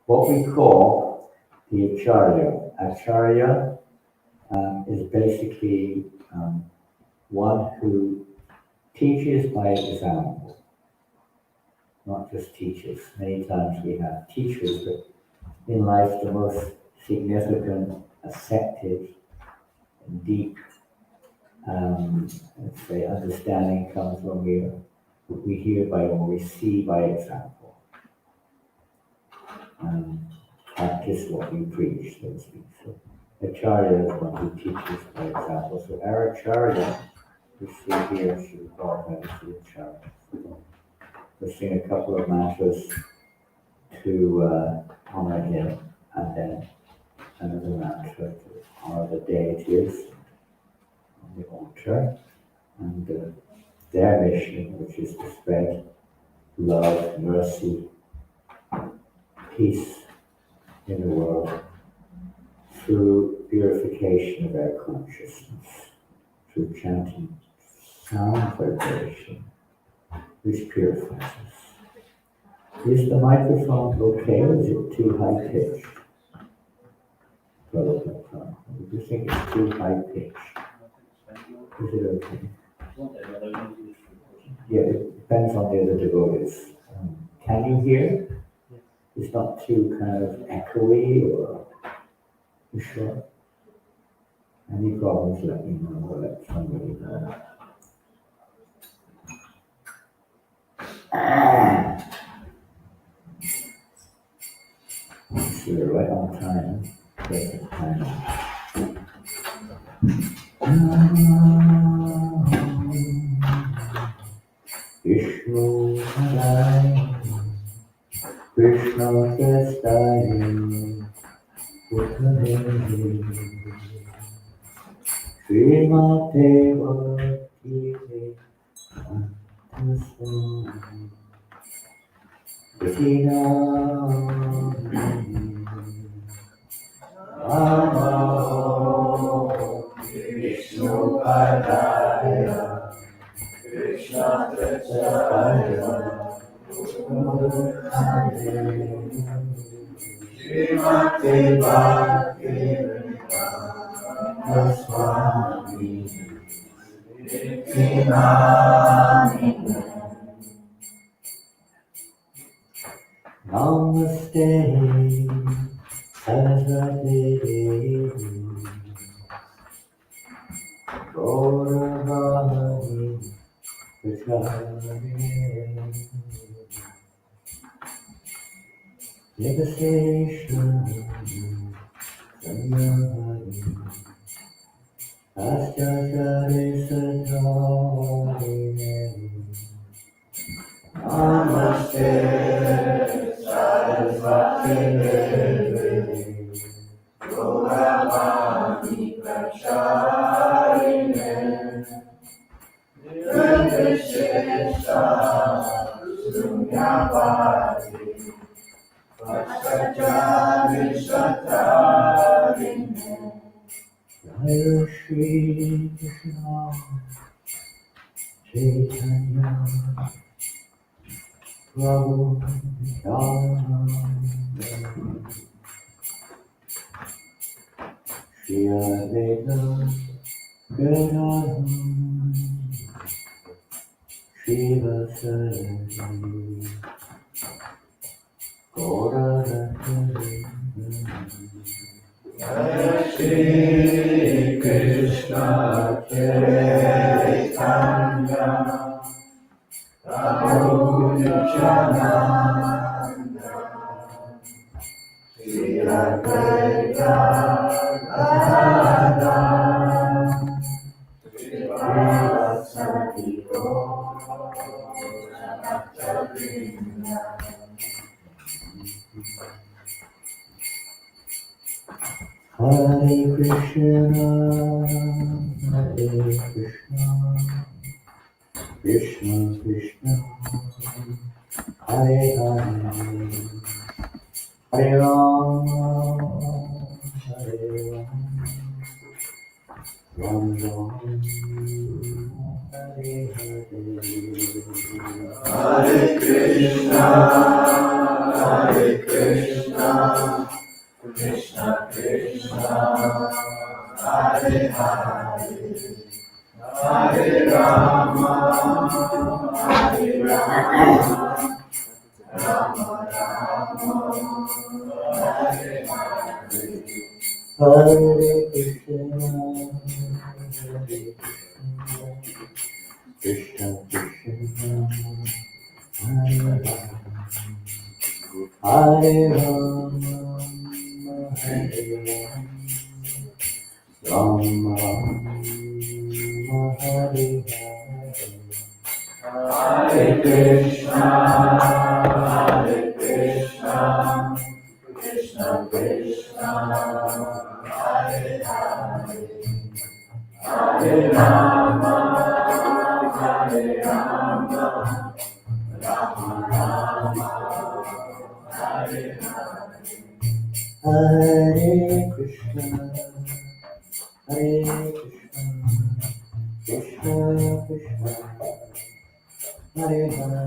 what we call the Acharya. Acharya is basically one who teaches by example, not just teaches. Many times we have teachers, but in life the most significant, effective, and deep, let's say, understanding comes when we hear by or we see by example. Practice what we preach, so to speak. So Acharya is one who teaches by example. So our Acharya, we see here, Sri Prabhupada is the Acharya. So we'll sing a couple of mantras to honor him, and then another mantra to honor the deities on the altar, and their mission, which is to spread love, mercy, peace in the world through purification of our consciousness, through chanting sound vibration, which purifies us. Is the microphone okay, or is it too high pitched? Do you think it's too high pitched? Is it okay? Yeah, it depends on the other devotees. Can you hear? It's not too kind of echoey, or you sure? Any problems, let me know, or let somebody know. So we're right on time. Perfect time. Vishnu Narayan, Krishna Kestaya, Uttare, Srimate Bhakti Swami, Krishna Namo Vishnu Padaya, Krishna Kestaya, Srimate Bhakti Swami, Namaste, Saraswati Devi, Gauravani, Prasade, Devastation, Sanyamari, Astyachari Sattva, Namaste, Saraswati Devi, Gauravani Prasarine, Nirvishesha, Sunyavadi, Vatsachari Satarine, Jaya Shri Krishna, Chaitanya, Prabhu Nityananda, Shri Advaita Gadadhara, Shiva Saraswati, Gauranga, Jaya Shri Krishna Chaitanya, Prabhu Nityananda, Shri Advaita Gadadhara, Shiva Saraswati, Hare Krishna, Hare Krishna, Krishna Krishna, Hare Hare, Hare Rama, Hare Rama, Rama Hare Hare, Hare Krishna, Hare Krishna, Krishna Krishna, Hare Hare, Hare Rama, Hare Rama, Rama Rama, Hare Hare. Hare Krishna, Krishna Krishna, Hare Rama, Hare Rama, Hare Rama, Rama Hare Hare. Hare Krishna, Hare Krishna, Krishna Krishna, Hare Hare, Hare Rama, Hare Rama, Rama Rama, Hare Hare. Hare Krishna, Hare Krishna, Krishna Krishna, Hare Hare,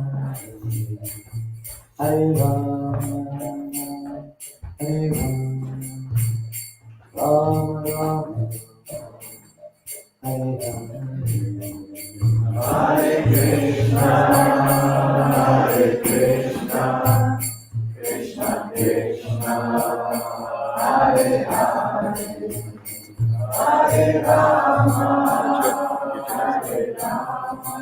Hare Rama, Hare Rama, Rama Rama, Hare Hare. Hare Krishna, Hare Krishna, Krishna Krishna, Hare Hare, Hare Rama, Hare Rama,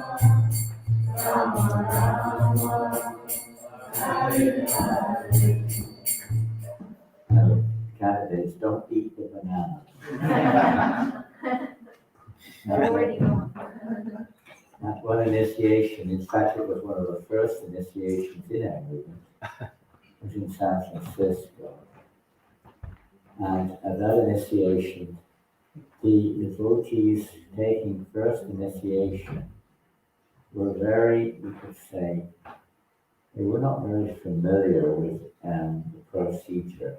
Rama Rama, Hare Hare. Candidates, don't eat the banana. Not one initiation. In fact, it was one of the first initiations in our movement. It was in San Francisco. And at that initiation, the devotees taking first initiation were very, we could say, they were not very familiar with the procedure.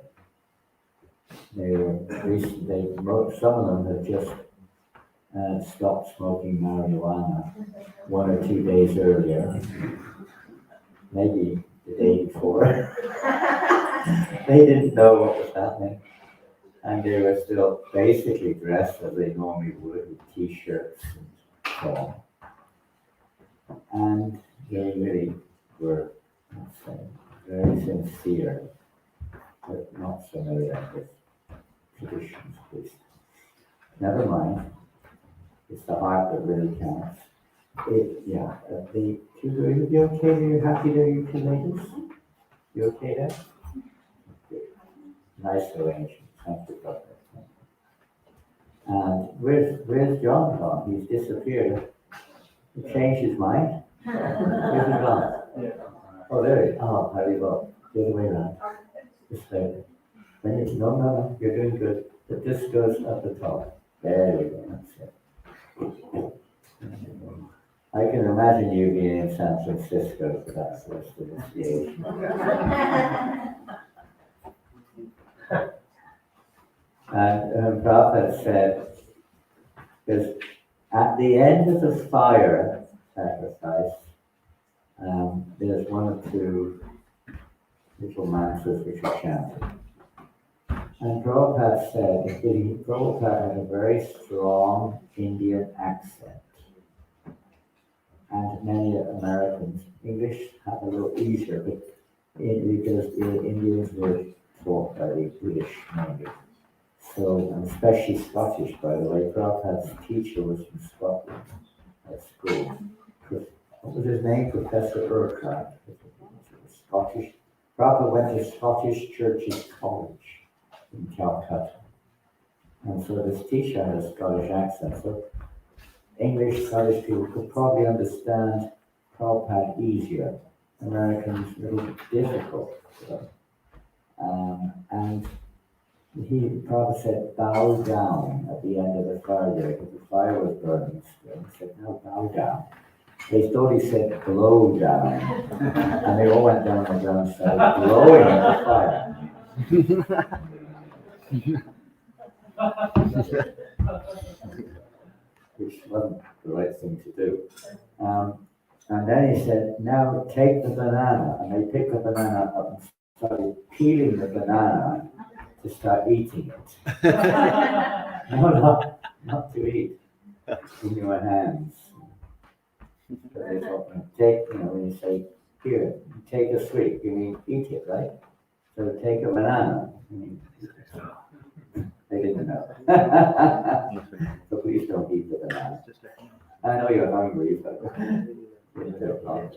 They were some of them had just stopped smoking marijuana 1 or 2 days earlier, maybe the day before. They didn't know what was happening, and they were still basically dressed as they normally would, with t-shirts and so on. And they really were, let's say, very sincere, but not familiar with traditions, at least. Never mind. It's the heart that really counts. You okay? Are you happy there, you two ladies? You okay there? Good. Nice arrangement. Thank you, Doctor. And where's John gone? He's disappeared. He changed his mind? Where's he gone? Oh, there he is. Oh, how do you go? The other way around. This way. No, you're doing good. But this goes at the top. There you go. That's it. I can imagine you being in San Francisco for that first initiation. And Prabhupada said, because at the end of the fire sacrifice, there's 1 or 2 little mantras which are chanted. And Prabhupada said that Prabhupada had a very strong Indian accent. And many Americans, English have a little easier, but because the Indians were taught by the British mainly. So, and especially Scottish, by the way. Prabhupada's teacher was from Scotland at school. What was his name? Professor Urquhart. Scottish. Prabhupada went to Scottish Churches College in Calcutta. And so this teacher had a Scottish accent. So English, Scottish people could probably understand Prabhupada easier. Americans, a little bit difficult. And Prabhupada said, bow down at the end of the fire there, because the fire was burning still. He said, no, bow down. They thought he said, blow down. And they all went down the ground and started blowing at the fire. Which wasn't the right thing to do. And then he said, now take the banana. And they picked the banana up and started peeling the banana to to start eating it. No, not to eat. In your hands. So they thought, take, when you say, here, take a sweet, you mean eat it, right? So take a banana. They didn't know. So please don't eat the banana. I know you're hungry, but it's their problem.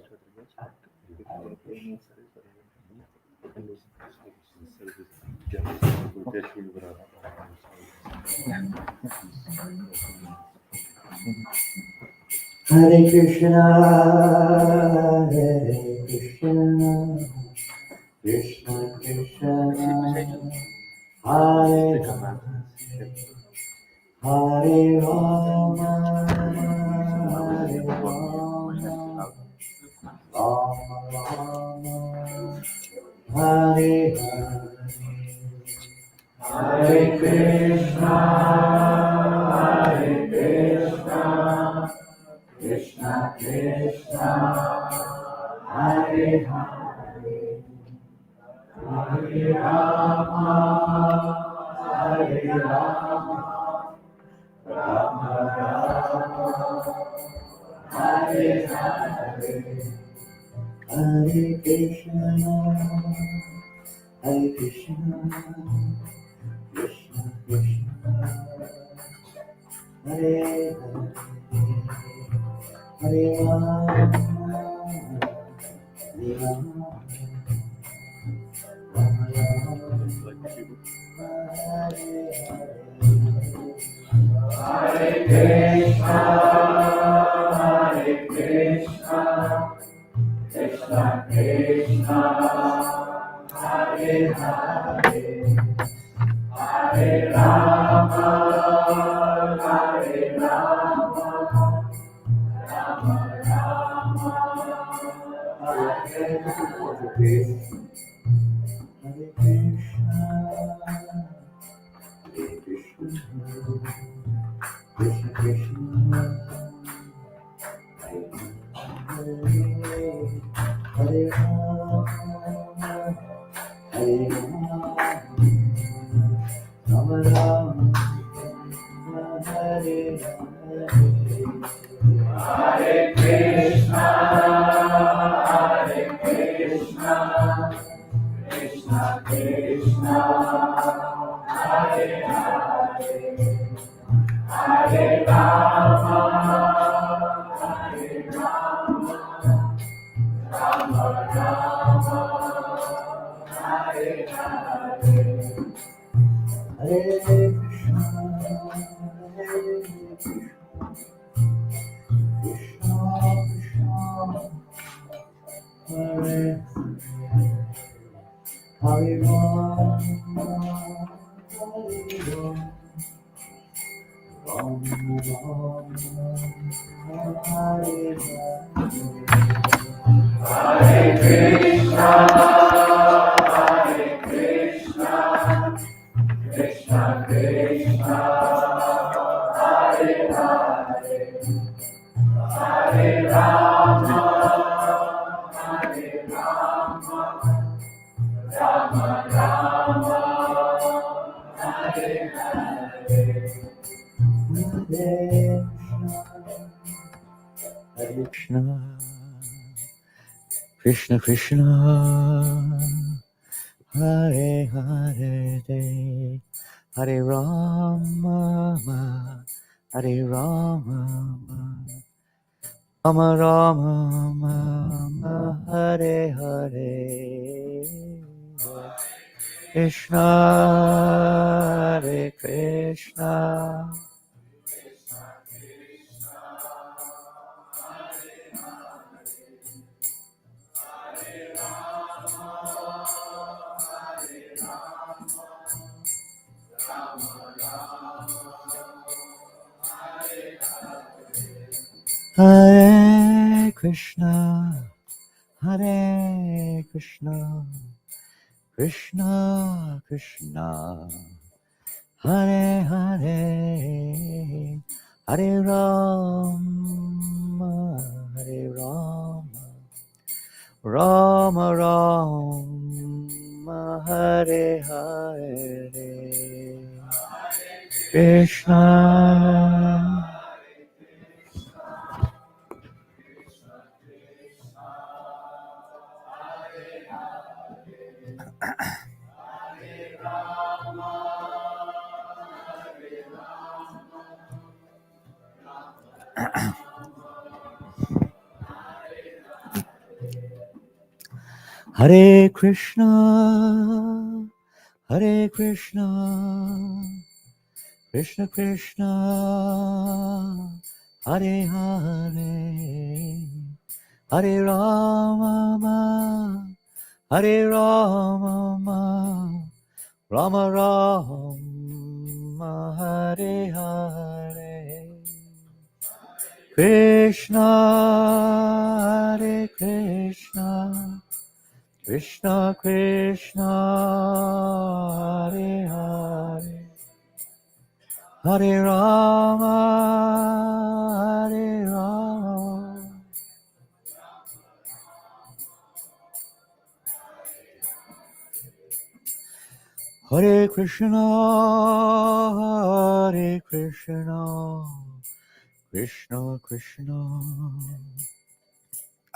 Hare Krishna, Hare Krishna, Krishna Krishna, Hare Rama, Hare Rama, Hare Rama, Rama Rama, Hare Hare. Hare Krishna, Hare Krishna, Krishna Krishna, Hare Hare, Hare Rama, Hare Rama, Rama Rama, Hare Hare, Hare Krishna, Hare Krishna, Krishna Krishna, Hare Hare, Hare Rama, Hare Rama, Rama Rama, Hare Krishna, Hare Krishna, Krishna Krishna, Hare Hare, Hare Rama, Hare Rama, Rama Rama, Hare Krishna, Hare Krishna, Hare Krishna, Krishna Krishna, Hare Hare, Hare Rama, Hare Rama, Rama Rama, Hare Hare, Hare Krishna, Hare Krishna, Krishna Krishna, Hare Hare, Hare Rama, Hare Rama, Rama Rama, Hare Hare, Hare Krishna, Hare Krishna, Hare Hare Rama, Hare Rama, Rama Rama, Hare Hare Krishna, Hare Krishna, Krishna Krishna, Hare Hare, Hare Rama, Hare Rama, Rama Rama, Hare Hare, Hare Krishna, Krishna Krishna, Hare Hare, Hare Rama, Hare Rama, Rama Rama, Hare Hare, Krishna, Hare Krishna, Hare Krishna, Hare Krishna, Krishna Krishna, Hare Hare, Hare Rama, Hare Rama, Rama Rama, Rama, Hare Hare, Krishna. Hare Krishna, Hare Krishna, Krishna Krishna, Hare Hare, Hare Rama, Hare Rama, Rama Rama, Hare Hare, Krishna, Hare Krishna, Krishna Krishna, Hare Hare, Hare Rama, Hare Rama, Hare Krishna, Hare Krishna, Krishna Krishna,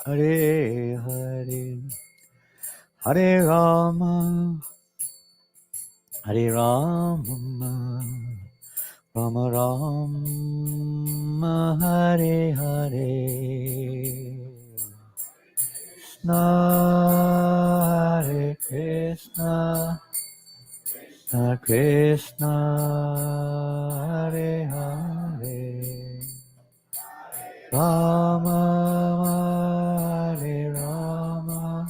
Hare Hare, Hare Rama, Hare Rama, Rama Rama, Hare Hare, Krishna, Hare Krishna, Krishna Krishna, Hare Hare, Rama, Hare Rama,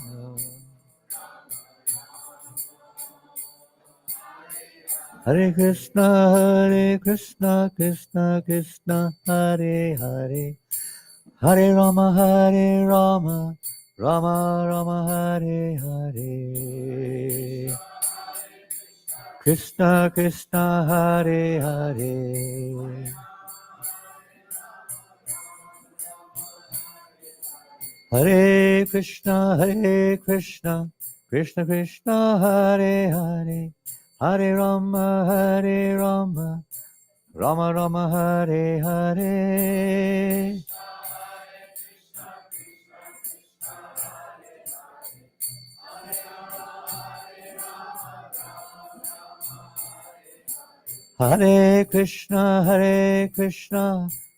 Hare Krishna, Krishna Krishna, Hare Hare, Hare Rama, Rama Rama, Hare Hare, Krishna Krishna, Hare Hare, Hare Krishna, Krishna Krishna, Hare Hare, Hare Rama, Rama Rama, Hare Hare, Hare Krishna,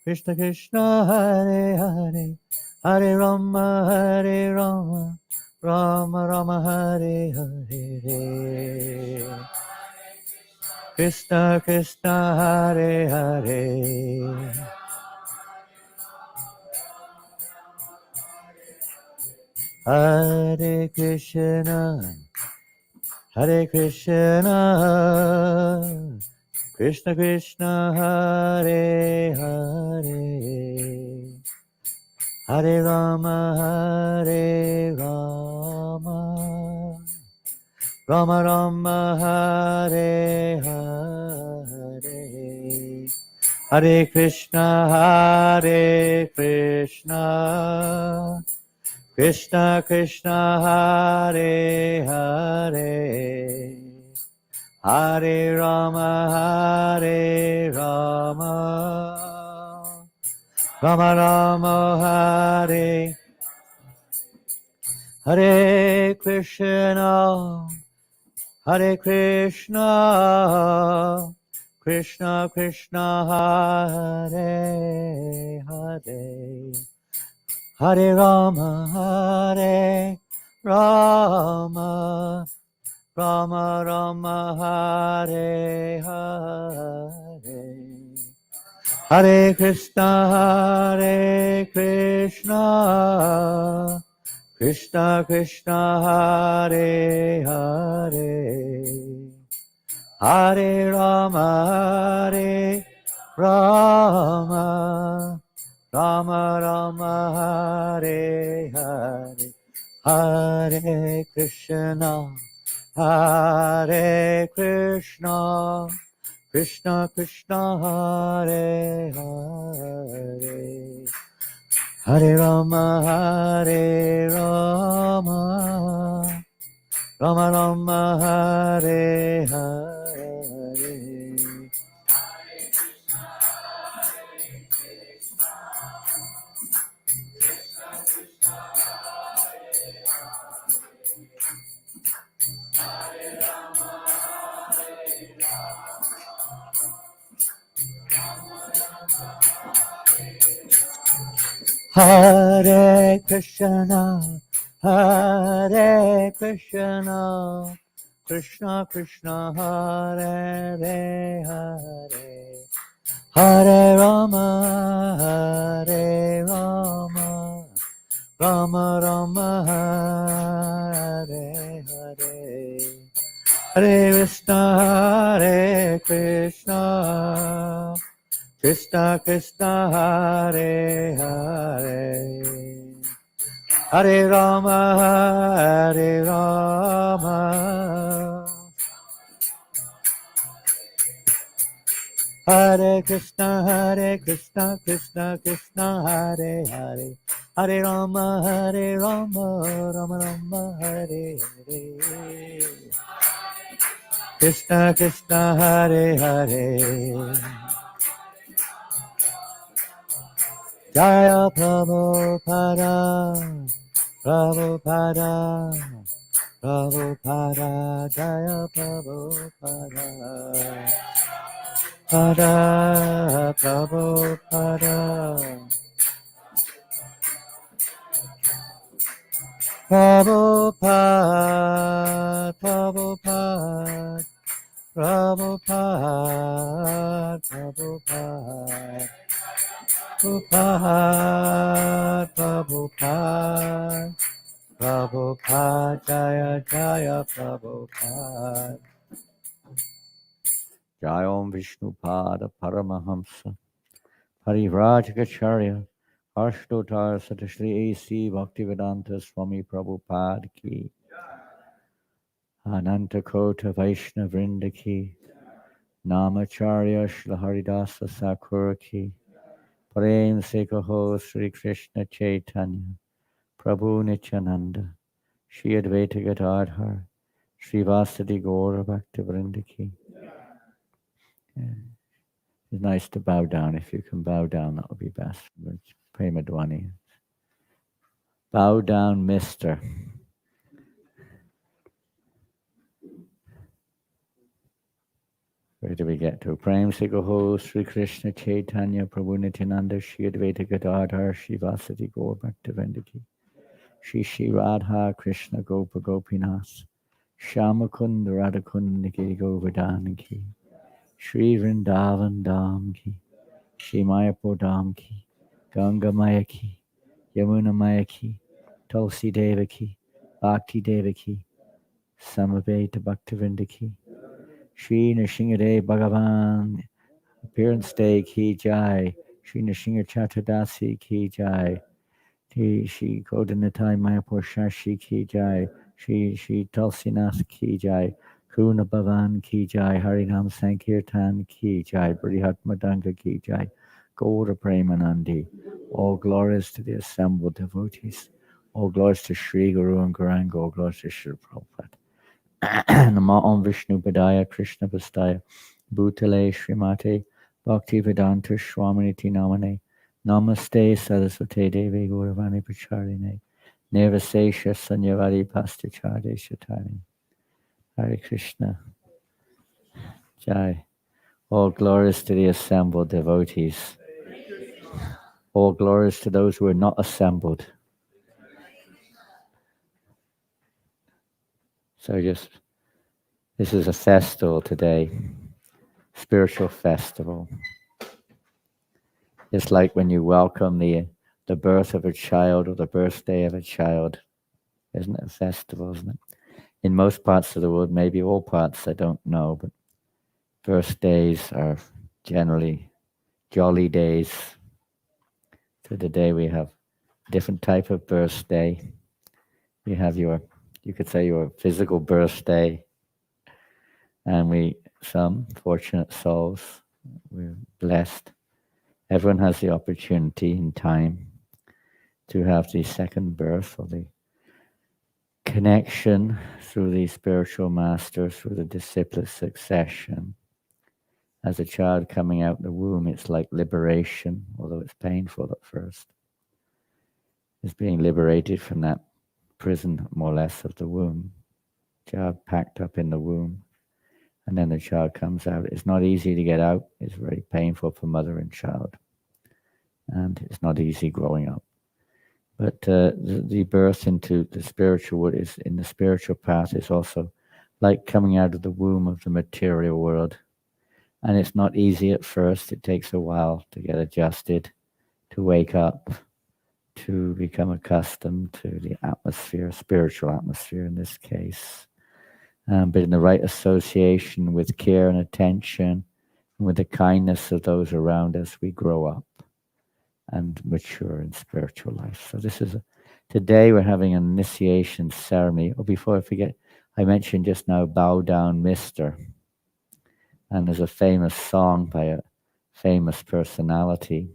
Krishna Krishna, Hare Hare, Hare Rama, Rama Rama, Hare Hare, Krishna Krishna, Hare Hare, Hare Krishna, Hare Krishna, Krishna Krishna, Hare Hare, Hare Rama, Rama Rama, Hare Hare, Hare Krishna, Krishna Krishna, Hare Hare, Hare Rama, Rama Rama, Hare, Hare Krishna, Krishna Krishna, Hare Hare, Hare Rama, Rama, Rama Rama, Hare Hare, Hare Krishna, Krishna Krishna, Hare Hare, Hare Rama, Rama, Rama Rama, Hare Hare, Hare Krishna, Krishna Krishna, Hare Hare, Hare Rama, Rama Rama Rama Hare Hare. Hare Krishna, Hare Krishna, Krishna Krishna, Hare Hare, Hare Rama, Hare Rama, Rama Rama, Hare Hare, Hare Krishna, Hare Krishna, Krishna Krishna Hare Hare, Hare Rama Hare Rama, Hare Krishna Krishna Krishna Hare Hare, Hare Rama Rama Rama Hare Hare, Krishna Krishna Hare Hare. Jaya Prabhupada, Prabhupada, Prabhupada, Jaya Prabhupada, Pada, Prabhupada, Prabhupada, Prabhupada, Prabhupada, Prabhupada. Prabhupada, Prabhupada, Prabhupada, Jaya Jaya Prabhupada. Jaya Om Vishnupada Paramahamsa Parivrajagacharya Ashtotar Satashri A.C. Bhaktivedanta Swami Prabhupada Ki Ananta Kota Vaishnav Vrinda Ki Namacharya Shri Haridasa Sakura Ki Prem Se Kaho Sri Krishna Chaitanya Prabhu Nityananda, Shri Advaita Gadadhar, Shri Vasadi Gaura Bhaktivinoda Ki. Yeah. It's nice to bow down. If you can bow down, that would be best. Prema Dwani. Bow down, mister. Where do we get to? Prem Sigaho, Sri Krishna Chaitanya, Prabhu Nityananda, Shri Advaita Gadadhar, Shri Vasadi Gaura Bhaktivinoda Ki. Shri Radha Krishna Gopa Gopinath, Shamakund Radhakund Ki Govardhan Ki, Shri Vrindavan Dham Ki, Shri Mayapur Dham Ki, Ganga Maya Ki, Yamuna Maya Ki, Tulsi Deva Ki, Bhakti Deva Ki, Samaveta Bhaktivinoda Ki, Shri Nrsimhadev Bhagavan, Appearance Day Ki Jai, Shri Nrsimha Chaturdasi Ki Jai, Shri Kodanatai Mayapur Shashi Ki Jai, Shri Tulsinath Ki Jai, Karuna Bhavan Ki Jai, Harinam Sankirtan Ki Jai, Brihat Madanga Ki Jai, Gaura Premanandi. All glories to the assembled devotees. All glories to Shri Guru and Gauranga. All glories to Shri Prabhupada. Nama Om Vishnu Padaya Krishna Pastaya Bhutale Srimate Bhakti Vedanta Swaminiti Namane Namaste Saraswate Devi Gauravani Pacharine Nirvasesha Sanyavari Pastacharde Shatari. Hare Krishna. Jai. All glories to the assembled devotees. All glories to those who are not assembled. So this is a festival today, spiritual festival. It's like when you welcome the birth of a child or the birthday of a child. Isn't it a festival, isn't it? In most parts of the world, maybe all parts, I don't know, but birthdays are generally jolly days. So today we have a different type of birthday. You have you could say your physical birthday, and some fortunate souls, we're blessed. Everyone has the opportunity in time to have the second birth or the connection through the spiritual master, through the disciplic succession. As a child coming out the womb, it's like liberation, although it's painful at first. It's being liberated from that prison, more or less, of the womb. Child packed up in the womb, and then the child comes out. It's not easy to get out. It's very painful for mother and child, and it's not easy growing up. But the birth into the spiritual world is in the spiritual path is also like coming out of the womb of the material world. And it's not easy at first. It takes a while to get adjusted, to wake up, to become accustomed to the atmosphere, spiritual atmosphere in this case. But in the right association with care and attention, and with the kindness of those around us, we grow up and mature in spiritual life. So this is today we're having an initiation ceremony. Oh, before I forget, I mentioned just now, bow down, mister. And there's a famous song by a famous personality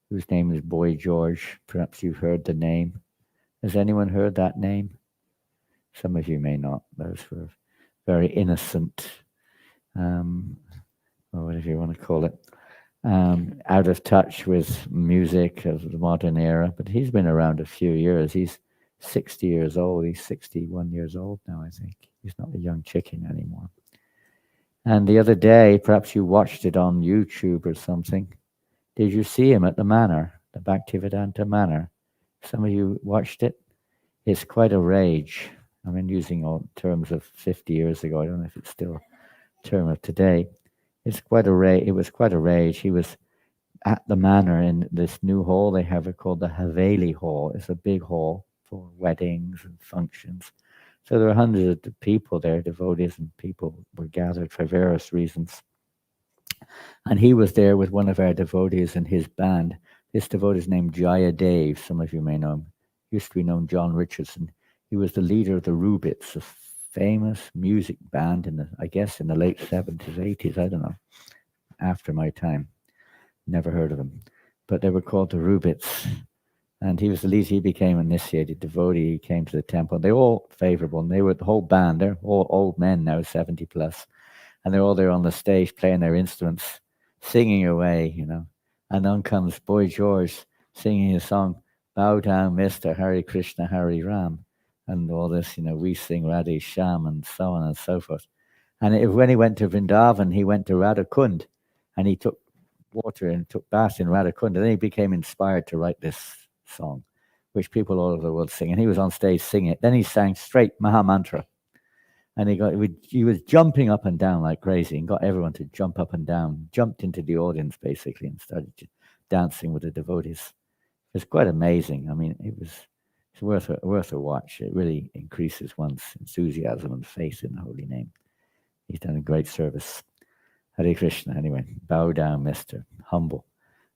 whose name is Boy George. Perhaps you've heard the name. Has anyone heard that name? Some of you may not. Those who are very innocent, or whatever you want to call it, out of touch with music of the modern era. But he's been around a few years. He's 60 years old. He's 61 years old now, I think. He's not a young chicken anymore. And the other day, perhaps you watched it on YouTube or something. Did you see him at the manor, the Bhaktivedanta manor? Some of you watched it. It's quite a rage. I mean, using all terms of 50 years ago. I don't know if it's still a term of today. It's quite a rage. It was quite a rage. He was at the manor in this new hall they have it called the Haveli Hall. It's a big hall for weddings and functions. So there were hundreds of people there, devotees and people were gathered for various reasons. And he was there with one of our devotees and his band. This devotee is named Jaya Dev. Some of you may know him. He used to be known John Richardson. He was the leader of the Rubits, a famous music band in the, I guess, in the late 70s, 80s, I don't know, after my time. Never heard of them. But they were called the Rubits. And he was the lead. He became an initiated devotee. He came to the temple. They were all favorable. And they were the whole band. They're all old men now, 70 plus. And they're all there on the stage playing their instruments, singing away, you know. And on comes Boy George singing a song, Bow Down, Mister, Hare Krishna, Hare Ram. And all this, you know, we sing Radhe Shyam and so on and so forth. And when he went to Vrindavan, he went to Radhakund. And he took water and took baths in Radhakund. And then he became inspired to write this song, which people all over the world sing. And he was on stage singing it. Then he sang straight Maha Mantra. And he was jumping up and down like crazy and got everyone to jump up and down, jumped into the audience basically and started dancing with the devotees. It was quite amazing. I mean, it's worth a watch. It really increases one's enthusiasm and faith in the holy name. He's done a great service. Hare Krishna, anyway. Bow down, mister. Humble.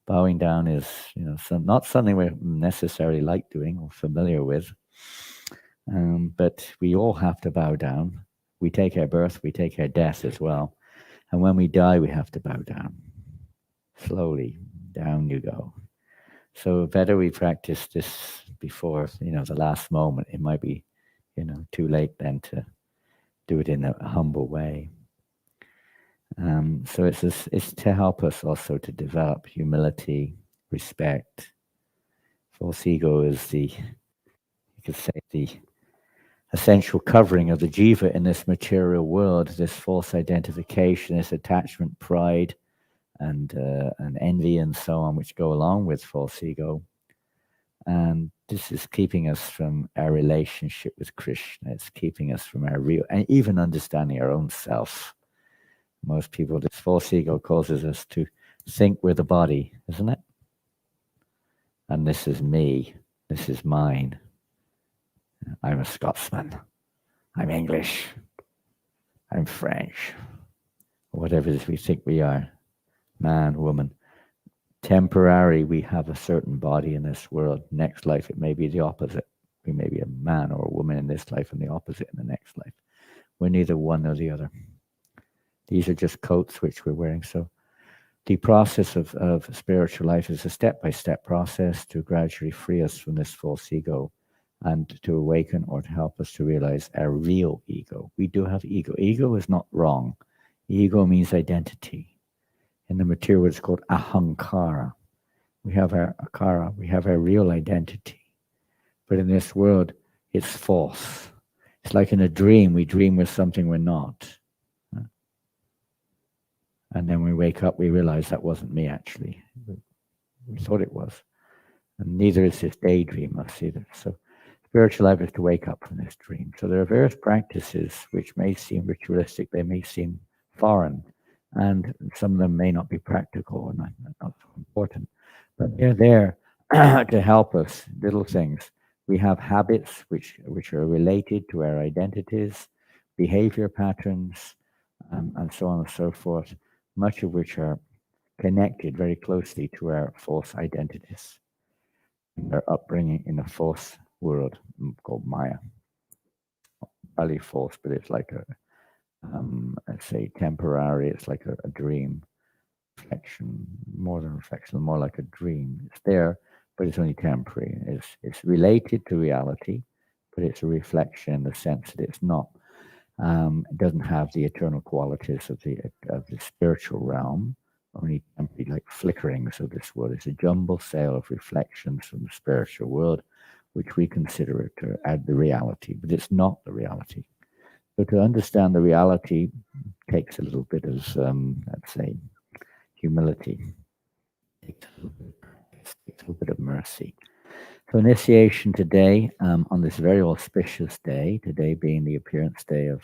Bowing down is, you know, not something we necessarily like doing or familiar with. But we all have to bow down. We take our birth, we take our death as well. And when we die, we have to bow down. Slowly, down you go. So better we practice this before, you know, the last moment. It might be, you know, too late then to do it in a humble way. So it's to help us also to develop humility, respect. False ego is you could say, the essential covering of the jiva in this material world, this false identification, this attachment, pride, and envy and so on, which go along with false ego. And this is keeping us from our relationship with Krishna. It's keeping us from our real, and even understanding our own self. Most people, this false ego causes us to think we're the body, isn't it? And this is me, this is mine. I'm a Scotsman, I'm English, I'm French, whatever it is we think we are, man, woman. Temporary, we have a certain body in this world. Next life, it may be the opposite. We may be a man or a woman in this life and the opposite in the next life. We're neither one nor the other. These are just coats which we're wearing. So the process of spiritual life is a step-by-step process to gradually free us from this false ego and to awaken or to help us to realize our real ego. We do have ego. Ego is not wrong. Ego means identity. In the material, it's called ahankara. We have our akara, we have our real identity. But in this world, it's false. It's like in a dream, we dream we're something we're not. And then we wake up, we realize that wasn't me actually. We thought it was. And neither is this daydream us either. So spiritual life is to wake up from this dream. So there are various practices which may seem ritualistic, they may seem foreign, and some of them may not be practical or not so important. But they're there to help us, little things. We have habits which are related to our identities, behavior patterns, and so on and so forth, much of which are connected very closely to our false identities, our upbringing in a false world called Maya. Probably false, but it's like a, let's say, temporary. It's like a dream reflection, more than reflection, more like a dream. It's there, but it's only temporary. It's related to reality, but it's a reflection in the sense that it's not. It doesn't have the eternal qualities of the spiritual realm. Only temporary, like flickerings of this world. It's a jumble sale of reflections from the spiritual world, which we consider it to add the reality, but it's not the reality. So to understand the reality takes a little bit of, let's say, humility. Takes a little bit of mercy. So initiation today, on this very auspicious day, today being the appearance day of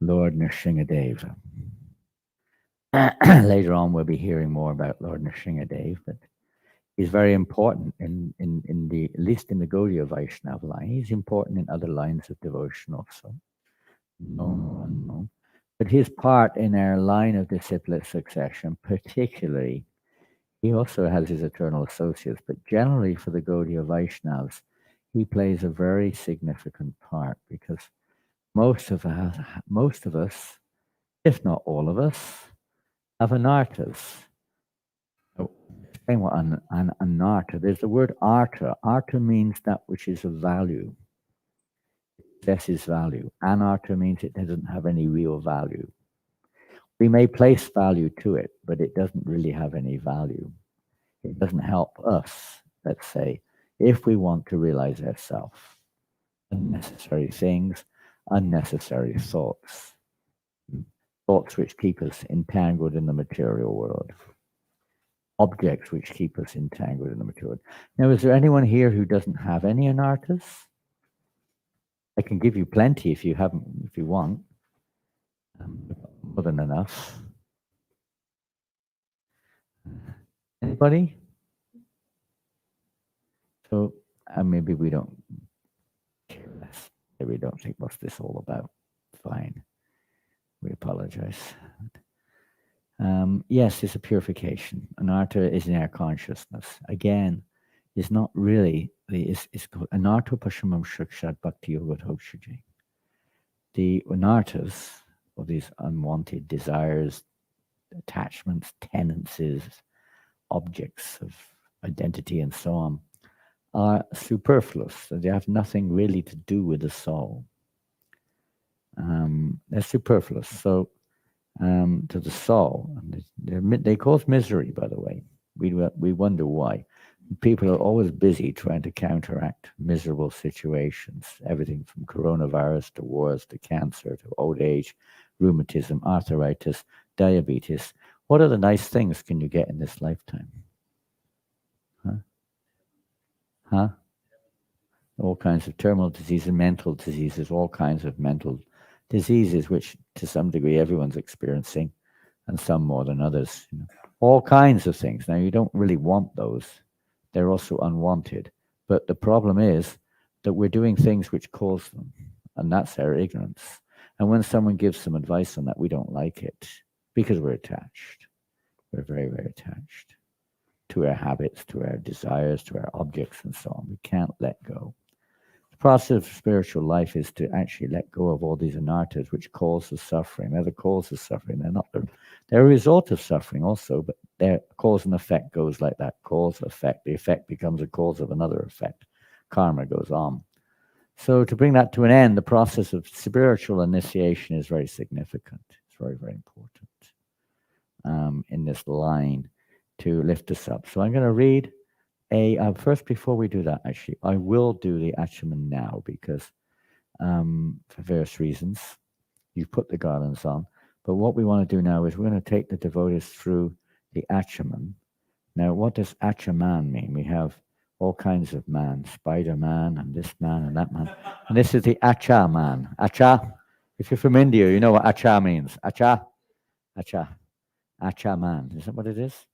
Lord Nrsingadeva. Later on, we'll be hearing more about Lord Nrsingadeva, but he's very important in the, at least in the Gaudiya Vaishnava line. He's important in other lines of devotion also. No. But his part in our line of disciplic succession, particularly, he also has his eternal associates, but generally for the Gaudiya Vaishnavas, he plays a very significant part because most of us, if not all of us, have anartas. So, explain what an anarta. There's the word arta. Arta means that which is of value. It possesses value. Anarta means it doesn't have any real value. We may place value to it, but it doesn't really have any value. It doesn't help us, let's say, if we want to realize ourselves. Unnecessary things, unnecessary thoughts. Thoughts which keep us entangled in the material world. Objects which keep us entangled in the material world. Now, is there anyone here who doesn't have any anartas? I can give you plenty if you want. More than enough. Anybody? So maybe we don't care less. Maybe we don't think what's this all about. Fine. We apologize. Yes, it's a purification. Anarta is in our consciousness. Again, it's not really, it's called Anarta Pashamam Shakshat Bhakti Yoga Hokshaji. The anartas, or these unwanted desires, attachments, tendencies, objects of identity, and so on, are superfluous. They have nothing really to do with the soul. They're superfluous. So, to the soul, they cause misery, by the way. We wonder why. People are always busy trying to counteract miserable situations, everything from coronavirus to wars to cancer to old age, rheumatism, arthritis, diabetes. What other nice things can you get in this lifetime? Huh? All kinds of terminal diseases, mental diseases, all kinds of mental diseases, which to some degree everyone's experiencing, and some more than others. All kinds of things. Now, you don't really want those. They're also unwanted. But the problem is that we're doing things which cause them, and that's our ignorance. And when someone gives some advice on that, we don't like it because we're attached. We're very, very attached to our habits, to our desires, to our objects, and so on. We can't let go. The process of spiritual life is to actually let go of all these anartas which cause the suffering. They're the cause of suffering. They're a result of suffering also, but their cause and effect goes like that. Cause, effect. The effect becomes a cause of another effect. Karma goes on. So to bring that to an end, the process of spiritual initiation is very significant. It's very, very important in this line to lift us up. So I'm going to read first, before we do that, actually, I will do the Achaman now because for various reasons, you've put the garlands on. But what we want to do now is we're going to take the devotees through the Achaman. Now, what does Achaman mean? We have all kinds of man, Spider-Man and this man and that man. And this is the Acha man. Acha. If you're from India, you know what Acha means. Acha. Acha. Acha man. Is that what it is?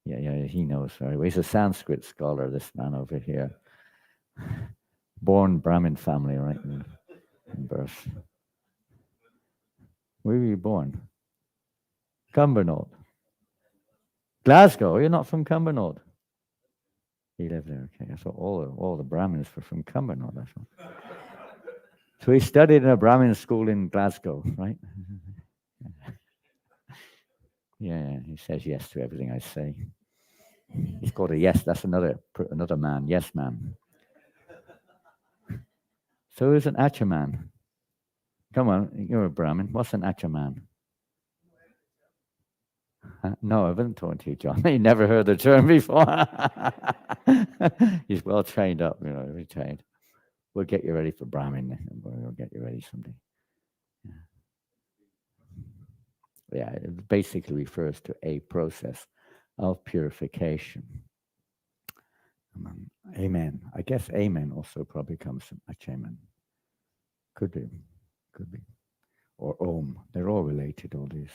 Yeah, he knows very well. He's a Sanskrit scholar, this man over here. Born Brahmin family, right, in birth. Where were you born? Cumbernauld. Glasgow. You're not from Cumbernauld. He lived there. Okay, I thought all the Brahmins were from Cumbernauld. I thought. So he studied in a Brahmin school in Glasgow, right? Yeah, he says yes to everything I say. He's called a yes. That's another man. Yes, man. So who's an Achaman? Come on, you're a Brahmin. What's an Achaman? No, I haven't told you, John. You never heard the term before. He's well trained up, very trained. We'll get you ready for Brahmin. We'll get you ready someday. Yeah, it basically refers to a process of purification. Amen. I guess amen also probably comes from Achaman. Could be. Or Om. They're all related, all these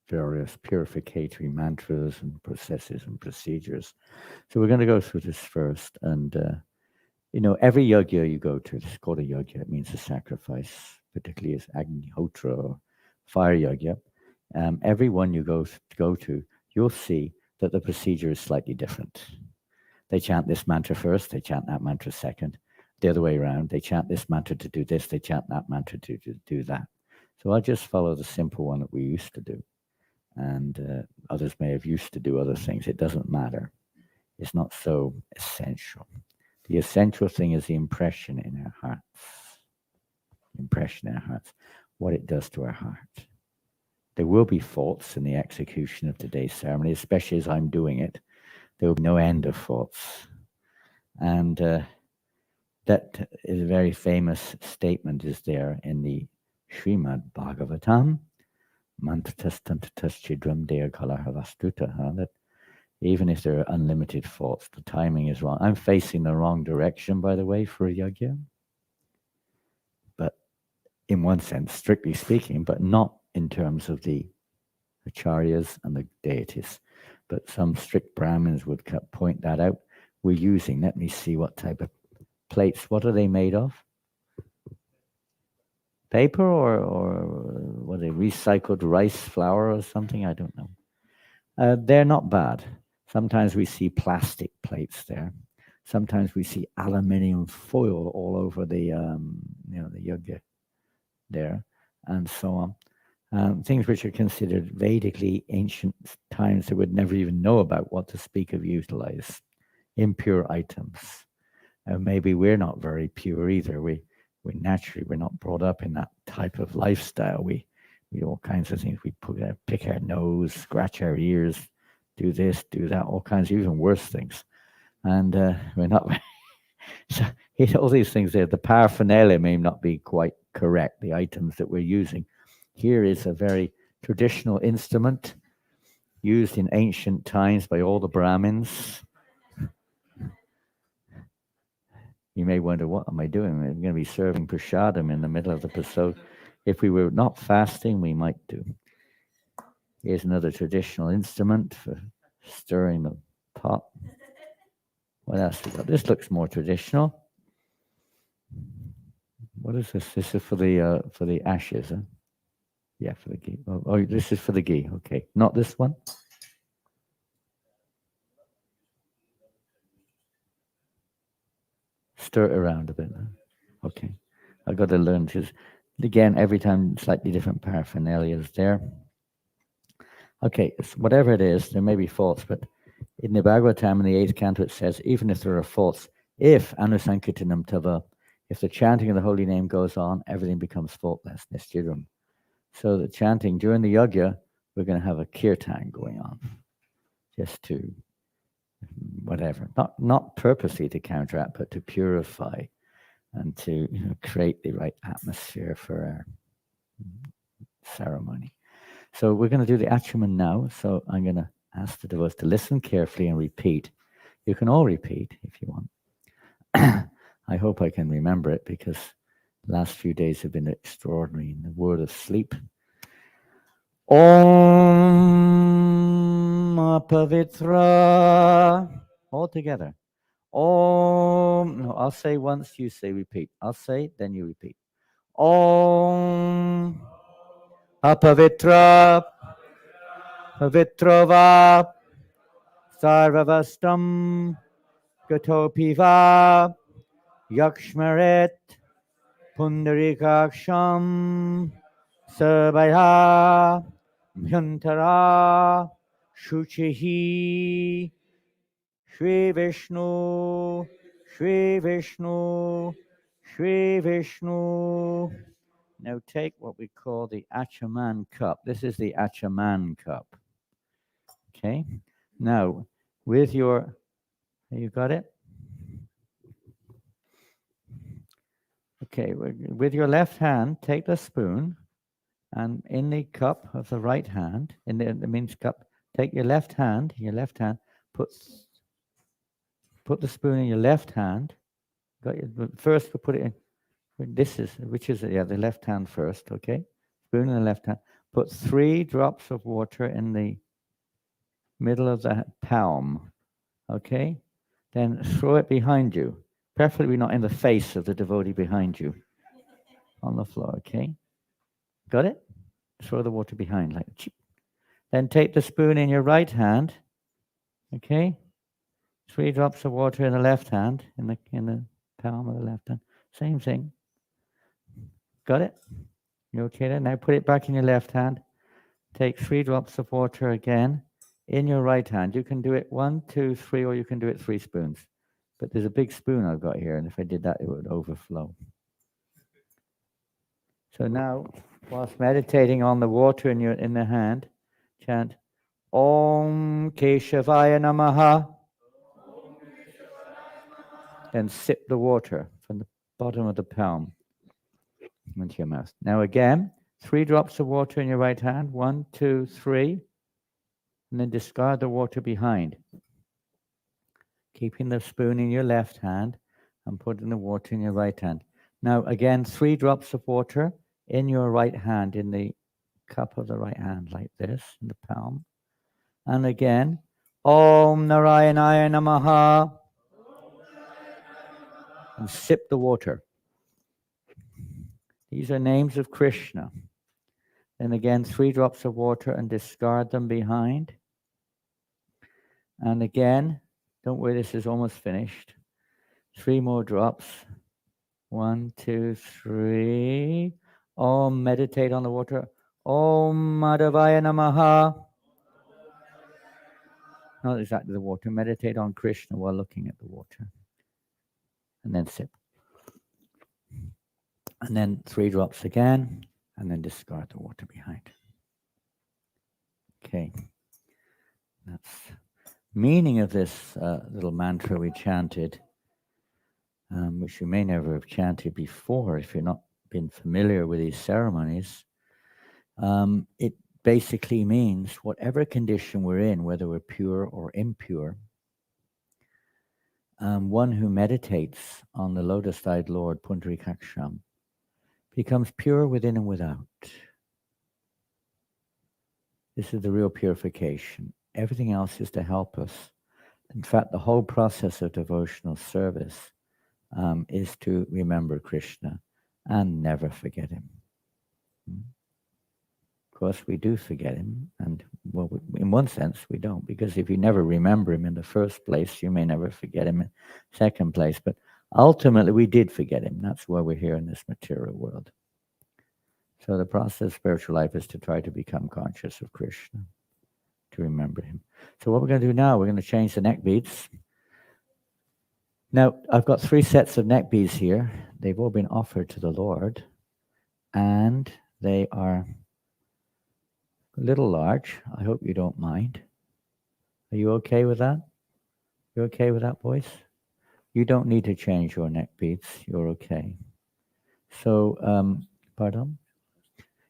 various purificatory mantras and processes and procedures. So we're going to go through this first. And, every yajna you go to, it's called a yajna. It means a sacrifice, particularly as Agnihotra or fire yajna. Every one you go to, you'll see that the procedure is slightly different. They chant this mantra first, they chant that mantra second. The other way around, they chant this mantra to do this, they chant that mantra to do that. So I'll just follow the simple one that we used to do. And others may have used to do other things. It doesn't matter. It's not so essential. The essential thing is the impression in our hearts. Impression in our hearts, what it does to our heart. There will be faults in the execution of today's ceremony, especially as I'm doing it. There will be no end of faults. And that is a very famous statement is there in the Srimad Bhagavatam, Mantratas Tantratas Chidram Dea Kalahavastuta, that even if there are unlimited faults, the timing is wrong. I'm facing the wrong direction, by the way, for a yajna. But in one sense, strictly speaking, but not in terms of the acharyas and the deities. But some strict Brahmins would point that out. We're using, let me see what type of plates. What are they made of? Paper or what are they, recycled rice flour or something? I don't know. They're not bad. Sometimes we see plastic plates there. Sometimes we see aluminium foil all over the the yajna there, and so on. Things which are considered Vedically ancient times that would never even know about what to speak of utilize. Impure items. Maybe we're not very pure either. We're not brought up in that type of lifestyle. We all kinds of things. We pick our nose, scratch our ears, do this, do that, all kinds of even worse things. And we're not. So all these things there, the paraphernalia may not be quite correct, the items that we're using. Here is a very traditional instrument used in ancient times by all the Brahmins. You may wonder, what am I doing? I'm going to be serving prasadam in the middle of the prasadam. If we were not fasting, we might do. Here's another traditional instrument for stirring the pot. What else we got? This looks more traditional. What is this? This is for the ashes, huh? Yeah, for the ghee. Oh, this is for the ghee. Okay, not this one. Stir it around a bit. Huh? Okay, I've got to learn to. Again, every time slightly different paraphernalia is there. Okay, so whatever it is, there may be faults, but in the Bhagavatam in the 8th canto it says, even if there are faults, if anusankirtanam tava If the chanting of the holy name goes on, everything becomes faultless, nischiram. So the chanting during the yajna, we're going to have a kirtan going on, just to whatever, not purposely to counteract, but to purify and to create the right atmosphere for our ceremony. So we're going to do the achaman now. So I'm going to ask the devotees to listen carefully and repeat. You can all repeat if you want. I hope I can remember it because the last few days have been extraordinary in the world of sleep. Om Apavitra. All together. Om. No, I'll say once, you say repeat. I'll say, then you repeat. Om Apavitra Pavitrava Sarvavastam Gatopiva Yakshmaret Pundarikaksham Sabaya Myantara Shuchihi Shri Vishnu Shri Vishnu Shri Vishnu. Now take what we call the Achaman cup. This is the Achaman cup. Okay? Now, with your, you got it? Okay, with your left hand, take the spoon, and in the cup of the right hand, in the means cup, take your left hand, put the spoon in your left hand. First, we put it in. The left hand first, okay? Spoon in the left hand. Put 3 drops of water in the middle of the palm, okay? Then throw it behind you, preferably not in the face of the devotee behind you, on the floor, okay? Got it? Throw the water behind, like cheap. Then take the spoon in your right hand, okay? 3 drops of water in the left hand, in the palm of the left hand. Same thing. Got it? You okay there? Now put it back in your left hand. Take 3 drops of water again in your right hand. You can do it 1, 2, 3, or you can do it 3 spoons. But there's a big spoon I've got here, and if I did that, it would overflow. So now, whilst meditating on the water in the hand, chant Om Keshavaya Namaha. Then sip the water from the bottom of the palm into your mouth. Now again, 3 drops of water in your right hand. 1, 2, 3. And then discard the water behind. Keeping the spoon in your left hand and putting the water in your right hand. Now again, 3 drops of water in your right hand, in the cup of the right hand, like this, in the palm. And again, Om Narayanaya Namaha. And sip the water. These are names of Krishna. Then again, 3 drops of water and discard them behind. And again, don't worry, this is almost finished. 3 more drops. 1, 2, 3. Om, meditate on the water. Om Madhavaya Namaha. Not exactly the water. Meditate on Krishna while looking at the water. And then sip. And then 3 drops again. And then discard the water behind. Okay. That's meaning of this little mantra we chanted, which you may never have chanted before if you've not been familiar with these ceremonies. It basically means whatever condition we're in, whether we're pure or impure, one who meditates on the lotus-eyed Lord, Pundarikaksham, becomes pure within and without. This is the real purification. Everything else is to help us. In fact, the whole process of devotional service is to remember Krishna and never forget him. Of course, we do forget him, and well, in one sense, we don't, because if you never remember him in the first place, you may never forget him in second place. But ultimately, we did forget him. That's why we're here in this material world. So the process of spiritual life is to try to become conscious of Krishna, to remember him. So what we're going to do now, we're going to change the neck beads. Now, I've got 3 sets of neck beads here. They've all been offered to the Lord, and they are a little large. I hope you don't mind. Are you okay with that? You okay with that, boys? You don't need to change your neck beads. You're okay. So, pardon?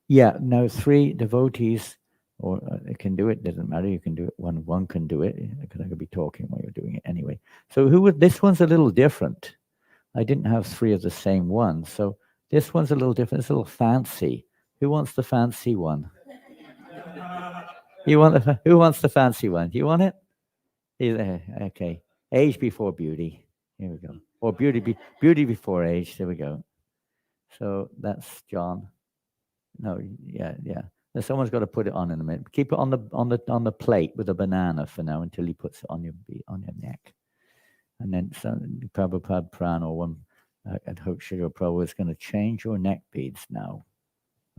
Yeah, now 3 devotees, or can do it, doesn't matter. You can do it, one can do it, because I could be talking while you're doing it anyway. So who would, this one's a little different. I didn't have 3 of the same one. So this one's a little different. It's a little fancy. Who wants the fancy one? Who wants the fancy one? Do you want it? Okay. Age before beauty. Here we go. Or beauty before age. There we go. So that's John. No, yeah. Now someone's got to put it on in a minute. Keep it on the plate with a banana for now until he puts it on your neck. And then Prabhupada Pran or one at Hope Sugar Prabhu is going to change your neck beads now.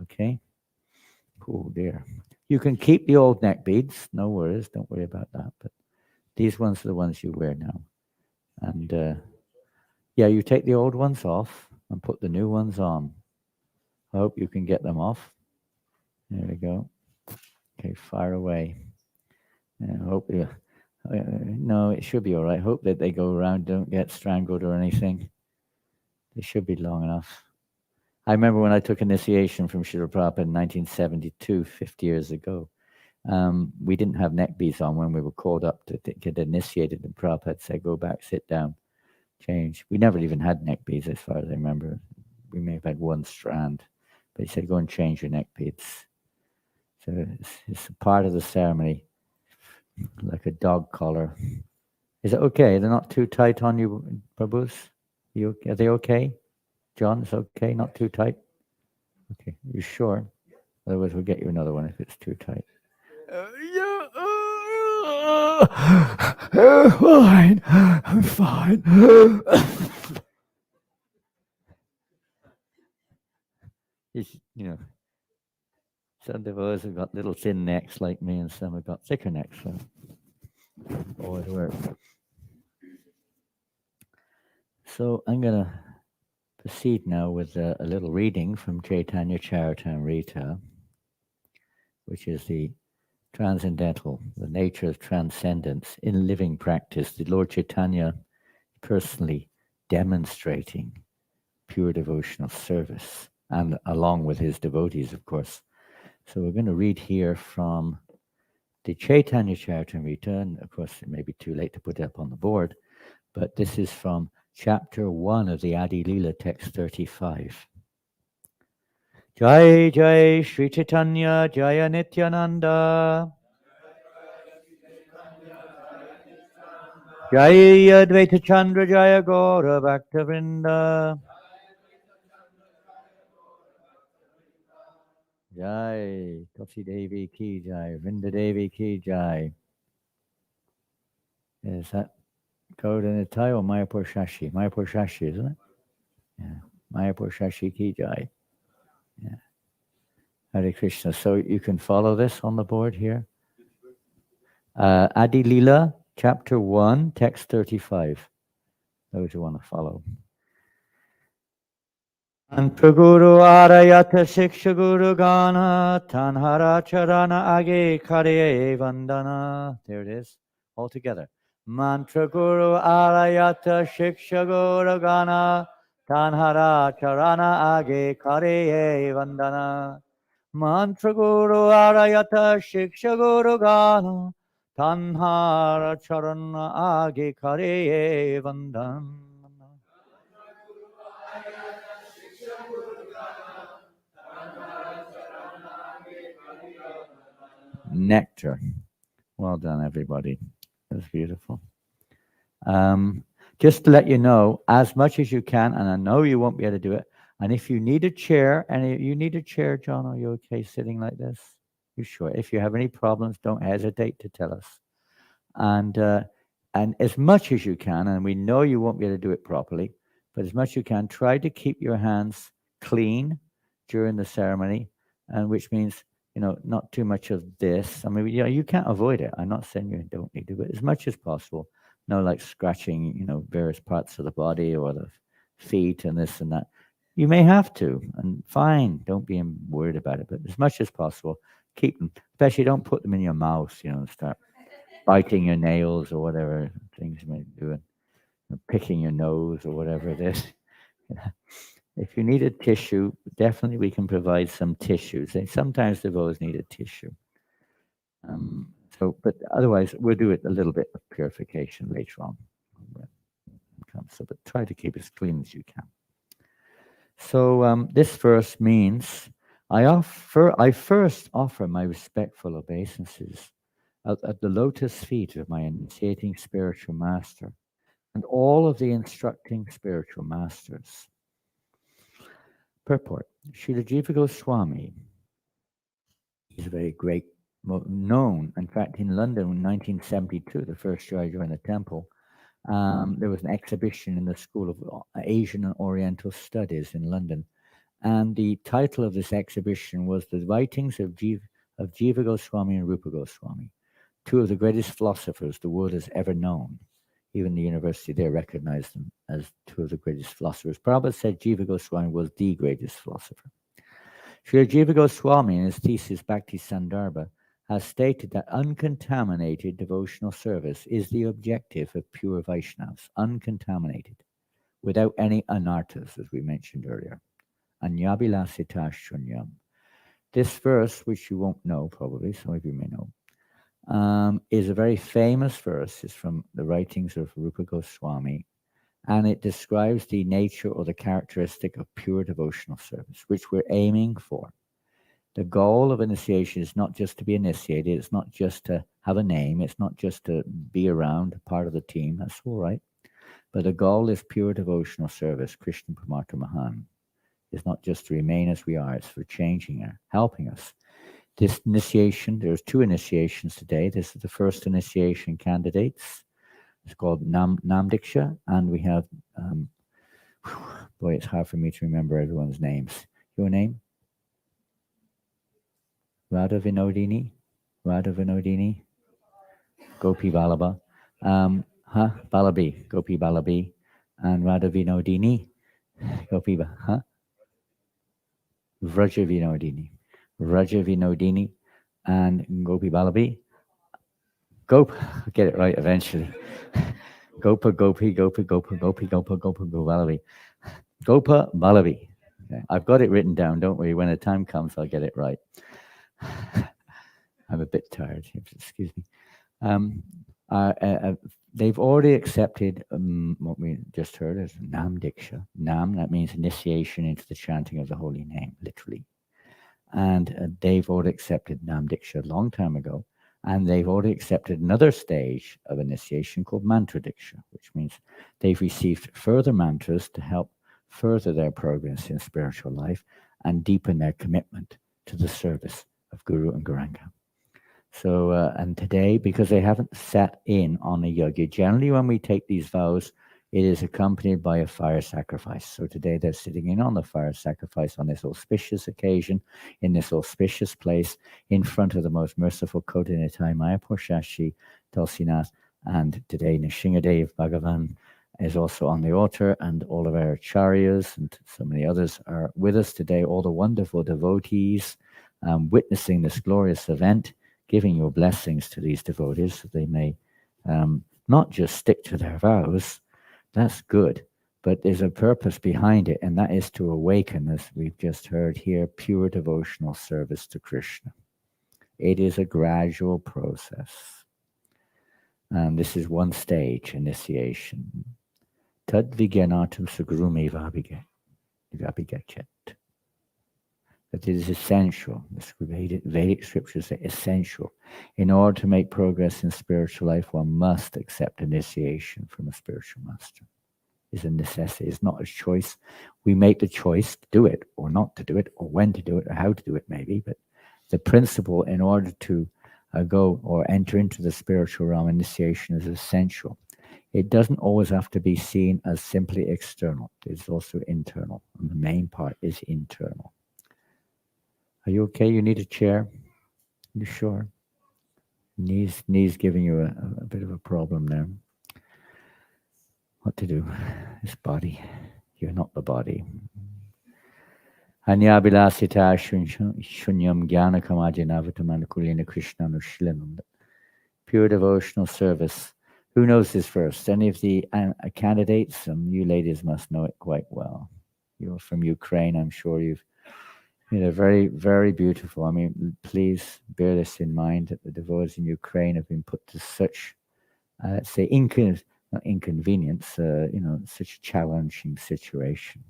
Okay? Oh dear. You can keep the old neck beads, no worries, don't worry about that. But these ones are the ones you wear now. And yeah, you take the old ones off and put the new ones on. I hope you can get them off. There we go. Okay, fire away. I hope you. No, it should be all right. Hope that they go around, don't get strangled or anything. They should be long enough. I remember when I took initiation from Srila Prabhupada in 1972, 50 years ago. We didn't have neck beads on when we were called up to get initiated, and Prabhupada said, go back, sit down, change. We never even had neck beads as far as I remember. We may have had 1 strand, but he said, go and change your neck beads. So it's a part of the ceremony, like a dog collar. Is it okay? They're not too tight on you, Prabhus? Are they okay? John, it's okay, not too tight? Okay, you sure? Otherwise, we'll get you another one if it's too tight. Fine, I'm fine. Some devotees have got little thin necks like me, and some have got thicker necks. So always work. So I'm going to proceed now with a little reading from Chaitanya Charitamrita, which is the transcendental, the nature of transcendence in living practice. The Lord Chaitanya personally demonstrating pure devotional service, and along with his devotees, of course. So we're going to read here from the Chaitanya Charitamrita, and of course it may be too late to put it up on the board, but this is from chapter 1 of the Adi Lila, text 35. Jai Jai Sri Chaitanya Jaya Nityananda Jaya Advaita Chandra Jaya Gaura Bhakta Vrinda Jai Tulsi Devi Ki Jai Vrinda Devi Ki Jai. Is that code in the title? Mayapur Shashi. Mayapur Shashi, isn't it? Yeah. Mayapur Shashi Ki Jai. Yeah. Hare Krishna. So you can follow this on the board here. Adi Lila, chapter 1, text 35. Those who want to follow. Antaguru Arayata Shiksha Guru Gana Tanhara Charana Age Kare Vandana. There it is. All together. Mantra Guru Arayata Shiksha Guru Gana Tanhara Charana Age Kare Vandana. Mantra Guru Arayata Shiksha Guru Gana Tanhara Charana Age Kare Vandana. Nectar. Well done, everybody. That's beautiful. Just to let you know, as much as you can, and I know you won't be able to do it, and if you need a chair, John, are you okay sitting like this? You sure? If you have any problems, don't hesitate to tell us. And as much as you can, and we know you won't be able to do it properly, but as much as you can, try to keep your hands clean during the ceremony, and which means, not too much of this. I mean, you can't avoid it. I'm not saying you don't need to, but as much as possible, No, like scratching, various parts of the body or the feet and this and that. You may have to, and fine, don't be worried about it. But as much as possible, keep them. Especially don't put them in your mouth, and start biting your nails or whatever things you may be doing, picking your nose or whatever it is. If you need a tissue, definitely we can provide some tissues. Sometimes they've always needed tissue. But otherwise, we'll do it a little bit of purification later on. So, but try to keep as clean as you can. So this verse means I first offer my respectful obeisances at the lotus feet of my initiating spiritual master and all of the instructing spiritual masters. Purport: Srila Jiva Goswami is a very great, known. In fact, in London in 1972, the first year I joined the temple, there was an exhibition in the School of Asian and Oriental Studies in London. And the title of this exhibition was The Writings of Jiva Goswami and Rupa Goswami, two of the greatest philosophers the world has ever known. Even the university there recognized them as two of the greatest philosophers. Prabhupada said Jiva Goswami was the greatest philosopher. Srila Jiva Goswami, in his thesis Bhakti Sandarbha, has stated that uncontaminated devotional service is the objective of pure Vaishnavas, uncontaminated, without any anarthas, as we mentioned earlier. Anyabilasita shunyam. This verse, which you won't know probably, some of you may know, is a very famous verse. It's from the writings of Rupa Goswami, and it describes the nature or the characteristic of pure devotional service, which we're aiming for. The goal of initiation is not just to be initiated, it's not just to have a name, it's not just to be around, part of the team, that's all right. But the goal is pure devotional service, Krishna Pramartha Mahan. It's not just to remain as we are, it's for changing, helping us. This initiation, there's two initiations today. This is the first initiation candidates. It's called Namdiksha, and we have, boy, it's hard for me to remember everyone's names. Your name? Radha Vinodini, Gopi Vallabha, Balabi, Gopi Balabi, and Radha Vinodini, Gopi, Vraja Vinodini, and Gopi Balabi. Get it right eventually. Gopa Balabi. Gopa Balabi. Okay. I've got it written down, don't worry. When the time comes, I'll get it right. I'm a bit tired, excuse me. They've already accepted what we just heard as Nam Diksha. Nam, that means initiation into the chanting of the holy name, literally. And they've already accepted Nam Diksha a long time ago. And they've already accepted another stage of initiation called Mantra Diksha, which means they've received further mantras to help further their progress in spiritual life and deepen their commitment to the service of Guru and Gauranga. So, and today, because they haven't sat in on a yajna, generally when we take these vows, it is accompanied by a fire sacrifice. So today they're sitting in on the fire sacrifice on this auspicious occasion, in this auspicious place, in front of the most merciful Kodinitai Mayapur Shashi Tulsinath. And today Nishingadev Bhagavan is also on the altar, and all of our acharyas and so many others are with us today, all the wonderful devotees witnessing this glorious event, giving your blessings to these devotees so they may not just stick to their vows. That's good, but there's a purpose behind it, and that is to awaken, as we've just heard here, pure devotional service to Krishna. It is a gradual process. This is one stage, initiation. Tad vigyanatum sugurume vabhigachet. That it is essential, the Vedic scriptures say essential. In order to make progress in spiritual life, one must accept initiation from a spiritual master. It's a necessity, it's not a choice. We make the choice to do it or not to do it, or when to do it or how to do it maybe, but the principle in order to go or enter into the spiritual realm, initiation is essential. It doesn't always have to be seen as simply external. It's also internal, and the main part is internal. Are you okay? You need a chair? You sure? Knees giving you a bit of a problem there. what to do. This body, you're not the body. Anyabilasita shunyam gyana kamajinavatamana kulina Krishna nushlinam. Pure devotional service. Who knows this verse? Any of the candidates? You ladies must know it quite well. You're from Ukraine, I'm sure you've very, very beautiful. I mean, please bear this in mind that the devotees in Ukraine have been put to such, let's say, not inconvenience, such a challenging situation.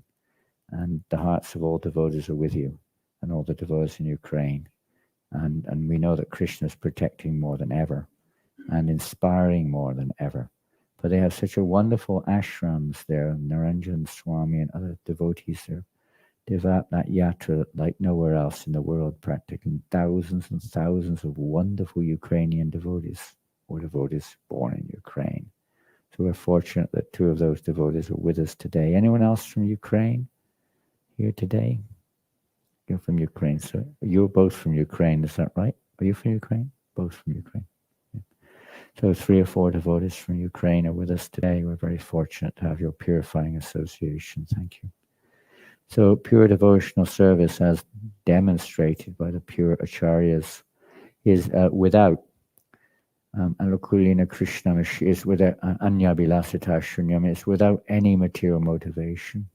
And the hearts of all devotees are with you, and all the devotees in Ukraine. And we know that Krishna is protecting more than ever, and inspiring more than ever. But they have such a wonderful ashrams there, Naranjan Swami and other devotees there. Devout that yatra like nowhere else in the world, practicing thousands and thousands of wonderful Ukrainian devotees, or devotees born in Ukraine. So we're fortunate that two of those devotees are with us today. Anyone else from Ukraine here today? You're from Ukraine, so you're both from Ukraine, is that right? Are you from Ukraine? Both from Ukraine. Yeah. So 3 or 4 devotees from Ukraine are with us today. We're very fortunate to have your purifying association. Thank you. So pure devotional service, as demonstrated by the pure acharyas, is without Anukulina Krishna, is without Anyabilasita Shunyam, is without any material motivation.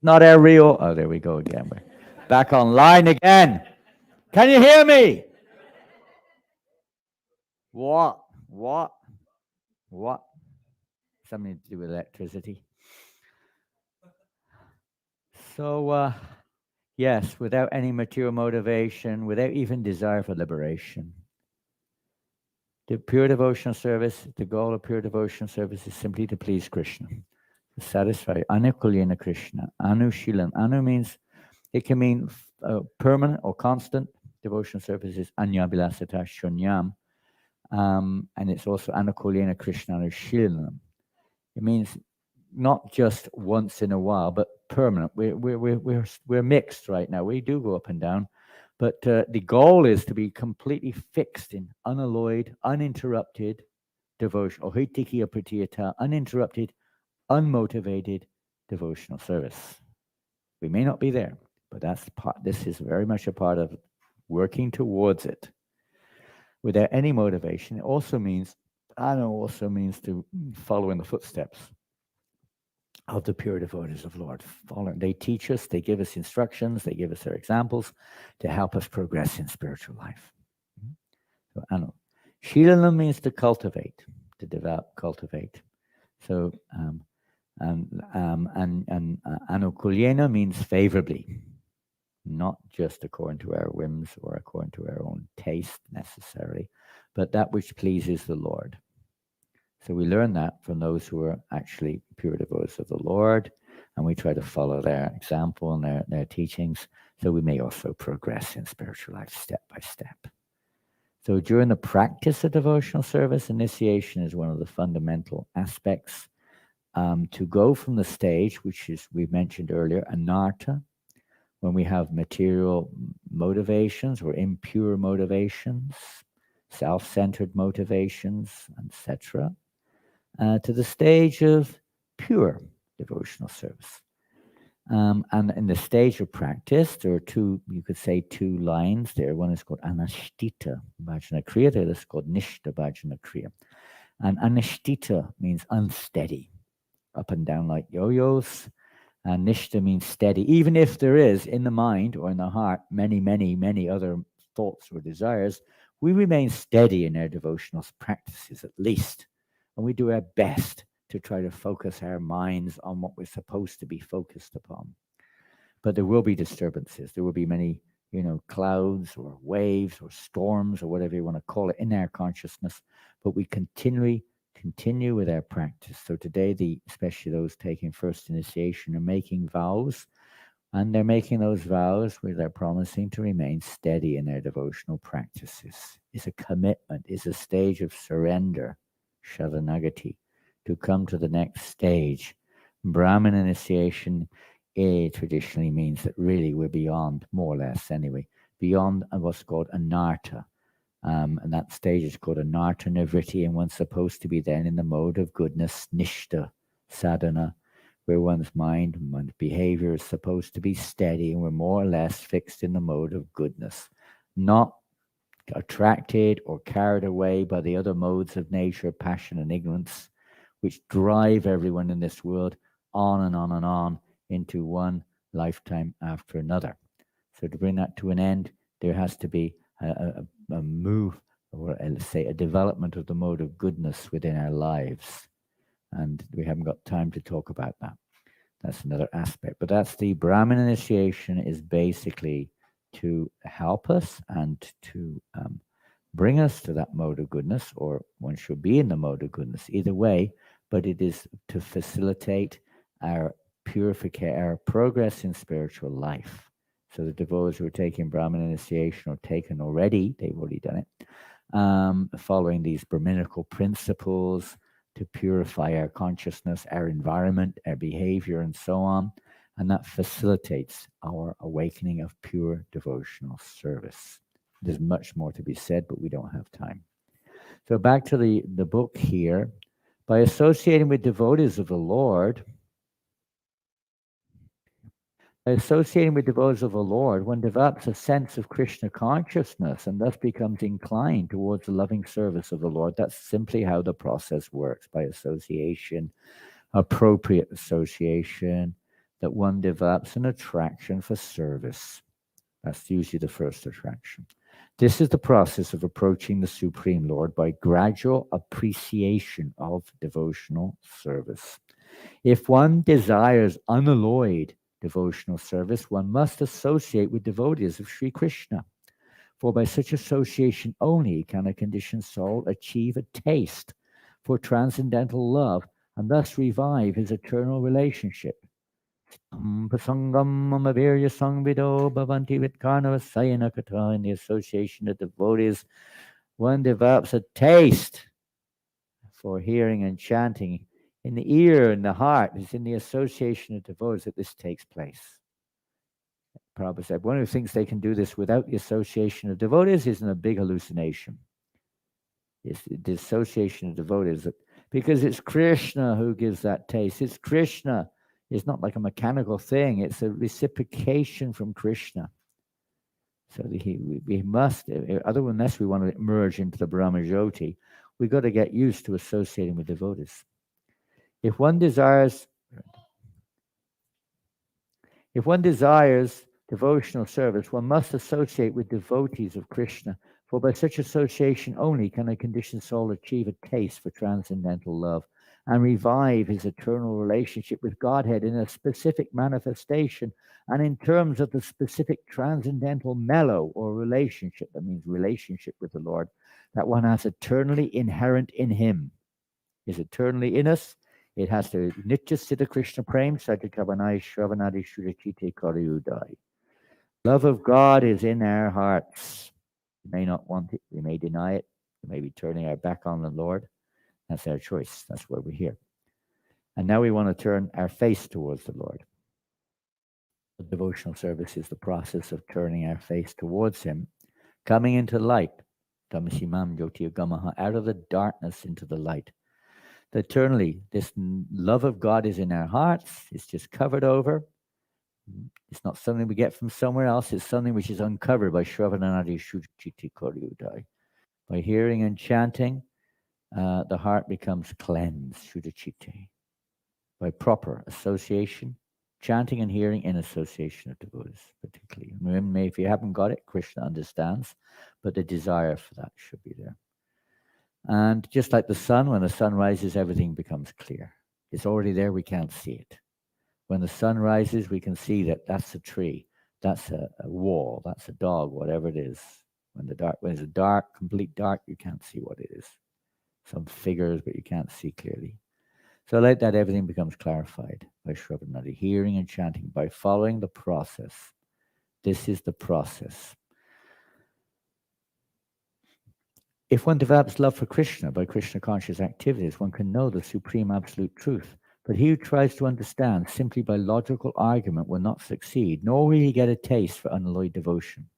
Not every. Oh, there we go again. We're back online again. Can you hear me? What? Something to do with electricity. So, yes, without any material motivation, without even desire for liberation. The pure devotional service, the goal of pure devotional service is simply to please Krishna, to satisfy Anukulina Krishna. Anushilan. Anu means, it can mean permanent or constant. Devotional service is Anyabilasata Shunyam. And it's also Anukulina Krishna Anushilanam. It means not just once in a while, but permanent. We're mixed right now. We do go up and down, but the goal is to be completely fixed in unalloyed, uninterrupted devotion, uninterrupted, unmotivated devotional service. We may not be there, but that's part. This is very much a part of working towards it. Without any motivation, it also means to follow in the footsteps of the pure devotees of Lord. They teach us, they give us instructions, they give us their examples to help us progress in spiritual life. So, Anu. Shilana means to cultivate, to develop, cultivate. So, Anukulyena means favorably, not just according to our whims or according to our own taste necessarily, but that which pleases the Lord. So we learn that from those who are actually pure devotees of the Lord. and we try to follow their example and their teachings, so we may also progress in spiritual life step by step. So during the practice of devotional service, initiation is one of the fundamental aspects. To go from the stage, which is, we mentioned earlier, anartha, when we have material motivations or impure motivations, self-centered motivations, etc., to the stage of pure devotional service. And in the stage of practice, there are two, you could say, two lines there. One is called anashtita bhajana kriya, the other is called nishta bhajana kriya. And anashtita means unsteady, up and down like yo-yos. And nishta means steady. Even if there is in the mind or in the heart many, many, many other thoughts or desires, we remain steady in our devotional practices at least. And we do our best to try to focus our minds on what we're supposed to be focused upon. But there will be disturbances. There will be many, clouds or waves or storms or whatever you want to call it in our consciousness. But we continue with our practice. So today, especially those taking first initiation, are making vows, and they're making those vows where they're promising to remain steady in their devotional practices. It's a commitment, it's a stage of surrender, sharanagati, to come to the next stage. Brahmin initiation traditionally means that really we're beyond, more or less anyway, beyond what's called anartha. And that stage is called anartha nivritti, and one's supposed to be then in the mode of goodness, nishta sadhana, where one's mind and one's behavior is supposed to be steady, and we're more or less fixed in the mode of goodness, not attracted or carried away by the other modes of nature, passion and ignorance, which drive everyone in this world on and on and on into one lifetime after another. So to bring that to an end, there has to be a move, or let's say a development of the mode of goodness within our lives. And we haven't got time to talk about that. That's another aspect. But that's the Brahmin initiation, is basically to help us and to bring us to that mode of goodness, or one should be in the mode of goodness, either way, but it is to facilitate our purification, our progress in spiritual life. So the devotees who are taking Brahmin initiation or taken already, they've already done it, following these Brahminical principles to purify our consciousness, our environment, our behavior, and so on. And that facilitates our awakening of pure devotional service. There's much more to be said, but we don't have time. So back to the book here. By associating with devotees of the Lord, one develops a sense of Krishna consciousness and thus becomes inclined towards the loving service of the Lord. That's simply how the process works, by association, appropriate association, that one develops an attraction for service. That's usually the first attraction. This is the process of approaching the Supreme Lord by gradual appreciation of devotional service. If one desires unalloyed devotional service, one must associate with devotees of Sri Krishna. For by such association only can a conditioned soul achieve a taste for transcendental love and thus revive his eternal relationship. Pasangam amavirya sangvido bhavanti vitkarnava sayana kata. In the association of devotees, one develops a taste for hearing and chanting. In the ear and the heart, it's in the association of devotees that this takes place. Prabhupada said, one of the things they can do this without the association of devotees isn't a big hallucination. It's the association of devotees, because it's Krishna who gives that taste. It's Krishna. It's not like a mechanical thing. It's a reciprocation from Krishna. So we must, unless we want to merge into the Brahma Jyoti, we've got to get used to associating with devotees. If one desires devotional service, one must associate with devotees of Krishna, for by such association only can a conditioned soul achieve a taste for transcendental love and revive his eternal relationship with Godhead in a specific manifestation and in terms of the specific transcendental mellow or relationship, that means relationship with the Lord, that one has eternally inherent in him, is eternally in us, It has to Nityasita Krishna Prem Satikavanai Shravanadi Shudachite Karyudai. Love of God is in our hearts. We may not want it, we may deny it, we may be turning our back on the Lord. That's our choice. That's why we're here. And now we want to turn our face towards the Lord. The devotional service is the process of turning our face towards Him, coming into light, Dhammasimam Jyotirgamaha, out of the darkness into the light. Eternally, this love of God is in our hearts. It's just covered over. It's not something we get from somewhere else. It's something which is uncovered by Shravananadi Shuchiti Koryudai. By hearing and chanting, the heart becomes cleansed, Shudachite. By proper association, chanting and hearing in association of devotees, particularly. Remember, if you haven't got it, Krishna understands, but the desire for that should be there. And just like the sun, when the sun rises, everything becomes clear. It's already there, we can't see it. When the sun rises, we can see that that's a tree, that's a wall, that's a dog, whatever it is. When it's a dark, complete dark, you can't see what it is. Some figures, but you can't see clearly. So like that, everything becomes clarified by Shravanadi, hearing and chanting, by following the process. This is the process. If one develops love for Krishna by Krishna conscious activities, one can know the supreme absolute truth. But he who tries to understand simply by logical argument will not succeed, nor will he get a taste for unalloyed devotion.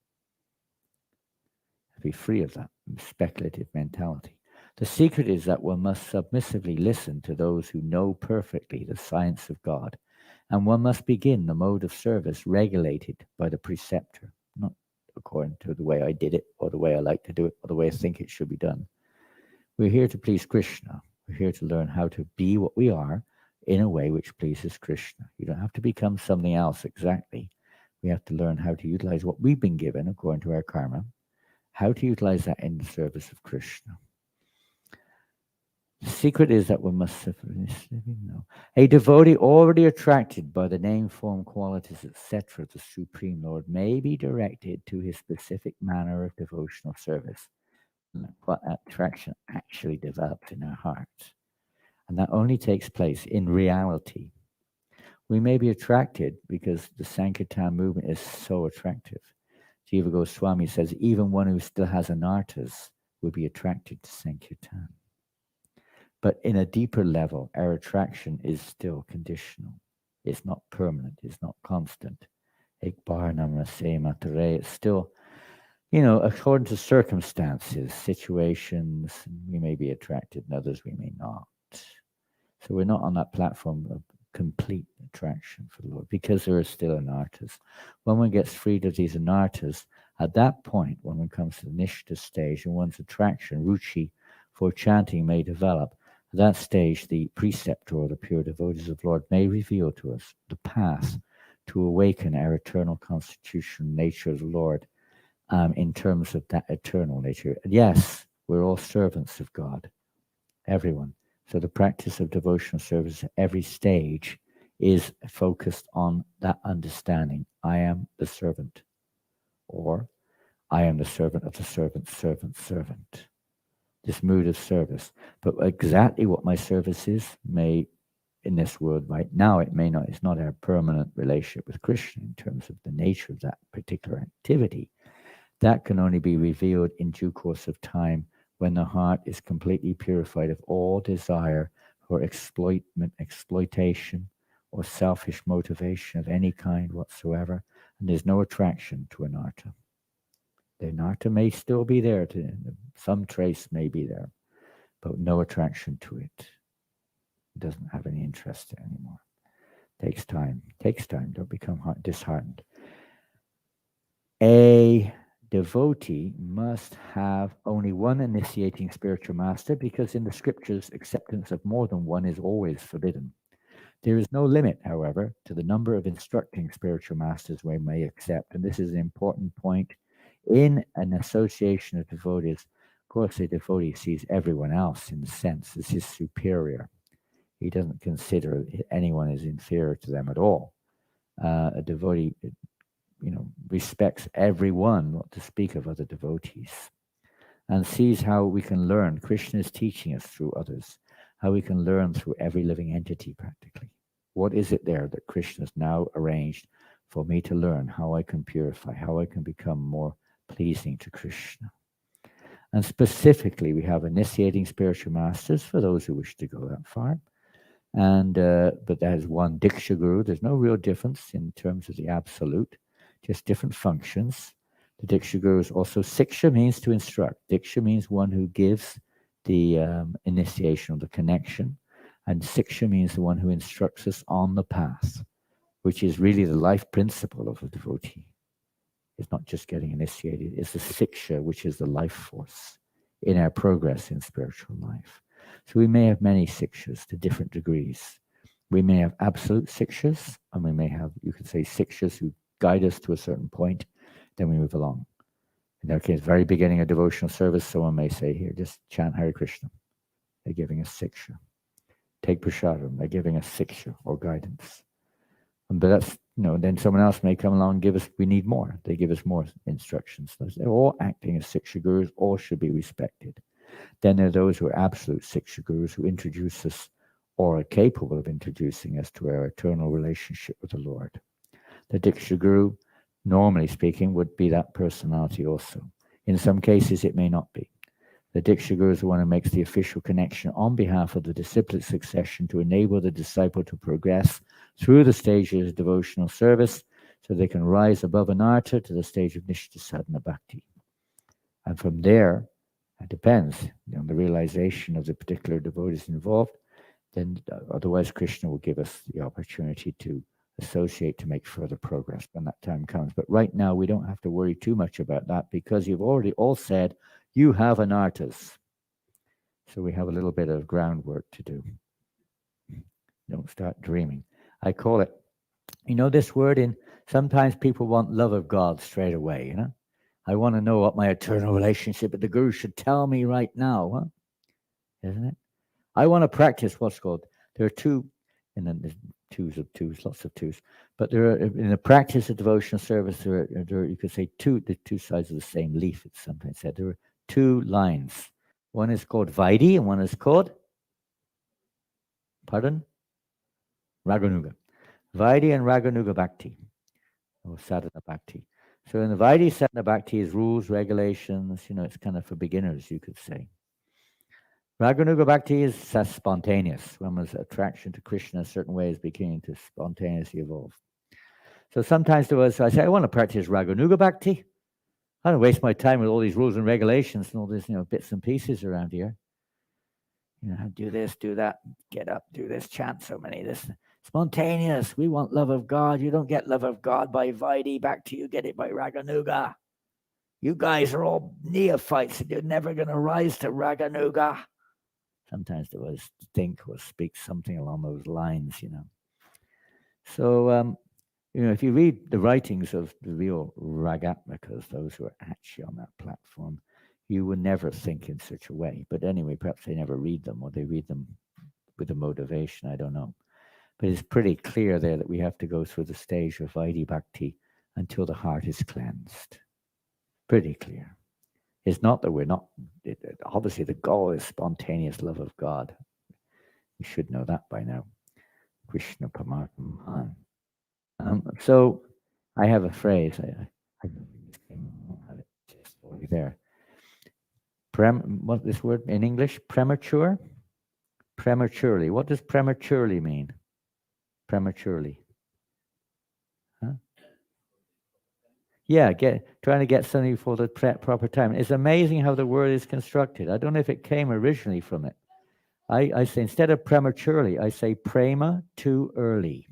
Be free of that speculative mentality. The secret is that one must submissively listen to those who know perfectly the science of God, and one must begin the mode of service regulated by the preceptor, not according to the way I did it, or the way I like to do it, or the way I think it should be done. We're here to please Krishna. We're here to learn how to be what we are in a way which pleases Krishna. You don't have to become something else exactly. We have to learn how to utilize what we've been given according to our karma, how to utilize that in the service of Krishna. The secret is that one must know. A devotee already attracted by the name, form, qualities, etc. of the Supreme Lord may be directed to his specific manner of devotional service. What attraction actually develops in our hearts. And that only takes place in reality. We may be attracted because the Sankirtan movement is so attractive. Jiva Goswami says even one who still has anartas would be attracted to Sankirtan. But in a deeper level, our attraction is still conditional. It's not permanent. It's not constant. It's still, according to circumstances, situations, we may be attracted and others we may not. So we're not on that platform of complete attraction for the Lord because there are still anartas. When one gets freed of these anartas, at that point, when one comes to the nishta stage and one's attraction, ruchi, for chanting may develop, at that stage, the preceptor or the pure devotees of the Lord may reveal to us the path to awaken our eternal constitutional nature of the Lord in terms of that eternal nature. Yes, we're all servants of God, everyone. So the practice of devotional service at every stage is focused on that understanding. I am the servant, or I am the servant of the servant, servant. This mood of service. But exactly what my service is may, in this world right now, it may not, it's not our permanent relationship with Krishna in terms of the nature of that particular activity. That can only be revealed in due course of time when the heart is completely purified of all desire for exploitation or selfish motivation of any kind whatsoever, and there's no attraction to anartha. The anartha may still be there, some trace may be there, but no attraction to it. It doesn't have any interest anymore. Takes time, don't become disheartened. A devotee must have only one initiating spiritual master because in the scriptures, acceptance of more than one is always forbidden. There is no limit, however, to the number of instructing spiritual masters we may accept, and this is an important point. In an association of devotees, of course, a devotee sees everyone else in the sense as his superior. He doesn't consider anyone as inferior to them at all. A devotee, respects everyone, not to speak of other devotees, and sees how we can learn. Krishna is teaching us through others how we can learn through every living entity practically. What is it there that Krishna has now arranged for me to learn, how I can purify, how I can become more pleasing to Krishna? And specifically, we have initiating spiritual masters for those who wish to go that far. And but there's one Diksha Guru. There's no real difference in terms of the absolute, just different functions. The Diksha Guru is also Siksha means to instruct. Diksha means one who gives the initiation of the connection. And Siksha means the one who instructs us on the path, which is really the life principle of a devotee. It's not just getting initiated, it's the Siksha, which is the life force in our progress in spiritual life. So we may have many Sikshas to different degrees. We may have absolute Sikshas, and we may have, you could say, Sikshas who guide us to a certain point, then we move along. In our case, very beginning of devotional service, someone may say, here, just chant Hare Krishna. They're giving us Siksha. Take prasadam, they're giving us Siksha or guidance. But that's, then someone else may come along and give us, we need more. They give us more instructions. They're all acting as Siksha Gurus, all should be respected. Then there are those who are absolute Siksha Gurus who introduce us or are capable of introducing us to our eternal relationship with the Lord. The Diksha Guru, normally speaking, would be that personality also. In some cases, it may not be. The Diksha Guru is the one who makes the official connection on behalf of the disciplic succession to enable the disciple to progress through the stages of devotional service so they can rise above anartha to the stage of Nishta Sadhana Bhakti. And from there, it depends on the realization of the particular devotees involved, then otherwise Krishna will give us the opportunity to associate to make further progress when that time comes. But right now, we don't have to worry too much about that because you've already all said, you have anarthas. So we have a little bit of groundwork to do. Don't start dreaming. I call it, this word sometimes people want love of God straight away, I want to know what my eternal relationship with the Guru should tell me right now, Isn't it? I want to practice what's called, there are two, and then there's twos of twos, lots of twos, but there are, in the practice of devotional service, there are, you could say the two sides of the same leaf, it's sometimes said. There are two lines. One is called Vaidhi and one is called, Raganuga. Vaidhi and Raganuga Bhakti, or Sadhana Bhakti. So in the Vaidhi Sadhana Bhakti is rules, regulations, it's kind of for beginners, you could say. Raganuga Bhakti is spontaneous. When one's attraction to Krishna in certain ways beginning to spontaneously evolve. So sometimes I say, I want to practice Raganuga Bhakti. I don't waste my time with all these rules and regulations and all these, bits and pieces around here. Do this, do that, get up, do this, chant so many, this. Spontaneous. We want love of God. You don't get love of God by Vaidhi Bhakti. You get it by Raganuga. You guys are all neophytes and you're never going to rise to Raganuga. Sometimes there was think or speak something along those lines, So, if you read the writings of the real Ragatmikas, those who are actually on that platform, you would never think in such a way. But anyway, perhaps they never read them or they read them with a motivation, I don't know. But it's pretty clear there that we have to go through the stage of Vaidhi Bhakti until the heart is cleansed. Pretty clear. It's not that we're not, obviously the goal is spontaneous love of God. We should know that by now. Krishna Paramatma. So I have a phrase, I don't have it just there. What this word in English? Premature? Prematurely. What does prematurely mean? Prematurely. Yeah, trying to get something for the proper time. It's amazing how the word is constructed. I don't know if it came originally from it. I say, instead of prematurely, I say prema too early.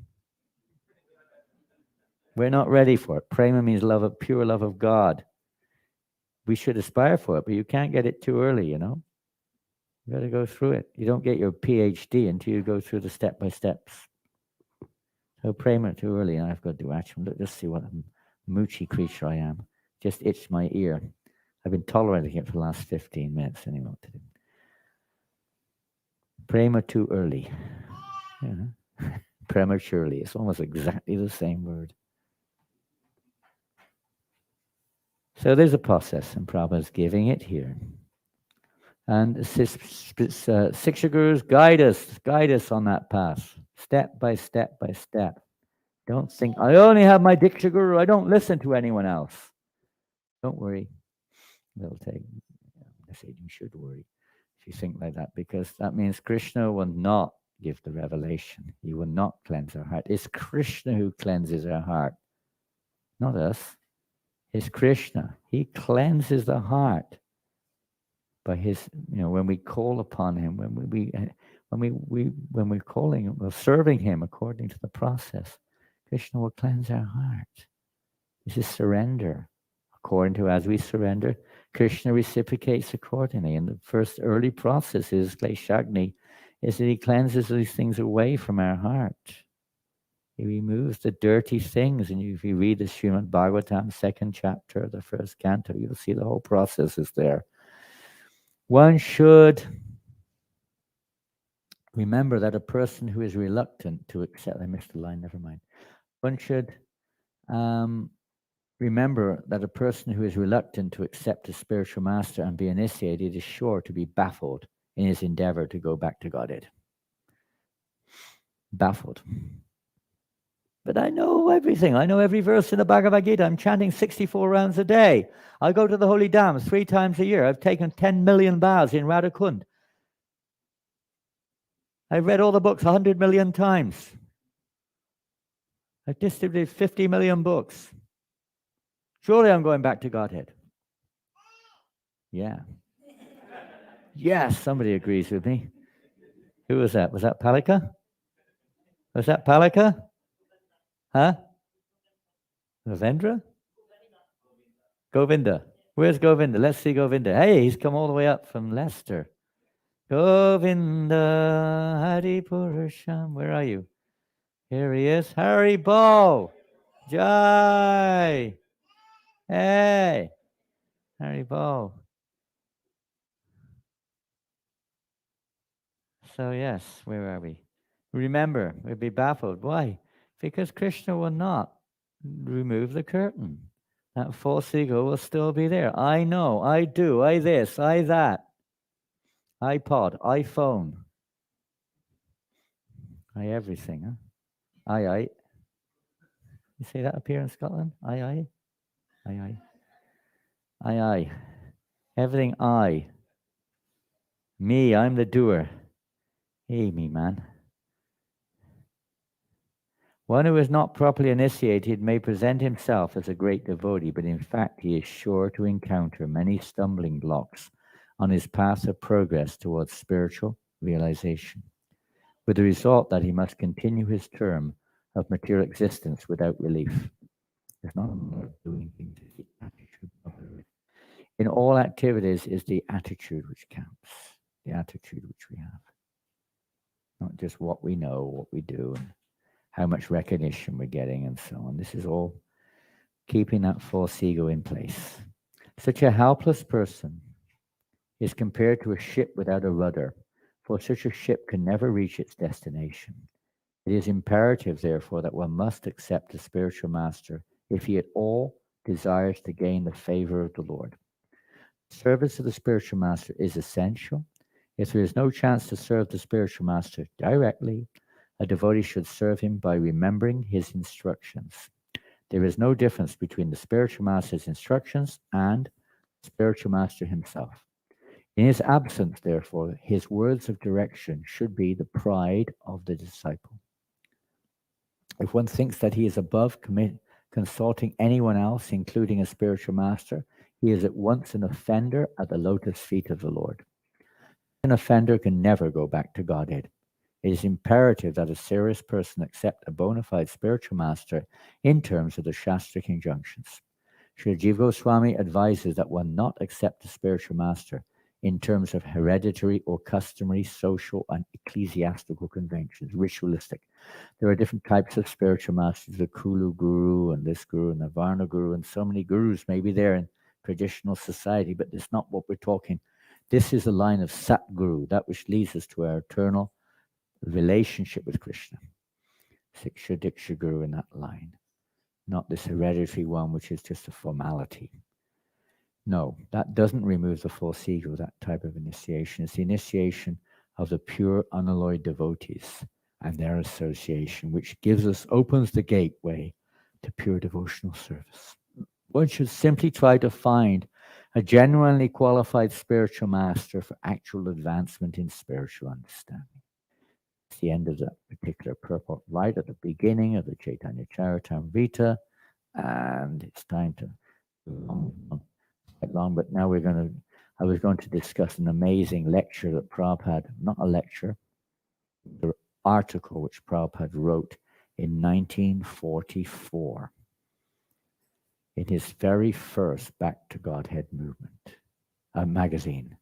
We're not ready for it. Prema means pure love of God. We should aspire for it, but you can't get it too early, You got to go through it. You don't get your PhD until you go through the step-by-steps. So prema too early, and I've got to do action. Let's just see what moochie creature I am. Just itched my ear. I've been tolerating it for the last 15 minutes anyway. What to do. Prema too early. Prematurely. It's almost exactly the same word. So there's a process, and Prabhupada's giving it here. And Siksha Gurus guide us on that path, step by step by step. Don't think, I only have my Diksha Guru, I don't listen to anyone else. Don't worry. They'll take, I say you should worry if you think like that, because that means Krishna will not give the revelation. He will not cleanse our heart. It's Krishna who cleanses our heart, not us. It's Krishna. He cleanses the heart by his, when we call upon him, when we're calling him, we're serving him according to the process. Krishna will cleanse our heart. This is surrender. According to as we surrender, Krishna reciprocates accordingly. And the first early process is Kleshagni, is that he cleanses these things away from our heart. He removes the dirty things. And if you read the Srimad Bhagavatam, 2nd chapter, the 1st canto, you'll see the whole process is there. One should remember that a person who is reluctant to accept, I missed the line, never mind. One should remember that a person who is reluctant to accept a spiritual master and be initiated is sure to be baffled in his endeavor to go back to Godhead. Baffled. But I know everything. I know every verse in the Bhagavad Gita. I'm chanting 64 rounds a day. I go to the holy dams 3 times a year. I've taken 10 million bows in Radhakund. I've read all the books 100 million times. I've distributed 50 million books. Surely I'm going back to Godhead. Yeah. Yes, somebody agrees with me. Who was that? Was that Palika? Was that Palika? Huh? Ravendra? Govinda. Where's Govinda? Let's see Govinda. Hey, he's come all the way up from Leicester. Govinda Hari Purusham. Where are you? Here he is. Hari Bo. Jai. Hey. Hari Bo. So yes, where are we? Remember, we'll be baffled. Why? Because Krishna will not remove the curtain. That false ego will still be there. I know, I do, I this, I that. iPod, iPhone. I everything, huh? I. You see that up here in Scotland? I. Everything I. Me, I'm the doer. Hey, me, man. One who is not properly initiated may present himself as a great devotee, but in fact he is sure to encounter many stumbling blocks on his path of progress towards spiritual realization, with the result that he must continue his term of material existence without relief. It's not about doing things, it's the attitude of it. In all activities is the attitude which counts, the attitude which we have. Not just what we know, what we do, and how much recognition we're getting, and so on. This is all keeping that false ego in place. Such a helpless person is compared to a ship without a rudder, for such a ship can never reach its destination. It is imperative, therefore, that one must accept a spiritual master if he at all desires to gain the favor of the Lord. Service of the spiritual master is essential. If there is no chance to serve the spiritual master directly, a devotee should serve him by remembering his instructions. There is no difference between the spiritual master's instructions and the spiritual master himself. In his absence, therefore, his words of direction should be the pride of the disciple. If one thinks that he is above consulting anyone else, including a spiritual master, he is at once an offender at the lotus feet of the Lord. An offender can never go back to Godhead. It is imperative that a serious person accept a bona fide spiritual master in terms of the Shastric injunctions. Srila Jiva Goswami advises that one not accept a spiritual master in terms of hereditary or customary social and ecclesiastical conventions, ritualistic. There are different types of spiritual masters, the Kulu Guru and this Guru and the Varna Guru, and so many gurus may be there in traditional society, but it's not what we're talking. This is the line of Sat Guru, that which leads us to our eternal relationship with Krishna. Siksha Diksha Guru in that line, not this hereditary one which is just a formality. No, that doesn't remove the false ego, that type of initiation. It's the initiation of the pure, unalloyed devotees and their association, which opens the gateway to pure devotional service. One should simply try to find a genuinely qualified spiritual master for actual advancement in spiritual understanding. It's the end of that particular purport right at the beginning of the Chaitanya Charitamrita, and it's time to quite long, but now I was going to discuss an amazing lecture that Prabhupada, not a lecture, the article which Prabhupada wrote in 1944 in his very first Back to Godhead movement magazine,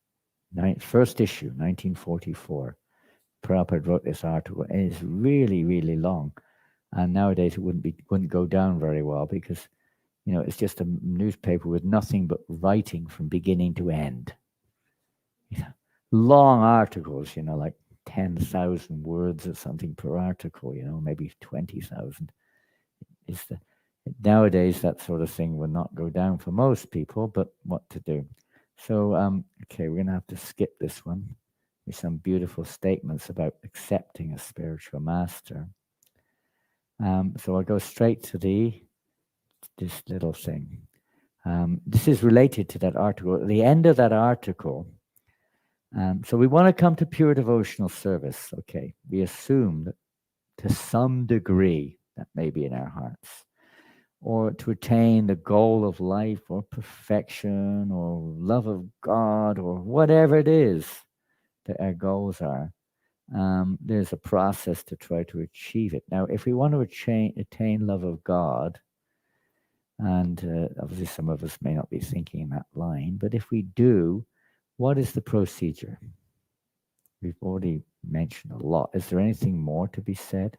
first issue, 1944. Prabhupada wrote this article, and it's really, really long. And nowadays it wouldn't go down very well because, it's just a newspaper with nothing but writing from beginning to end. Long articles, like 10,000 words or something per article, maybe 20,000. Nowadays, that sort of thing would not go down for most people, but what to do? So, okay, we're going to have to skip this one. With some beautiful statements about accepting a spiritual master. So I'll go straight to this little thing. This is related to that article. At the end of that article, so we want to come to pure devotional service. Okay, we assume that to some degree that may be in our hearts, or to attain the goal of life, or perfection, or love of God, or whatever it is that our goals are. There's a process to try to achieve it. Now, if we want to attain love of God, and obviously some of us may not be thinking in that line, but if we do, what is the procedure? We've already mentioned a lot. Is there anything more to be said?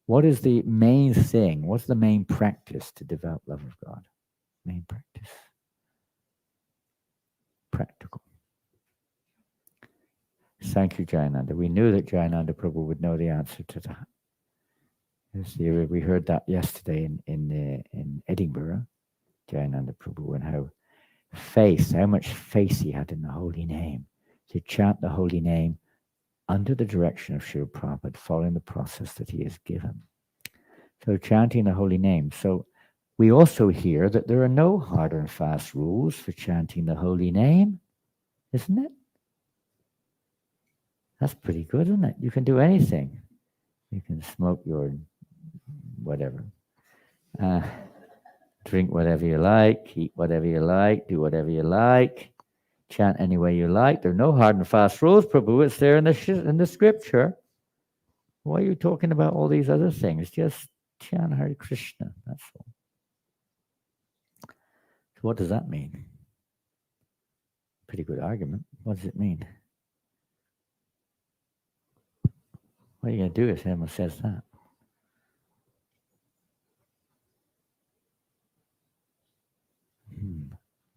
What is the main thing? What's the main practice to develop love of God? Main practice. Practical. Thank you, Jayananda. We knew that Jayananda Prabhu would know the answer to that. We heard that yesterday in Edinburgh, Jayananda Prabhu, and how much faith he had in the holy name, to chant the holy name under the direction of Srila Prabhupada, following the process that he has given. So chanting the holy name. So we also hear that there are no hard and fast rules for chanting the holy name, isn't it? That's pretty good, isn't it? You can do anything. You can smoke your whatever. Drink whatever you like, eat whatever you like, do whatever you like, chant any way you like. There are no hard and fast rules, Prabhu. It's there in the scripture. Why are you talking about all these other things? Just chant Hare Krishna, that's all. So what does that mean? Pretty good argument. What does it mean? What are you going to do if someone says that?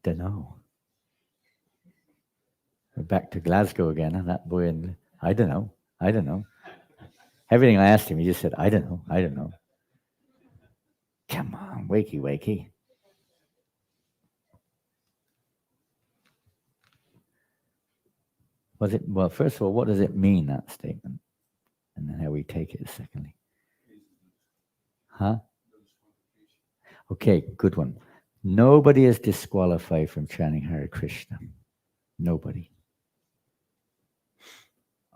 Don't know. We're back to Glasgow again, and that boy, I don't know. Everything I asked him, he just said, I don't know. Come on, wakey. Well, first of all, what does it mean, that statement? And then how we take it secondly. Huh? Okay, good one. Nobody is disqualified from chanting Hare Krishna. Nobody.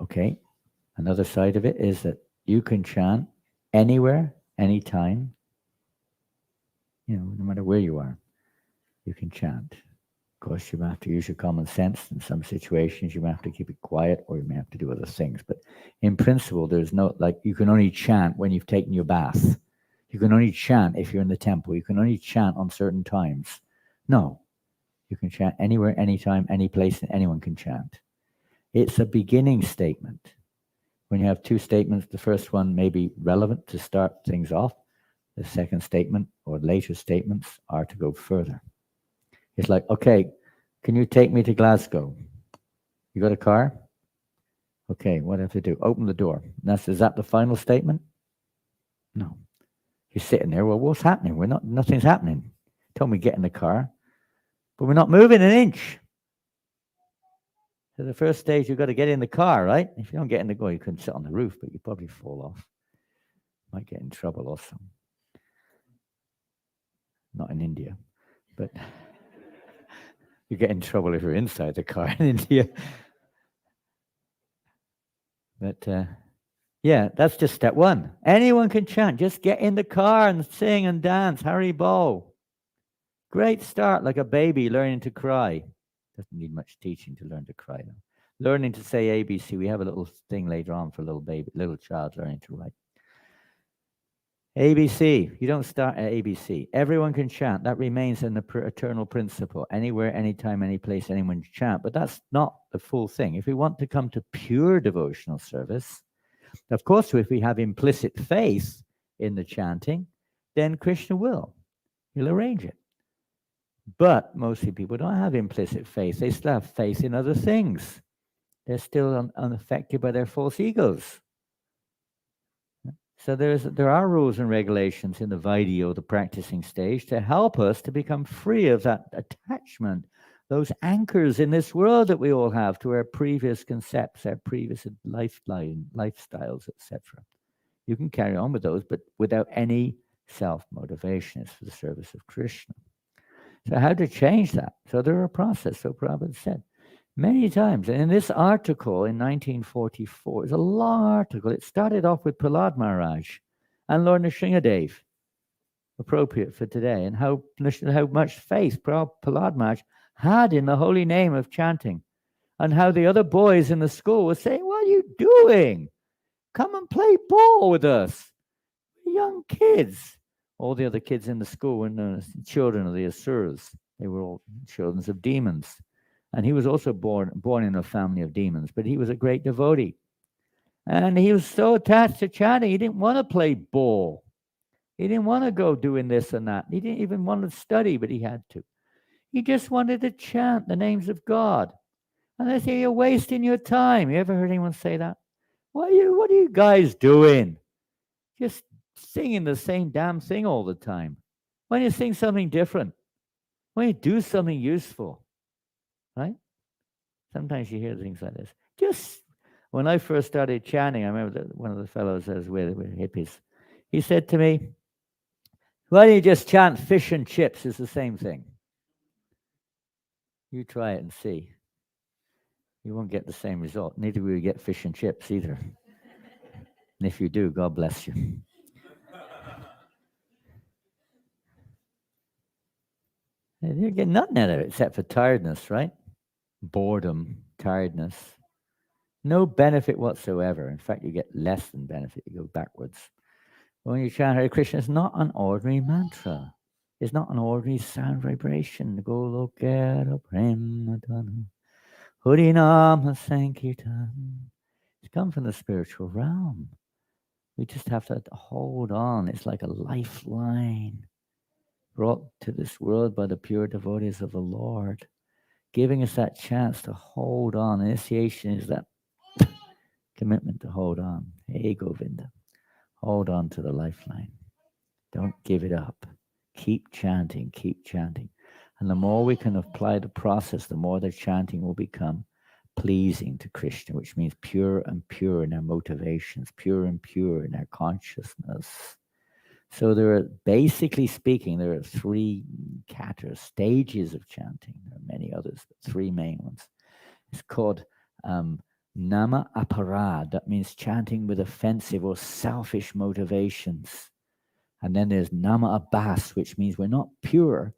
Okay? Another side of it is that you can chant anywhere, anytime. No matter where you are, you can chant. Of course, you may have to use your common sense. In some situations, you may have to keep it quiet, or you may have to do other things. But in principle, there's no, you can only chant when you've taken your bath. You can only chant if you're in the temple. You can only chant on certain times. No. You can chant anywhere, anytime, any place, and anyone can chant. It's a beginning statement. When you have two statements, the first one may be relevant to start things off. The second statement or later statements are to go further. It's like, okay, can you take me to Glasgow? You got a car? Okay, what do I have to do? Open the door. Is that the final statement? No. You're sitting there, well, what's happening? Nothing's happening. Told me get in the car. but we're not moving an inch. So the first stage, you've got to get in the car, right? If you don't get in the car, you couldn't sit on the roof, but you probably fall off. Might get in trouble also. Not in India, but you get in trouble if you're inside the car in India. But yeah, that's just step one. Anyone can chant. Just get in the car and sing and dance. Hari Bol. Great start, like a baby learning to cry. Doesn't need much teaching to learn to cry, though. Learning to say ABC. We have a little thing later on for little child learning to write. ABC. You don't start at ABC. Everyone can chant. That remains an eternal principle. Anywhere, anytime, any place, anyone can chant. But that's not the full thing. If we want to come to pure devotional service, of course, if we have implicit faith in the chanting, then Krishna will. He'll arrange it. But mostly people don't have implicit faith. They still have faith in other things. They're still unaffected by their false egos. So there are rules and regulations in the Vaidya, the practicing stage, to help us to become free of that attachment, those anchors in this world that we all have to our previous concepts, our previous lifestyles, etc. You can carry on with those, but without any self-motivation. It's for the service of Krishna. So how to change that? So there are a process, so Prabhupada said many times. And in this article in 1944, it's a long article. It started off with Prahlad Maharaj and Lord Nrsingadev, appropriate for today, and how much faith Prahlad Maharaj had in the holy name of chanting, and how the other boys in the school were saying, "What are you doing? Come and play ball with us. We're young kids." All the other kids in the school were known as children of the Asuras. They were all children of demons. And he was also born in a family of demons, but he was a great devotee. And he was so attached to chanting, he didn't want to play ball. He didn't want to go doing this and that. He didn't even want to study, but he had to. He just wanted to chant the names of God. And they say, "You're wasting your time." You ever heard anyone say that? What are you guys doing? Just singing the same damn thing all the time. Why don't you sing something different? Why don't you do something useful? Right? Sometimes you hear things like this. Just when I first started chanting, I remember that one of the fellows I was with hippies. He said to me, "Why don't you just chant fish and chips? It's the same thing. You try it and see. You won't get the same result. Neither will you get fish and chips either. And if you do, God bless you." You get nothing out of it except for tiredness, right? Boredom, tiredness. No benefit whatsoever. In fact, you get less than benefit. You go backwards. When you chant Hare Krishna, it's not an ordinary mantra. It's not an ordinary sound vibration. Golokera Premadana Harinama Sankirtan. It's come from the spiritual realm. We just have to hold on. It's like a lifeline brought to this world by the pure devotees of the Lord, giving us that chance to hold on. Initiation is that commitment to hold on. Hey, Govinda, hold on to the lifeline. Don't give it up. Keep chanting, keep chanting. And the more we can apply the process, the more the chanting will become pleasing to Krishna, which means pure and pure in our motivations, pure and pure in our consciousness. So there are, basically speaking, there are three stages of chanting. There are many others, but three main ones. It's called Nama Aparad. That means chanting with offensive or selfish motivations. And then there's Nama Abhas, which means we're not pure,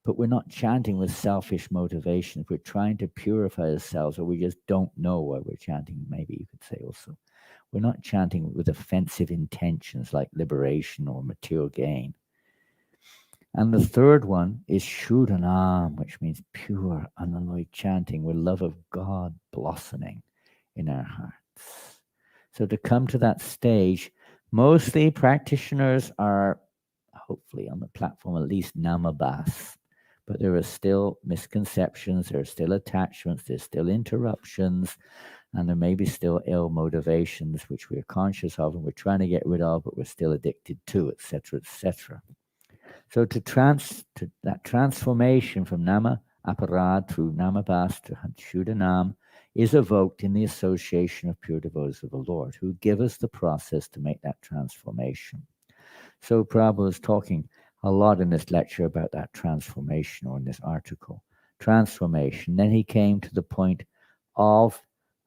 but we're not chanting with selfish motivations. We're trying to purify ourselves, or we just don't know why we're chanting, maybe you could say also. We're not chanting with offensive intentions like liberation or material gain. And the third one is Shuddhanam, which means pure, unalloyed chanting with love of God blossoming in our hearts. So to come to that stage, mostly practitioners are hopefully on the platform at least Namabhas, but there are still misconceptions, there are still attachments, there's still interruptions, and there may be still ill motivations which we're conscious of and we're trying to get rid of, but we're still addicted to, etc., etc. So to that transformation from Nama aparad through namabas to Shuddhanam is evoked in the association of pure devotees of the Lord, who give us the process to make that transformation. So Prabhupada is talking a lot in this lecture about that transformation, or in this article, transformation. Then he came to the point of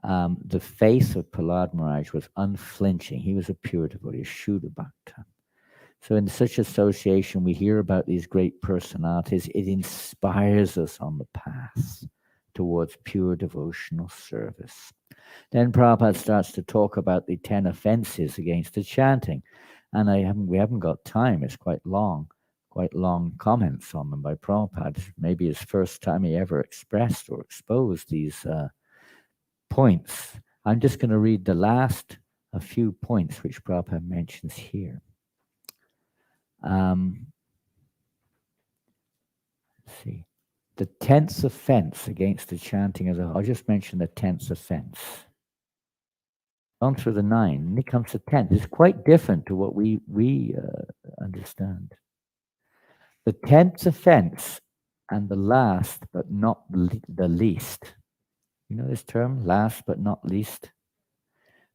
the faith of Prahlad Maharaj was unflinching. He was a pure devotee, a Shuddha Bhakta. So in such association, we hear about these great personalities. It inspires us on the path towards pure devotional service. Then Prabhupada starts to talk about the 10 offenses against the chanting. And we haven't got time. It's quite long comments on them by Prabhupada. Maybe his first time he ever expressed or exposed these points. I'm just going to read a few points which Prabhupada mentions here. Let's see. The 10th offense against the chanting of the... I'll just mention the 10th offense. On through the 9, and it comes to 10th. It's quite different to what we understand. The 10th offense and the last but not the least. You know this term, last but not least?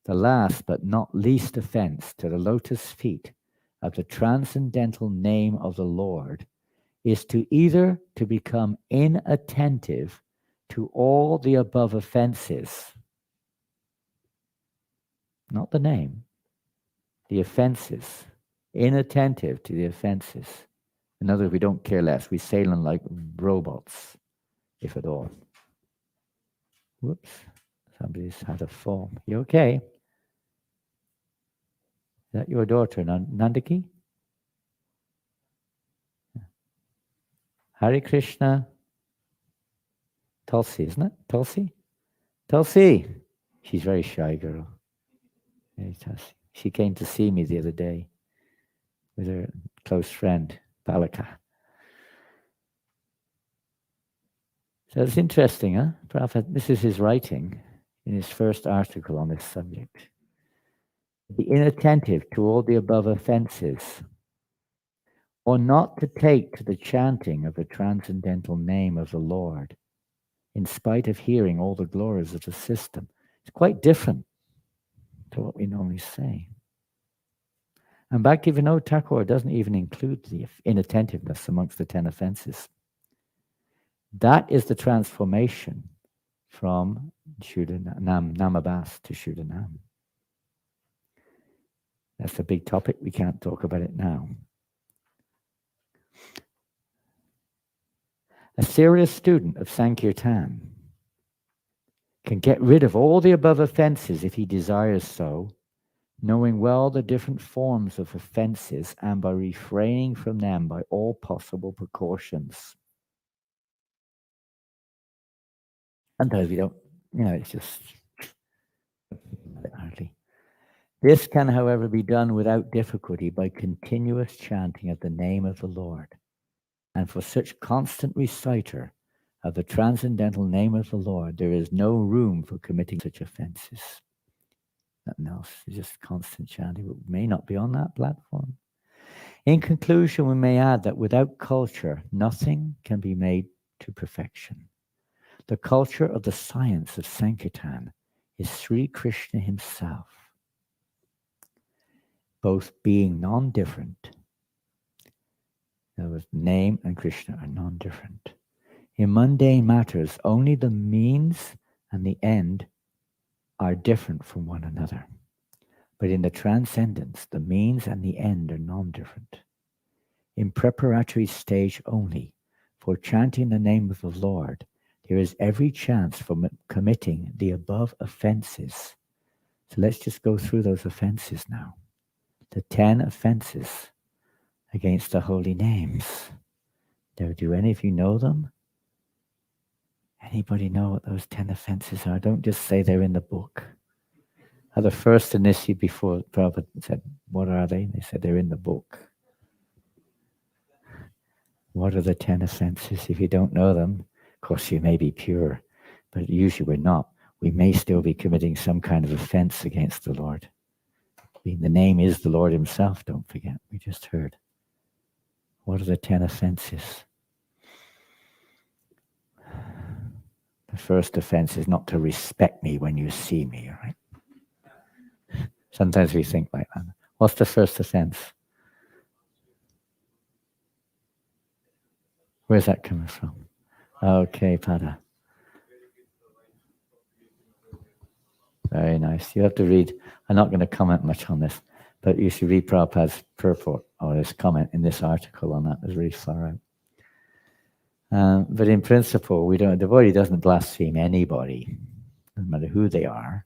The last but not least offense to the lotus feet of the transcendental name of the Lord is to either to become inattentive to all the above offenses, not the name, the offenses, inattentive to the offenses. In other words, we don't care less. We sail on like robots, if at all. Whoops, somebody's had a fall. You okay? Is that your daughter, Nandaki? Hare Krishna. Tulsi, isn't it? Tulsi? Tulsi! She's a very shy girl. She came to see me the other day with her close friend, Balaka. So it's interesting, huh? Prabhupada, this is his writing in his first article on this subject. Be inattentive to all the above offenses, or not to take to the chanting of the transcendental name of the Lord, in spite of hearing all the glories of the system. It's quite different to what we normally say. And Bhaktivinoda Thakur doesn't even include the inattentiveness amongst the 10 offenses. That is the transformation from Namabas to Shuddhanam. That's a big topic. We can't talk about it now. A serious student of Sankirtan can get rid of all the above offenses if he desires so, knowing well the different forms of offenses and by refraining from them by all possible precautions. And those we don't, it's just hardly. This can, however, be done without difficulty by continuous chanting of the name of the Lord. And for such constant reciter of the transcendental name of the Lord, there is no room for committing such offenses. Nothing else. It's just constant chanting. It may not be on that platform. In conclusion, we may add that without culture, nothing can be made to perfection. The culture of the science of Sankirtan is Sri Krishna himself, both being non-different. In other words, name and Krishna are non-different. In mundane matters, only the means and the end are different from one another. But in the transcendence, the means and the end are non-different. In preparatory stage only, for chanting the name of the Lord, there is every chance for committing the above offenses. So let's just go through those offenses now. The 10 offenses against the holy names. Do any of you know them? Anybody know what those 10 offenses are? Don't just say they're in the book. The first initiate before Prabhupada said, what are they? They said they're in the book. What are the 10 offenses? If you don't know them, of course you may be pure, but usually we're not. We may still be committing some kind of offense against the Lord. The name is the Lord himself, don't forget. We just heard. What are the 10 offenses? The first offense is not to respect me when you see me, right? Sometimes we think like that. What's the first offense? Where's that coming from? Okay, Pada. Very nice. You have to read. I'm not going to comment much on this, but you should read Prabhupada's purport or his comment in this article on that. It's really far out. But in principle, the devotee doesn't blaspheme anybody, no matter who they are,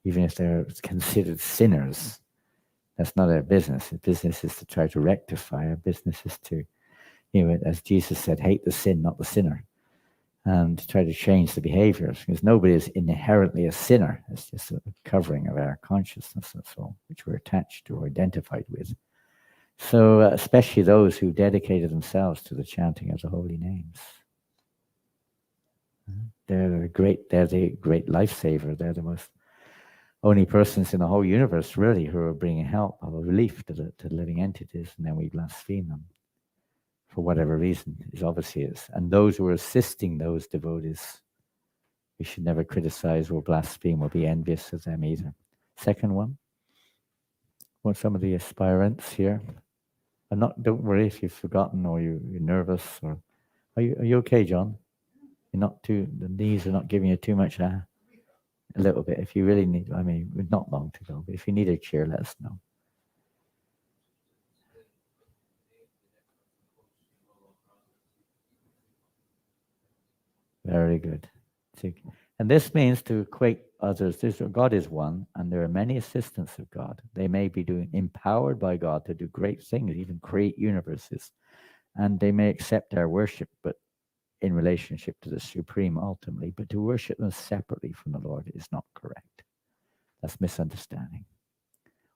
even if they're considered sinners. That's not our business. Our business is to try to rectify. Our business is to, as Jesus said, hate the sin, not the sinner, and to try to change the behaviors, because nobody is inherently a sinner. It's just a covering of our consciousness, that's all, which we're attached to or identified with. So especially those who dedicated themselves to the chanting of the holy names. They're the great lifesaver. They're the most only persons in the whole universe, really, who are bringing help or relief to the living entities, and then we blaspheme them for whatever reason. It obviously is. And those who are assisting those devotees, we should never criticize or blaspheme or be envious of them either. Second one, want some of the aspirants here? Don't worry if you've forgotten or you're nervous. Or are you okay, John? You're not the knees are not giving you too much. A little bit. If you really need, not long to go, but if you need a chair, let us know. Very good. And this means to equate others. God is one, and there are many assistants of God. They may be empowered by God to do great things, even create universes, and they may accept our worship, but in relationship to the Supreme ultimately. But to worship them separately from the Lord is not correct. That's misunderstanding.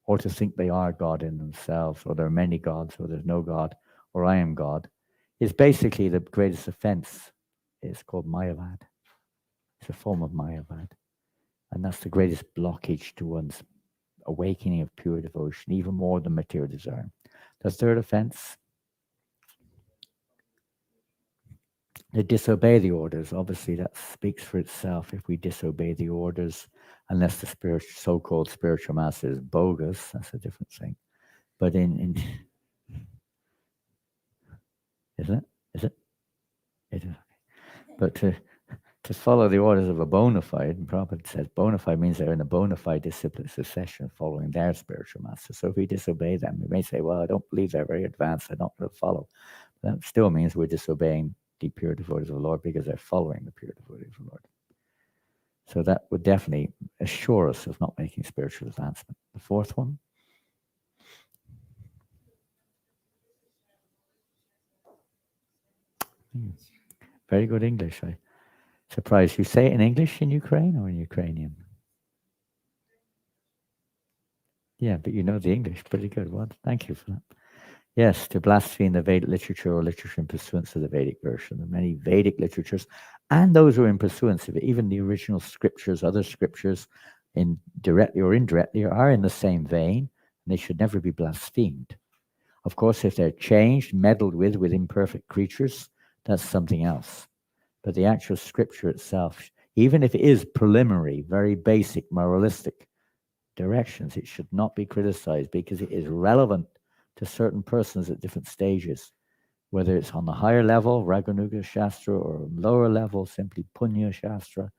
Or to think they are God in themselves, or there are many gods, or there's no God, or I am God, is basically the greatest offense. It's called Mayavad. It's a form of Mayavad. And that's the greatest blockage to one's awakening of pure devotion, even more than material desire. The third offense, to disobey the orders. Obviously, that speaks for itself. If we disobey the orders, unless the so-called spiritual master is bogus, that's a different thing. But isn't it? Is it? It is. But to follow the orders of a bona fide, and Prabhupada says bona fide means they're in a bona fide discipline succession following their spiritual master. So if we disobey them, we may say, well, I don't believe they're very advanced, I'm not going to follow. But that still means we're disobeying the pure devotees of the Lord because they're following the pure devotees of the Lord. So that would definitely assure us of not making spiritual advancement. The fourth one. Very good English. I'm surprised. You say it in English in Ukraine or in Ukrainian? Yeah, but you know the English pretty good. Well, thank you for that. Yes, to blaspheme the Vedic literature or literature in pursuance of the Vedic version. There are many Vedic literatures, and those who are in pursuance of it, even the original scriptures, other scriptures, directly or indirectly, are in the same vein, and they should never be blasphemed. Of course, if they're changed, meddled with imperfect creatures, that's something else. But the actual scripture itself, even if it is preliminary, very basic, moralistic directions, it should not be criticized because it is relevant to certain persons at different stages, whether it's on the higher level, Raganuga Shastra, or lower level, simply Punya Shastra,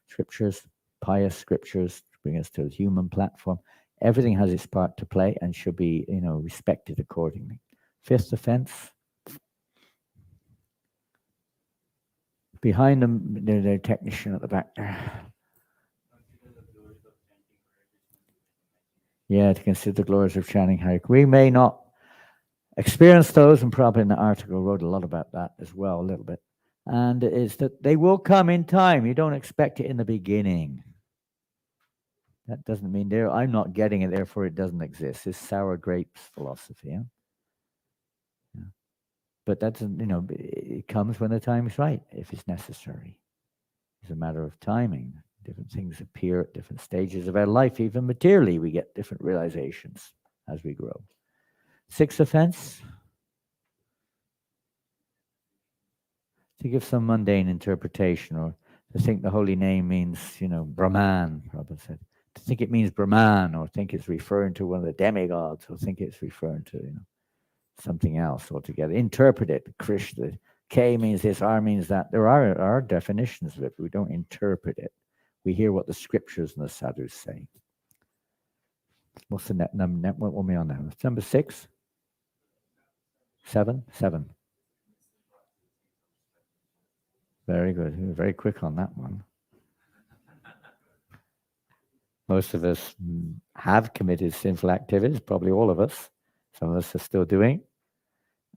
scriptures, pious scriptures, to bring us to a human platform. Everything has its part to play and should be, respected accordingly. Fifth offense. Behind them, there's a technician at the back there. Yeah, to consider the glories of chanting Hare. We may not experience those, and probably in the article wrote a lot about that as well, a little bit. And it's that they will come in time. You don't expect it in the beginning. That doesn't mean I'm not getting it, therefore it doesn't exist. It's sour grapes philosophy. Yeah? Yeah. But that's, it comes when the time is right, if it's necessary. It's a matter of timing. Different things appear at different stages of our life. Even materially, we get different realizations as we grow. Sixth offense. To give some mundane interpretation, or To think the holy name means, Brahman, Prabhupada said. To think it means Brahman, or think it's referring to one of the demigods, or think it's referring to, something else altogether. Interpret it. Krishna. K means this, R means that. There are definitions of it, but we don't interpret it. We hear what the scriptures and the sadhus say. What's the number? What are we on now? It's number 6? 7? 7. Very good. We were very quick on that one. Most of us have committed sinful activities, probably all of us. Some of us are still doing,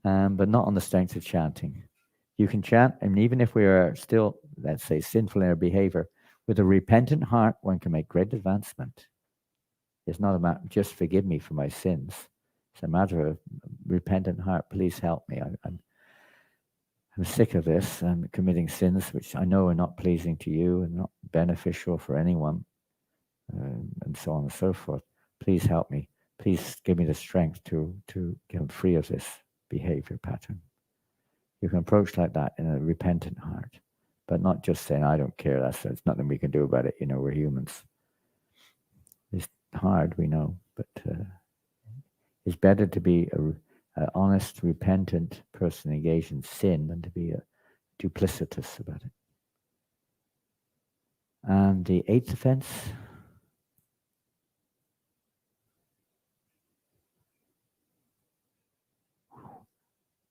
but not on the strength of chanting. You can chant, and even if we are still, let's say, sinful in our behavior, with a repentant heart, one can make great advancement. It's not a matter of just forgive me for my sins. It's a matter of repentant heart. Please help me. I'm sick of this. I'm committing sins which I know are not pleasing to you and not beneficial for anyone. And so on and so forth. Please help me. Please give me the strength to get free of this behavior pattern. You can approach like that in a repentant heart, but not just saying, I don't care, there's nothing we can do about it, we're humans. It's hard, we know, but it's better to be an honest, repentant person engaged in sin than to be duplicitous about it. And the 8th offense,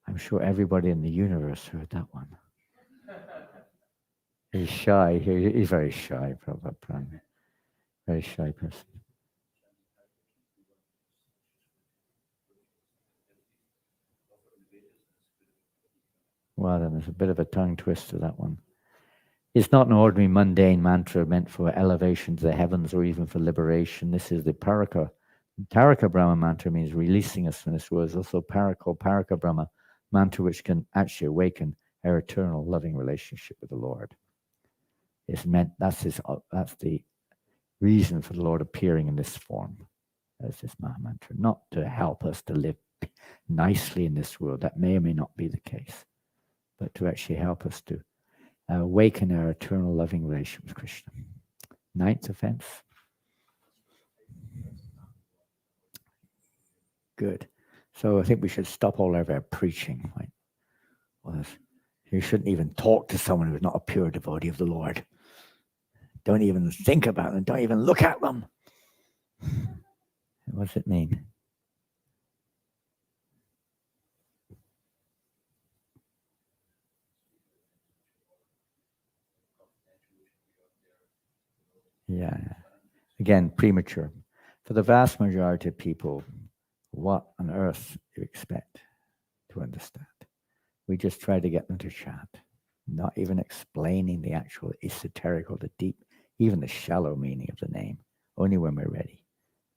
I'm sure everybody in the universe heard that one. He's shy. He's very shy, probably. Very shy person. Well, then there's a bit of a tongue twister, that one. It's not an ordinary mundane mantra meant for elevation to the heavens or even for liberation. This is the Paraka. Taraka Brahma mantra means releasing us from this world. It's also Paraka Brahma mantra, which can actually awaken our eternal loving relationship with the Lord. It's meant, that's the reason for the Lord appearing in this form as this Maha Mantra, not to help us to live nicely in this world. That may or may not be the case, but to actually help us to awaken our eternal loving relationship with Krishna. 9th offense. Good. So I think we should stop all of our preaching. Right? Well, you shouldn't even talk to someone who's not a pure devotee of the Lord. Don't even think about them. Don't even look at them. What does it mean? Yeah. Again, premature. For the vast majority of people, what on earth do you expect to understand? We just try to get them to chant, not even explaining the actual esoteric or the deep, even the shallow meaning of the name, only when we're ready,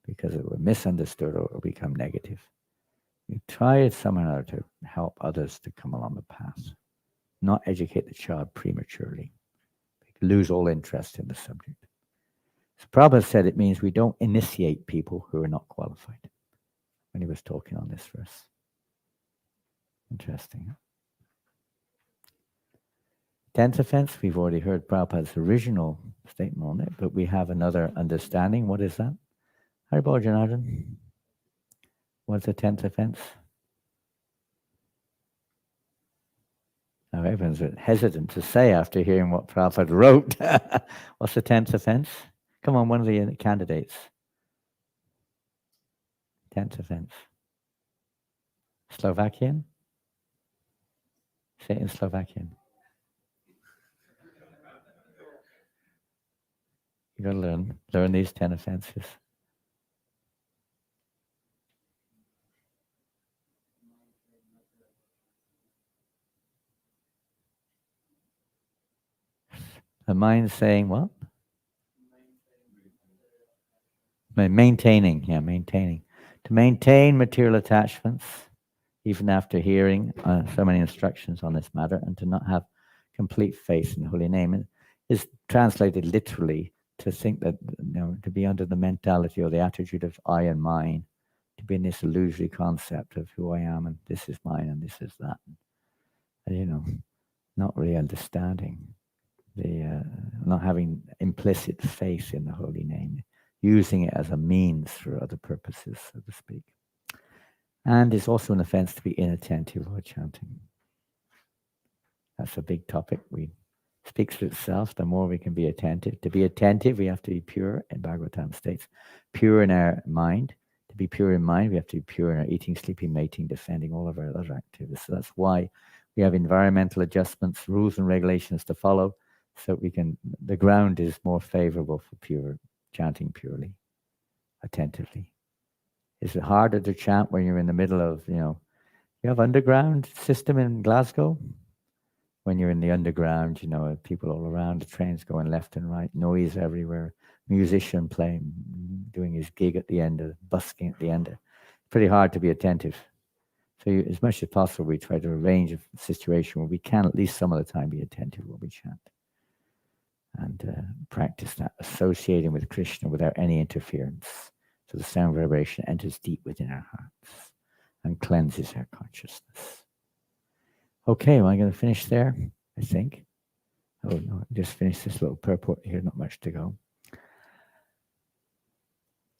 because it will misunderstood or become negative. We try somehow to help others to come along the path, not educate the child prematurely, lose all interest in the subject. So Prabhupada said it means we don't initiate people who are not qualified when he was talking on this verse. Interesting. 10th offense, we've already heard Prabhupada's original statement on it, but we have another understanding. What is that? Haribol Janardhan, what's the 10th offense? Now everyone's hesitant to say after hearing what Prabhupada wrote. What's the 10th offense? Come on, one of the candidates. 10th offense. Slovakian? Say it in Slovakian. You got to learn these 10 offenses. The mind saying what? Maintaining. To maintain material attachments, even after hearing so many instructions on this matter, and to not have complete faith in the holy name. It is translated literally to think that, to be under the mentality or the attitude of I and mine, to be in this illusory concept of who I am and this is mine and this is that. And, not really understanding not having implicit faith in the holy name, using it as a means for other purposes, so to speak. And it's also an offense to be inattentive while chanting. That's a big topic. Speaks for itself. The more we can be attentive. To be attentive, we have to be pure, in Bhagavatam states. Pure in our mind. To be pure in mind, we have to be pure in our eating, sleeping, mating, defending, all of our other activities. So that's why we have environmental adjustments, rules and regulations to follow, so the ground is more favorable for pure chanting purely, attentively. Is it harder to chant when you're in the middle of, you have underground system in Glasgow? When you're in the underground, people all around, the trains going left and right, noise everywhere, musician playing, doing his gig at the end, busking at the end. It's pretty hard to be attentive. So as much as possible, we try to arrange a situation where we can at least some of the time be attentive when we chant. And practice that, associating with Krishna without any interference. So the sound vibration enters deep within our hearts and cleanses our consciousness. Okay, well, I'm going to finish there, I think. Oh, no, just finish this little purport here, not much to go.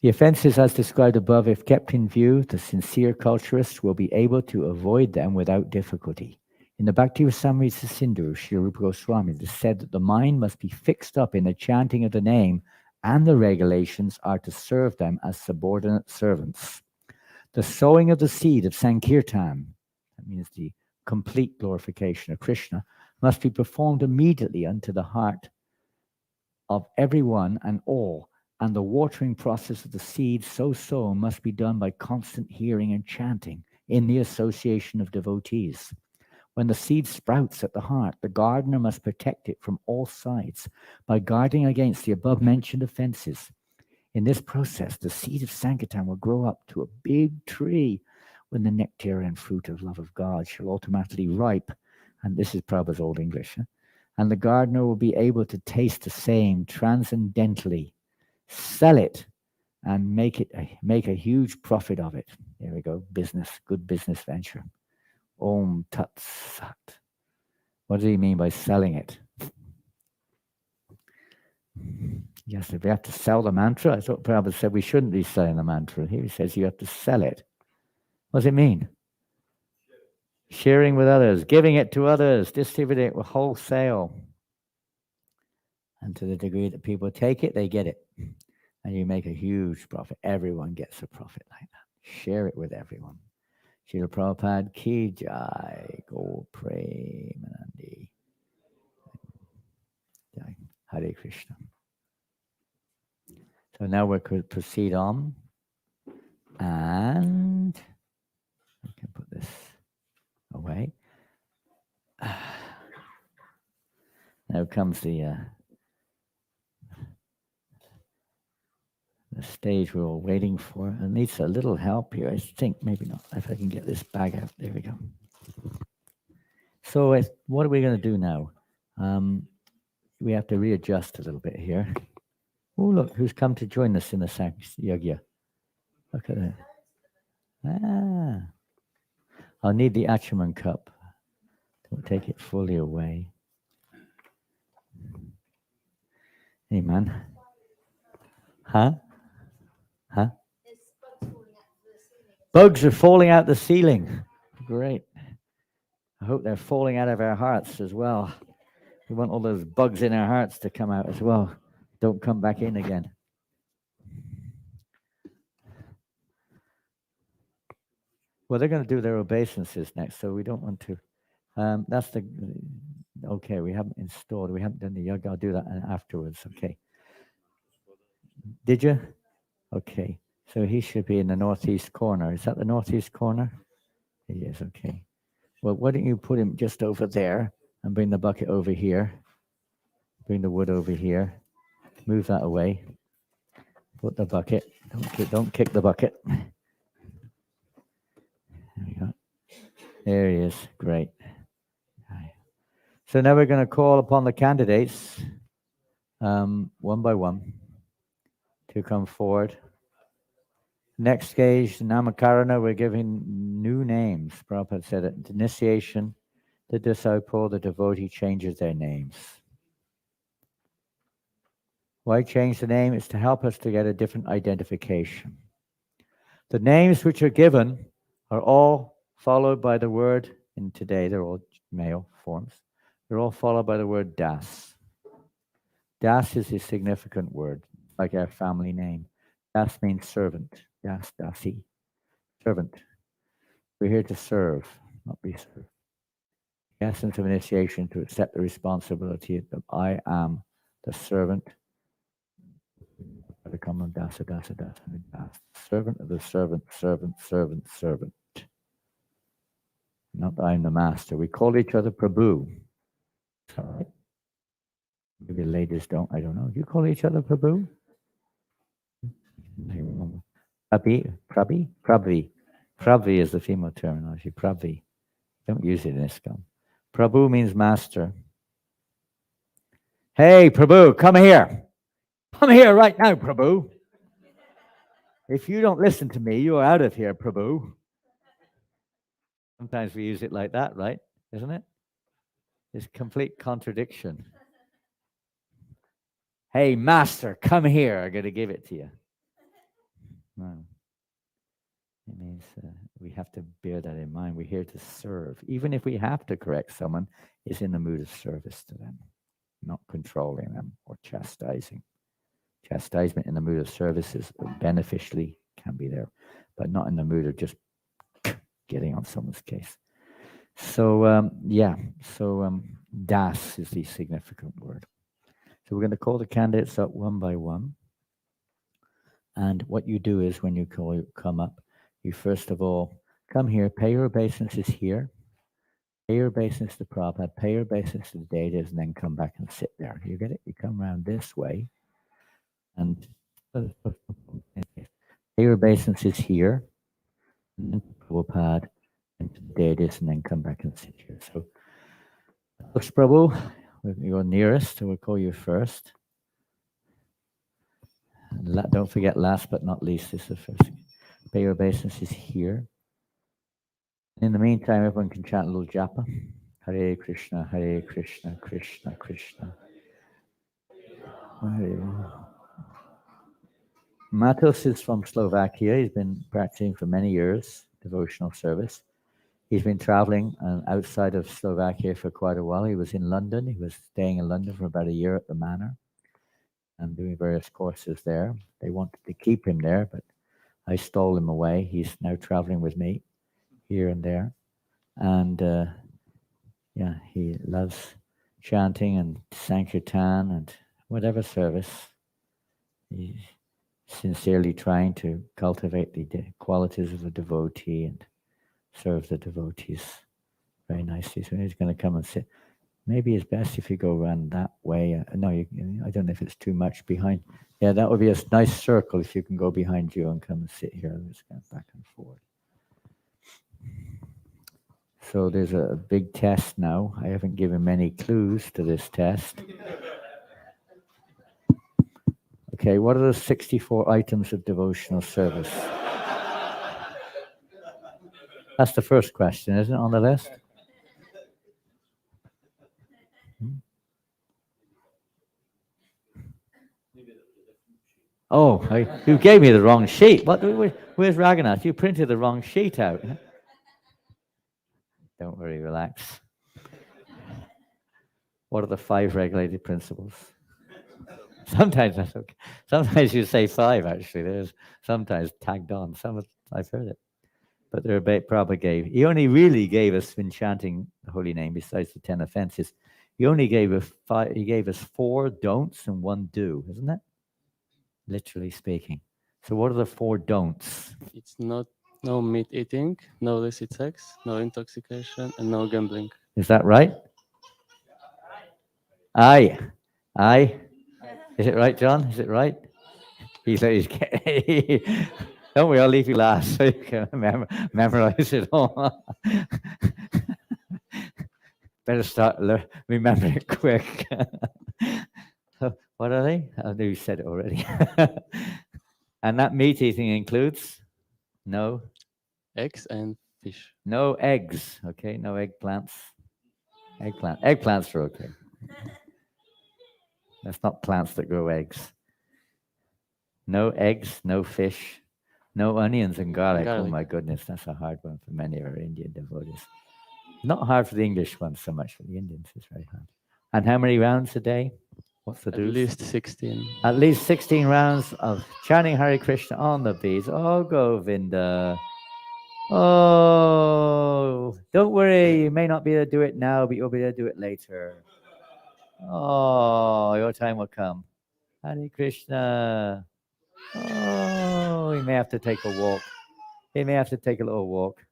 The offenses as described above, if kept in view, the sincere culturist will be able to avoid them without difficulty. In the Bhakti-rasamrita Sindhu, Sri Rupa Goswami, it is said that the mind must be fixed up in the chanting of the name, and the regulations are to serve them as subordinate servants. The sowing of the seed of Sankirtan, that means the complete glorification of Krishna, must be performed immediately unto the heart of everyone and all, and the watering process of the seed so sown must be done by constant hearing and chanting in the association of devotees. When the seed sprouts at the heart, the gardener must protect it from all sides by guarding against the above-mentioned offenses. In this process, the seed of Sankirtan will grow up to a big tree when the nectar and fruit of love of God shall automatically ripe. And this is Prabhupada's Old English. And the gardener will be able to taste the same transcendently, sell it, and make a huge profit of it. There we go, good business venture. Om Tat Sat. What does he mean by selling it? Yes, if we have to sell the mantra, I thought Prabhupada said we shouldn't be selling the mantra. Here he says you have to sell it. What does it mean? Sharing with others, giving it to others, distributing it wholesale. And to the degree that people take it, they get it. And you make a huge profit. Everyone gets a profit like that. Share it with everyone. Srila Prabhupada ki jai, Go Premanandi. Jai. Hare Krishna. So now we could proceed on. And I can put this away. Now comes the stage we're all waiting for. It needs a little help here, I think. Maybe not. If I can get this bag out. There we go. So what are we going to do now? We have to readjust a little bit here. Oh, look, who's come to join us in the Yagya? Look at that. Ah. I'll need the Achaman cup. Don't take it fully away. Hey, man. Huh? Bugs are falling out the ceiling. Great. I hope they're falling out of our hearts as well. We want all those bugs in our hearts to come out as well. Don't come back in again. Well, they're going to do their obeisances next, so we don't want to. That's the... Okay, we haven't installed. We haven't done the yoga. I'll do that afterwards. Okay. Did you? Okay. So he should be in the northeast corner. Is that the northeast corner? He is. Okay. Well, why don't you put him just over there and bring the bucket over here. Bring the wood over here. Move that away. Put the bucket. Don't kick the bucket. There we go. There he is. Great. So now we're going to call upon the candidates, one by one, to come forward. Next stage, Namakarana, we're giving new names. Prabhupada said at initiation, the disciple, the devotee changes their names. Why change the name? It's to help us to get a different identification. The names which are given are all followed by the word, and today they're all male forms, they're all followed by the word das. Das is a significant word, like our family name. Das means servant. Das, dasi, servant. We're here to serve, not be served. The essence of initiation to accept the responsibility that I am the servant. Become a dasa, dasa, dasa, das. Servant of the servant, servant, servant, servant. Not that I'm the master. We call each other Prabhu. Sorry. Maybe ladies don't. I don't know. Do you call each other Prabhu? I remember. Prabhi is the female terminology. Prabhi. Don't use it in ISKCON. Prabhu means master. Hey, Prabhu, come here. Come here right now, Prabhu. If you don't listen to me, you are out of here, Prabhu. Sometimes we use it like that, right? Isn't it? It's complete contradiction. Hey, master, come here. I'm going to give it to you. No. It means we have to bear that in mind. We're here to serve. Even if we have to correct someone, is in the mood of service to them, not controlling them or chastising. Chastisement in the mood of service is beneficially can be there, but not in the mood of just getting on someone's case. So, das is the significant word. So we're going to call the candidates up one by one. And what you do is when you come up, you first of all come here, pay your obeisances here, pay your obeisances to Prabhupada, pay your obeisances to the deities, and then come back and sit there. You get it? You come around this way, and pay your obeisances here, and then to Prabhupada, and to the deities, and then come back and sit here. So, Prabhu, you're nearest, so we'll call you first. Don't forget, last but not least, is the first. Pay your obeisances here. In the meantime, everyone can chant a little japa. Hare Krishna, Krishna Krishna. Matos is from Slovakia. He's been practicing for many years, devotional service. He's been traveling outside of Slovakia for quite a while. He was in London. He was staying in London for about a year at the manor and doing various courses there. They wanted to keep him there, but I stole him away. He's now traveling with me here and there. And he loves chanting and Sankirtan and whatever service. He's sincerely trying to cultivate the qualities of a devotee and serve the devotees very nicely. So he's going to come and sit. Maybe it's best if you go around that way. I don't know if it's too much behind. Yeah, that would be a nice circle if you can go behind you and come and sit here. Let's go back and forth. So there's a big test now. I haven't given many clues to this test. Okay, what are the 64 items of devotional service? That's the first question, isn't it, on the list? Oh, you gave me the wrong sheet. Where's Raghunath? You printed the wrong sheet out. Don't worry, relax. What are the 5 regulated principles? Sometimes that's okay. Sometimes you say 5, actually. There's sometimes tagged on. I've heard it. But Prabhupada gave. He only really gave us, in chanting the holy name, besides the 10 offenses, he only gave us 5. He gave us 4 don'ts and 1 do, isn't it? Literally speaking. So what are the 4 don'ts? It's no meat eating, no illicit sex, no intoxication, and no gambling. Is that right? Aye. Is it right, John? Is it right? He's don't we? I'll leave you last so you can memorize it all. Better start remembering it quick. So what are they? I knew you said it already. And that meat eating includes no Eggs and fish. No eggs. Okay, no eggplants. Eggplants are okay. That's not plants that grow eggs. No eggs, no fish, no onions and garlic. Oh Garlic. my goodness, that's a hard one for many of our Indian devotees. Not hard for the English ones so much, for the Indians it's very hard. And how many rounds a day? What's the At dose? least 16. At least 16 rounds of chanting Hare Krishna on the beads. Oh, Govinda. Oh, don't worry. You may not be able to do it now, but you'll be able to do it later. Oh, your time will come. Hare Krishna. Oh, we may have to take a walk. He may have to take a little walk.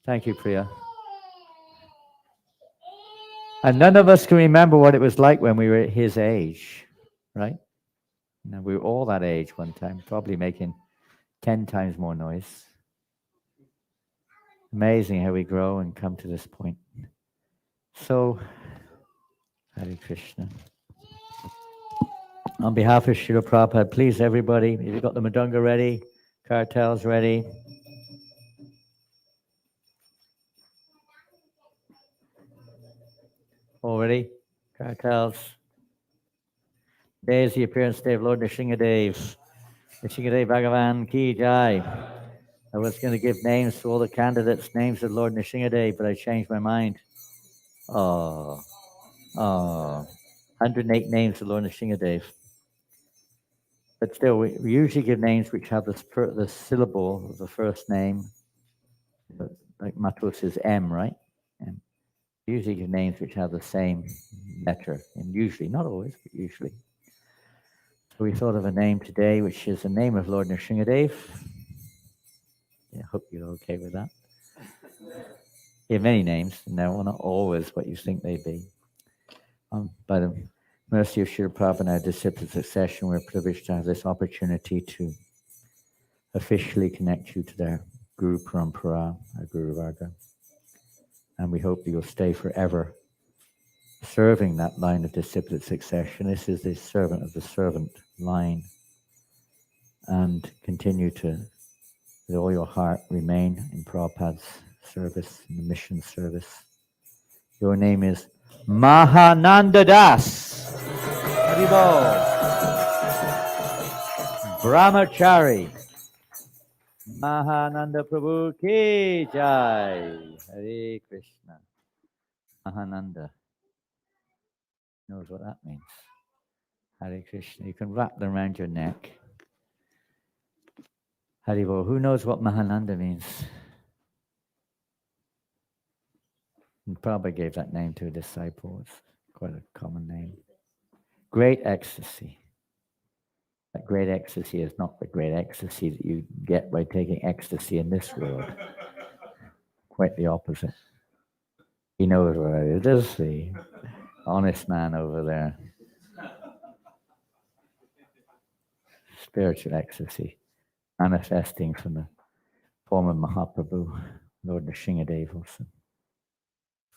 Thank you, Priya. And none of us can remember what it was like when we were at his age, right? Now, we were all that age one time, probably making 10 times more noise. Amazing how we grow and come to this point. So, Hare Krishna. On behalf of Srila Prabhupada, please everybody, if you've got the Madunga ready, cartels ready. All ready? Cartels. Today is the appearance day of Lord Nrsingadev. Nrsingadev Bhagavan Ki Jai. I was going to give names to all the candidates, names of Lord Nrsingadev, but I changed my mind. Oh, 108 names to Lord Nrsingadev. But still, we usually give names which have the syllable of the first name. Like Matos is M, right? M. Usually give names which have the same letter, and usually, not always, but usually. So we thought of a name today, which is the name of Lord Nrsingadev. I hope you're okay with that. You have many names, no, not always what you think they be. By the mercy of Srila Prabhupada and our disciple succession, we're privileged to have this opportunity to officially connect you to their Guru Parampara, our Guru Varga. And we hope that you'll stay forever serving that line of disciple succession. This is the servant of the servant line. And continue to, with all your heart, remain in Prabhupada's service, in the mission service. Your name is Mahananda Das. Haribol. Brahmachari. Mahananda Prabhu Ki Jai. Hare Krishna. Mahananda. Knows what that means. Hare Krishna. You can wrap them around your neck. Haribol. Who knows what Mahananda means? And Prabhupada gave that name to a disciple. It's quite a common name. Great ecstasy. That great ecstasy is not the great ecstasy that you get by taking ecstasy in this world. Quite the opposite. He knows what it is, the honest man over there. Spiritual ecstasy, manifesting from the form of Mahaprabhu, Lord Nrsingadev also.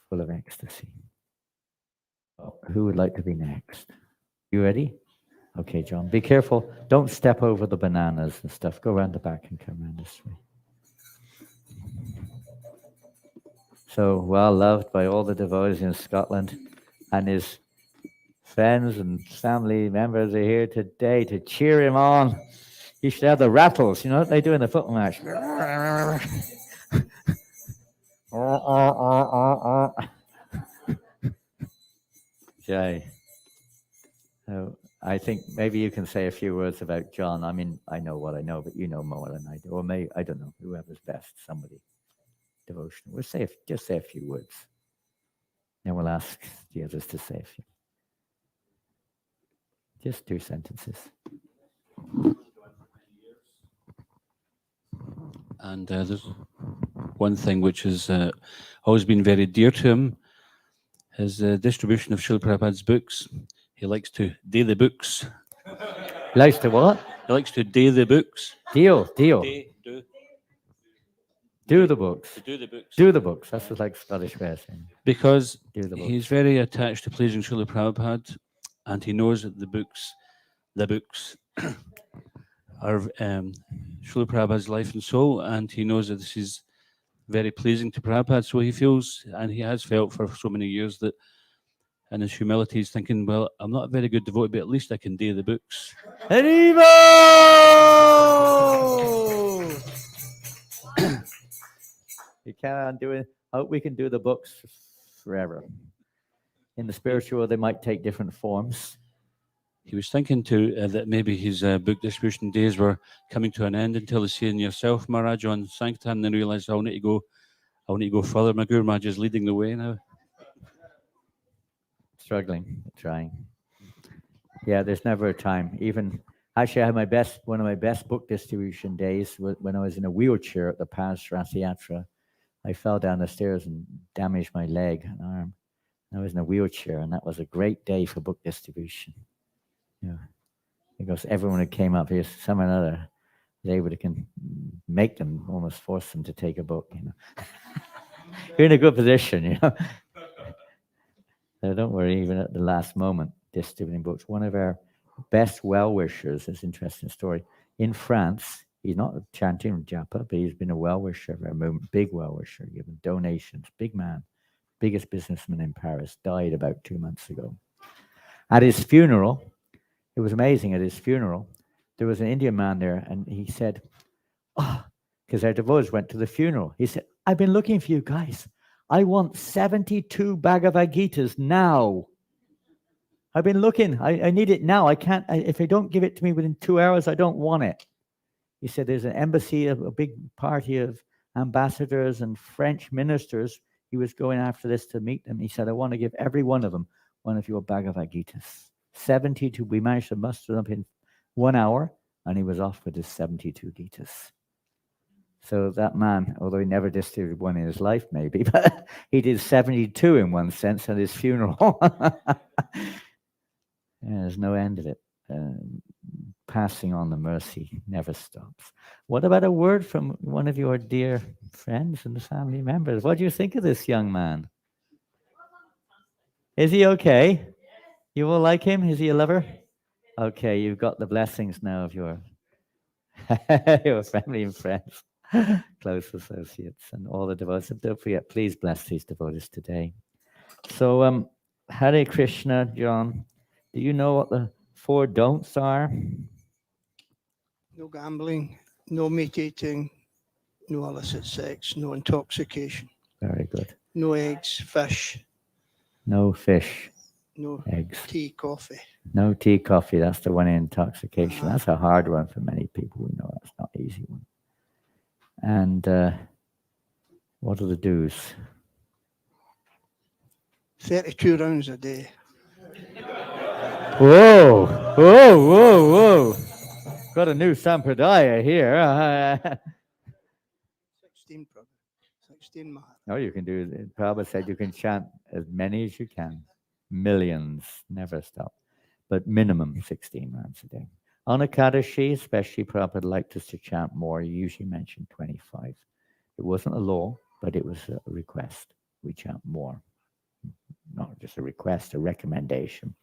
Full of ecstasy. Oh, who would like to be next? You ready? Okay, John. Be careful. Don't step over the bananas and stuff. Go around the back and come around this way. So well loved by all the devotees in Scotland, and his friends and family members are here today to cheer him on. He should have the rattles. You know what they do in the football match? Jai. So I think maybe you can say a few words about John. I mean, I know what I know, but you know more than I do. Or maybe, I don't know, whoever's best, somebody devotional. We'll just say a few words. Then we'll ask the others to say a few. Just 2 sentences. And there's one thing which has always been very dear to him, his distribution of Srila Prabhupada's books. He likes to day the books. Likes to what? He likes to day the books. Deal. Day, Do the books. to do the books. Do the books. That's like Scottish way of saying. Because Do the books. he's very attached to pleasing Srila Prabhupada, and he knows that the books are Srila Prabhupada's life and soul, and he knows that this is very pleasing to Prabhupada. So he feels, and he has felt for so many years, that And his humility is thinking, well, I'm not a very good devotee, but at least I can do the books. Haribo! You can't do it. I hope we can do the books forever. In the spiritual world, they might take different forms. He was thinking too that maybe his book distribution days were coming to an end until he's seeing yourself, Maharaj, on Sankirtan, and then realised I need to go further. My Guru Maharaj is leading the way now. Struggling, trying. Yeah, there's never a time. Even actually, I had one of my best book distribution days when I was in a wheelchair at the past Rath Yatra. I fell down the stairs and damaged my leg and arm. I was in a wheelchair, and that was a great day for book distribution. Yeah, because everyone who came up here, some or another, they can make them, almost force them to take a book. You're in a good position, So don't worry, even at the last moment, distributing books. One of our best well-wishers, it's an interesting story, in France, he's not chanting japa, but he's been a well-wisher of our movement, big well-wisher, giving donations, big man, biggest businessman in Paris, died about 2 months ago. At his funeral, it was amazing, at his funeral, there was an Indian man there, and he said, because our devotees went to the funeral, he said, I've been looking for you guys. I want 72 Bhagavad Gitas now. I've been looking. I need it now. I can't. If they don't give it to me within 2 hours, I don't want it. He said there's an embassy, a big party of ambassadors and French ministers. He was going after this to meet them. He said, I want to give every one of them one of your Bhagavad Gitas. 72. We managed to muster them in 1 hour, and he was off with his 72 Gitas. So that man, although he never distributed one in his life, maybe, but he did 72 in one sense at his funeral. There's no end of it. Passing on the mercy never stops. What about a word from one of your dear friends and family members? What do you think of this young man? Is he okay? You will like him? Is he a lover? Okay, you've got the blessings now of your family and friends. Close associates and all the devotees. Don't forget, please bless these devotees today. So, Hare Krishna, John, do you know what the 4 don'ts are? No gambling, no meat eating, no illicit sex, no intoxication, Very good. no eggs, fish, No fish, no eggs, tea, coffee. no tea, coffee. That's the one in intoxication. That's a hard one for many people. We know that's not an easy one. And what are the do's? 32 rounds a day. Whoa, whoa, whoa, whoa. Got a new sampradaya here. 16, brother. 16 Maharaj. No, you can do it. Prabhupada said you can chant as many as you can. Millions, never stop. But minimum 16 rounds a day. On Ekadashi, especially, Prabhupada liked us to chant more. He usually mentioned 25. It wasn't a law, but it was a request. We chant more. Not just a request, a recommendation.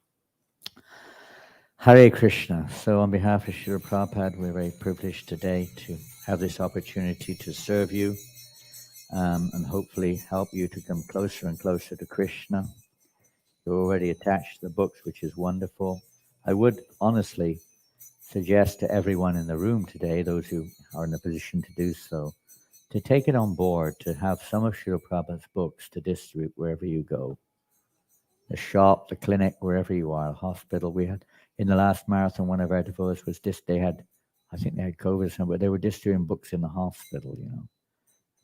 Hare Krishna. So on behalf of Srila Prabhupada, we're very privileged today to have this opportunity to serve you and hopefully help you to come closer and closer to Krishna. You're already attached to the books, which is wonderful. I would honestly suggest to everyone in the room today, those who are in a position to do so, to take it on board, to have some of Srila Prabhupada's books to distribute wherever you go. The shop, the clinic, wherever you are, the hospital. We had, in the last marathon, one of our devotees was they had COVID or something, but they were distributing books in the hospital,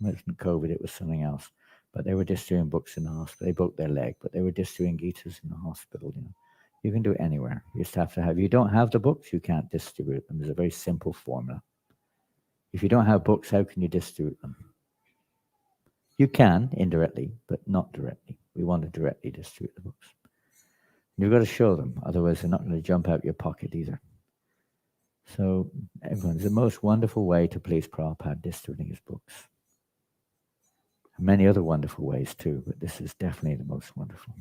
It wasn't COVID, it was something else. But they were distributing books in the hospital. They broke their leg, but they were distributing Gitas in the hospital, You can do it anywhere. You just have to have, if you don't have the books, you can't distribute them. There's a very simple formula. If you don't have books, how can you distribute them? You can, indirectly, but not directly. We want to directly distribute the books. You've got to show them, otherwise they're not going to jump out your pocket either. So, everyone's the most wonderful way to please Prabhupada, distributing his books. Many other wonderful ways too, but this is definitely the most wonderful.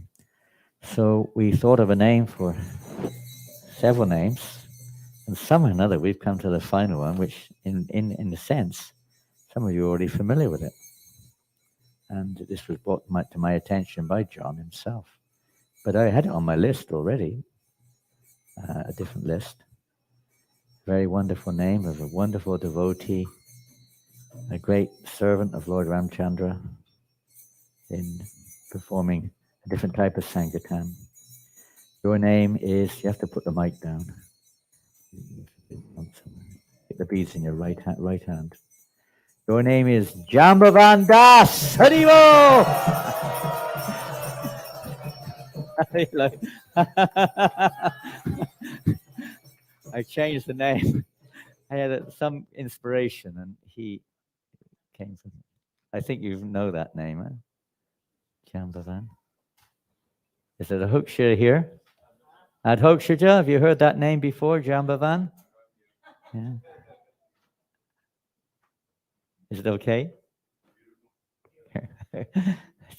So we thought of a name for several names, and somehow or another we've come to the final one, which in a sense, some of you are already familiar with it. And this was brought to my attention by John himself. but I had it on my list already, a different list. Very wonderful name of a wonderful devotee, a great servant of Lord Ramchandra in performing a different type of Sankirtan. Your name is, you have to put the mic down. Get the beads in your right hand. Your name is Jambavan Das. Haribo! I changed the name. I had some inspiration, and he came from. I think you know that name, huh? Jambavan. Is it a Hooksha here? At Hokshaja, have you heard that name before, Jambavan? Yeah. Is it okay?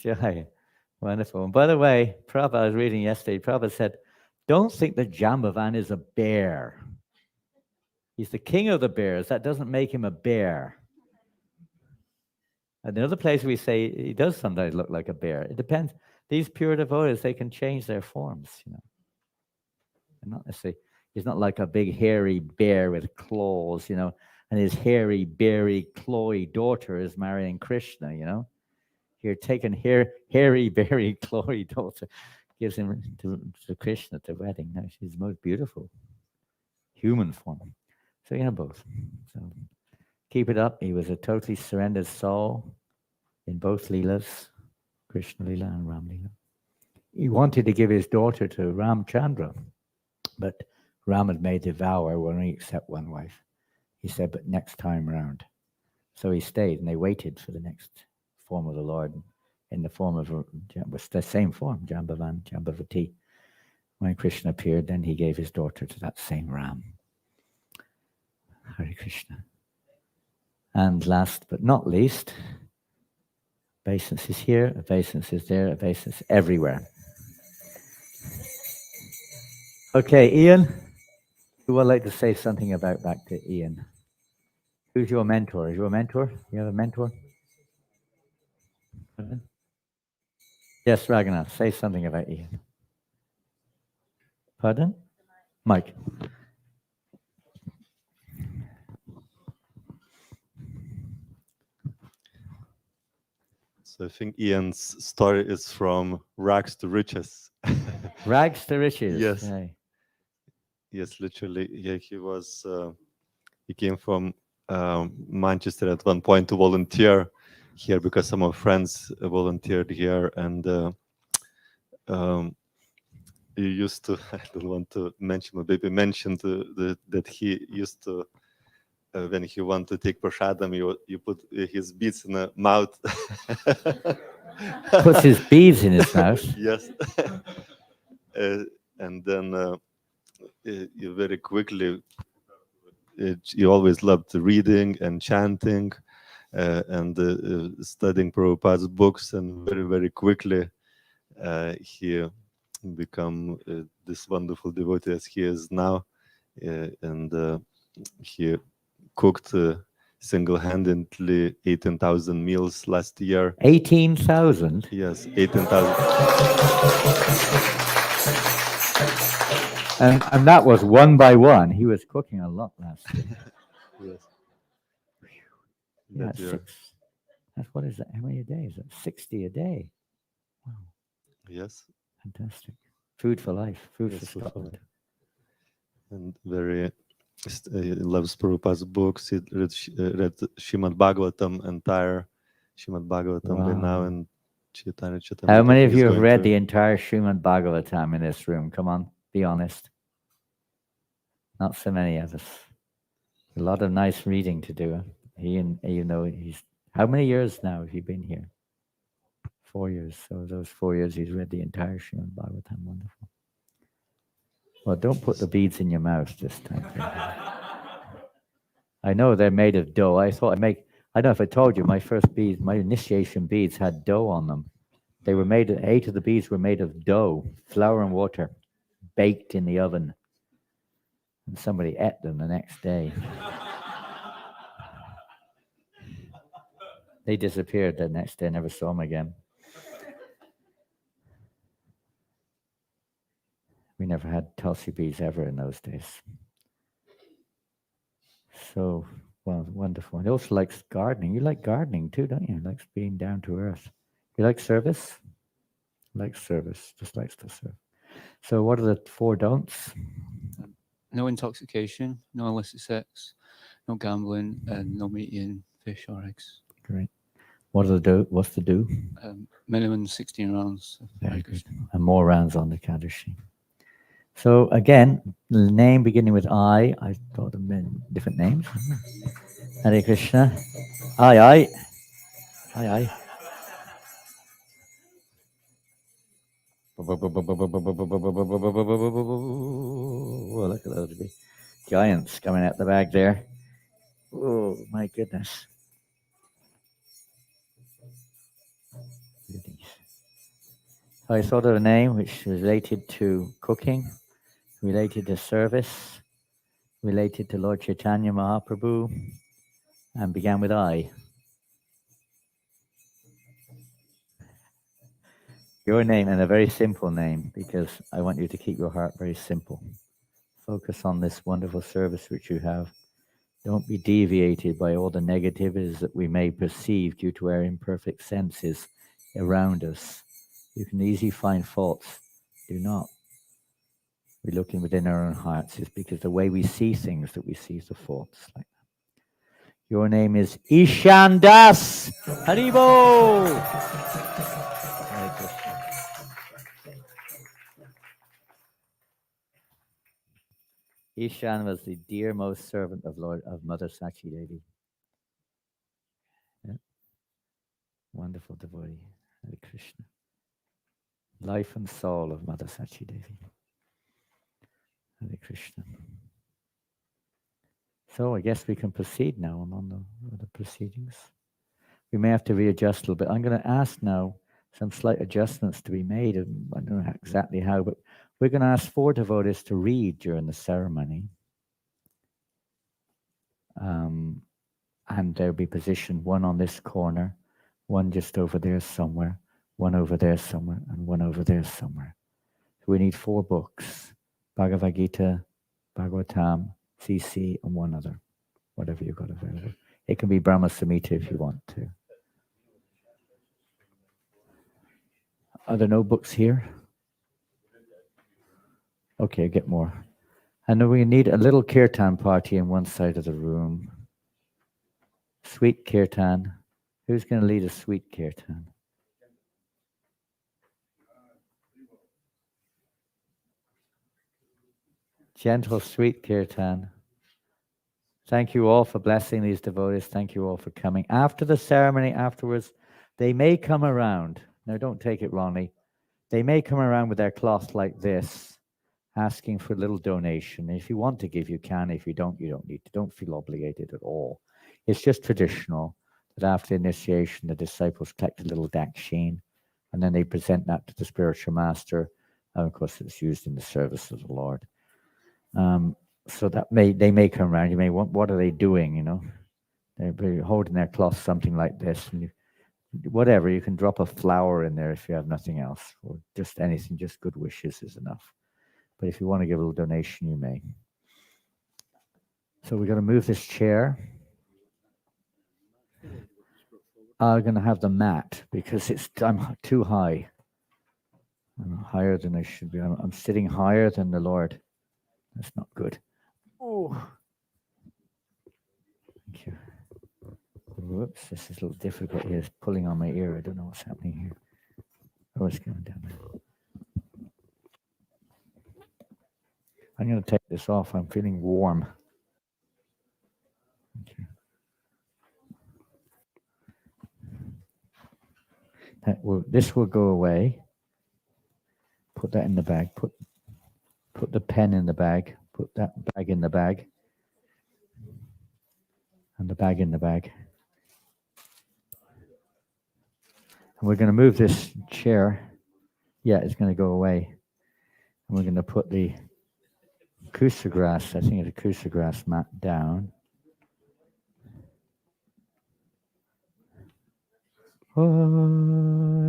Jai. Wonderful. And by the way, Prabhupada, I was reading yesterday, Prabhupada said, don't think that Jambavan is a bear. He's the king of the bears. That doesn't make him a bear. And the other place we say he does sometimes look like a bear. It depends. These pure devotees, they can change their forms, you know. And not necessarily, he's not like a big hairy bear with claws, you know, and his hairy, beary, clawy daughter is marrying Krishna, you know. Here, taking hairy, beary, clawy daughter, gives him to Krishna at the wedding. No, she's the most beautiful human form. So you have both. So keep it up. He was a totally surrendered soul in both Leelas, Krishna Leela and Ram Leela. He wanted to give his daughter to Ramchandra, but Ram had made the vow, I will only accept one wife. He said, but next time round. So he stayed, and they waited for the next form of the Lord in the form of was the same form, Jambavan, Jambavati. When Krishna appeared, then he gave his daughter to that same Ram. Hare Krishna. And last but not least, obeisance is here, obeisance is there, obeisance everywhere. Okay, Ian, who would like to say something about back to Ian? Who's your mentor? Is your mentor? You have a mentor? Yes, Raghunath, say something about Ian. Pardon? Mike. So I think Ian's story is from rags to riches. Rags to riches. Yes. Right. Yes, literally. Yeah, he came from Manchester at one point to volunteer here because some of friends volunteered here, and he used to. I don't want to mention, but maybe mentioned that he used to. When he wanted to take prashadam, you put his beads in the mouth. Puts his beads in his mouth. Yes. And then you very quickly, you always loved reading and chanting and studying Prabhupada's books, and very, very quickly he become this wonderful devotee as he is now. And he cooked single-handedly 18,000 meals last year. 18,000? Yes, 18,000. And that was one by one. He was cooking a lot last year. Yes. Yeah, That year. that's what is that? How many a day is it? 60 a day. Wow. Yes. Fantastic. Food for life. Food Yes, for food for Scotland. life. And very he loves Prabhupada's books. He read Srimad Bhagavatam, entire Srimad Bhagavatam by now, Wow. and Chaitanya Charitamrita. How many of he's you have going read through. the entire Srimad Bhagavatam in this room? Come on, be honest. Not so many of us. A lot of nice reading to do. He's how many years now have you been here? 4 years. So those 4 years he's read the entire Srimad Bhagavatam. Wonderful. Well, don't put the beads in your mouth this time. I know they're made of dough. I don't know if I told you, my first beads, my initiation beads had dough on them. They were 8 of the beads were made of dough, flour and water, baked in the oven. And somebody ate them the next day. They disappeared the next day, never saw them again. We never had Tulsi bees ever in those days. So, well, wonderful. He also likes gardening. You like gardening too, don't you? He likes being down to earth. You like service? Likes service, just likes to serve. So what are the 4 don'ts? No intoxication, no illicit sex, no gambling, and no meat eating fish or eggs. Great. What are the do? What's the do? Minimum 16 rounds. Very good. And more rounds on the Kaddishi. So again, the name beginning with I thought of different names. Hare Krishna. Aye. Oh, look at those big giants coming out the bag there. Oh, my goodness. So I thought of a name which related to cooking, related to service, related to Lord Chaitanya Mahaprabhu, and began with I. Your name, and a very simple name, because I want you to keep your heart very simple. Focus on this wonderful service which you have. Don't be deviated by all the negativities that we may perceive due to our imperfect senses around us. You can easily find faults. Do not. We're looking within our own hearts. It's because the way we see things that we see the faults like that. Your name is Ishan Das. Haribo. Hare Krishna. Ishan was the dearmost servant of Mother Sachi Devi. Yeah. Wonderful devotee. Hare Krishna. Life and soul of Mother Sachi Devi. Hare Krishna. So I guess we can proceed now. I'm on the proceedings. We may have to readjust a little bit. I'm going to ask now some slight adjustments to be made. And I don't know exactly how, but we're going to ask 4 devotees to read during the ceremony. And they'll be positioned one on this corner, one just over there somewhere, one over there somewhere, and one over there somewhere. So we need 4 books, Bhagavad Gita, Bhagavatam, CC, and one other, whatever you've got available. It can be Brahma Samhita if you want to. Are there no books here? Okay, get more. And then we need a little kirtan party in one side of the room. Sweet kirtan. Who's going to lead a sweet kirtan? Gentle, sweet kirtan. Thank you all for blessing these devotees. Thank you all for coming. After the ceremony, afterwards, they may come around. Now, don't take it wrongly. They may come around with their cloth like this, asking for a little donation. If you want to give, you can. If you don't, you don't need to. Don't feel obligated at all. It's just traditional that after initiation, the disciples collect a little dakshin, and then they present that to the spiritual master. And of course, it's used in the service of the Lord. So that they may come around. You may want, what are they doing? You know, they're holding their cloth, something like this, and whatever. You can drop a flower in there if you have nothing else, or just anything. Just good wishes is enough. But if you want to give a little donation, you may. So we're going to move this chair. I'm going to have the mat because I'm too high. I'm higher than I should be. I'm sitting higher than the Lord. That's not good. Oh, thank you. Whoops, this is a little difficult here. It's pulling on my ear. I don't know what's happening here. Oh, it's going down there. I'm going to take this off. I'm feeling warm. Thank you. This will go away. Put that in the bag. Put the pen in the bag. Put that bag in the bag. And the bag in the bag. And we're going to move this chair. Yeah, it's going to go away. And we're going to put the kusagrass, I think it's a kusagrass mat down. Hare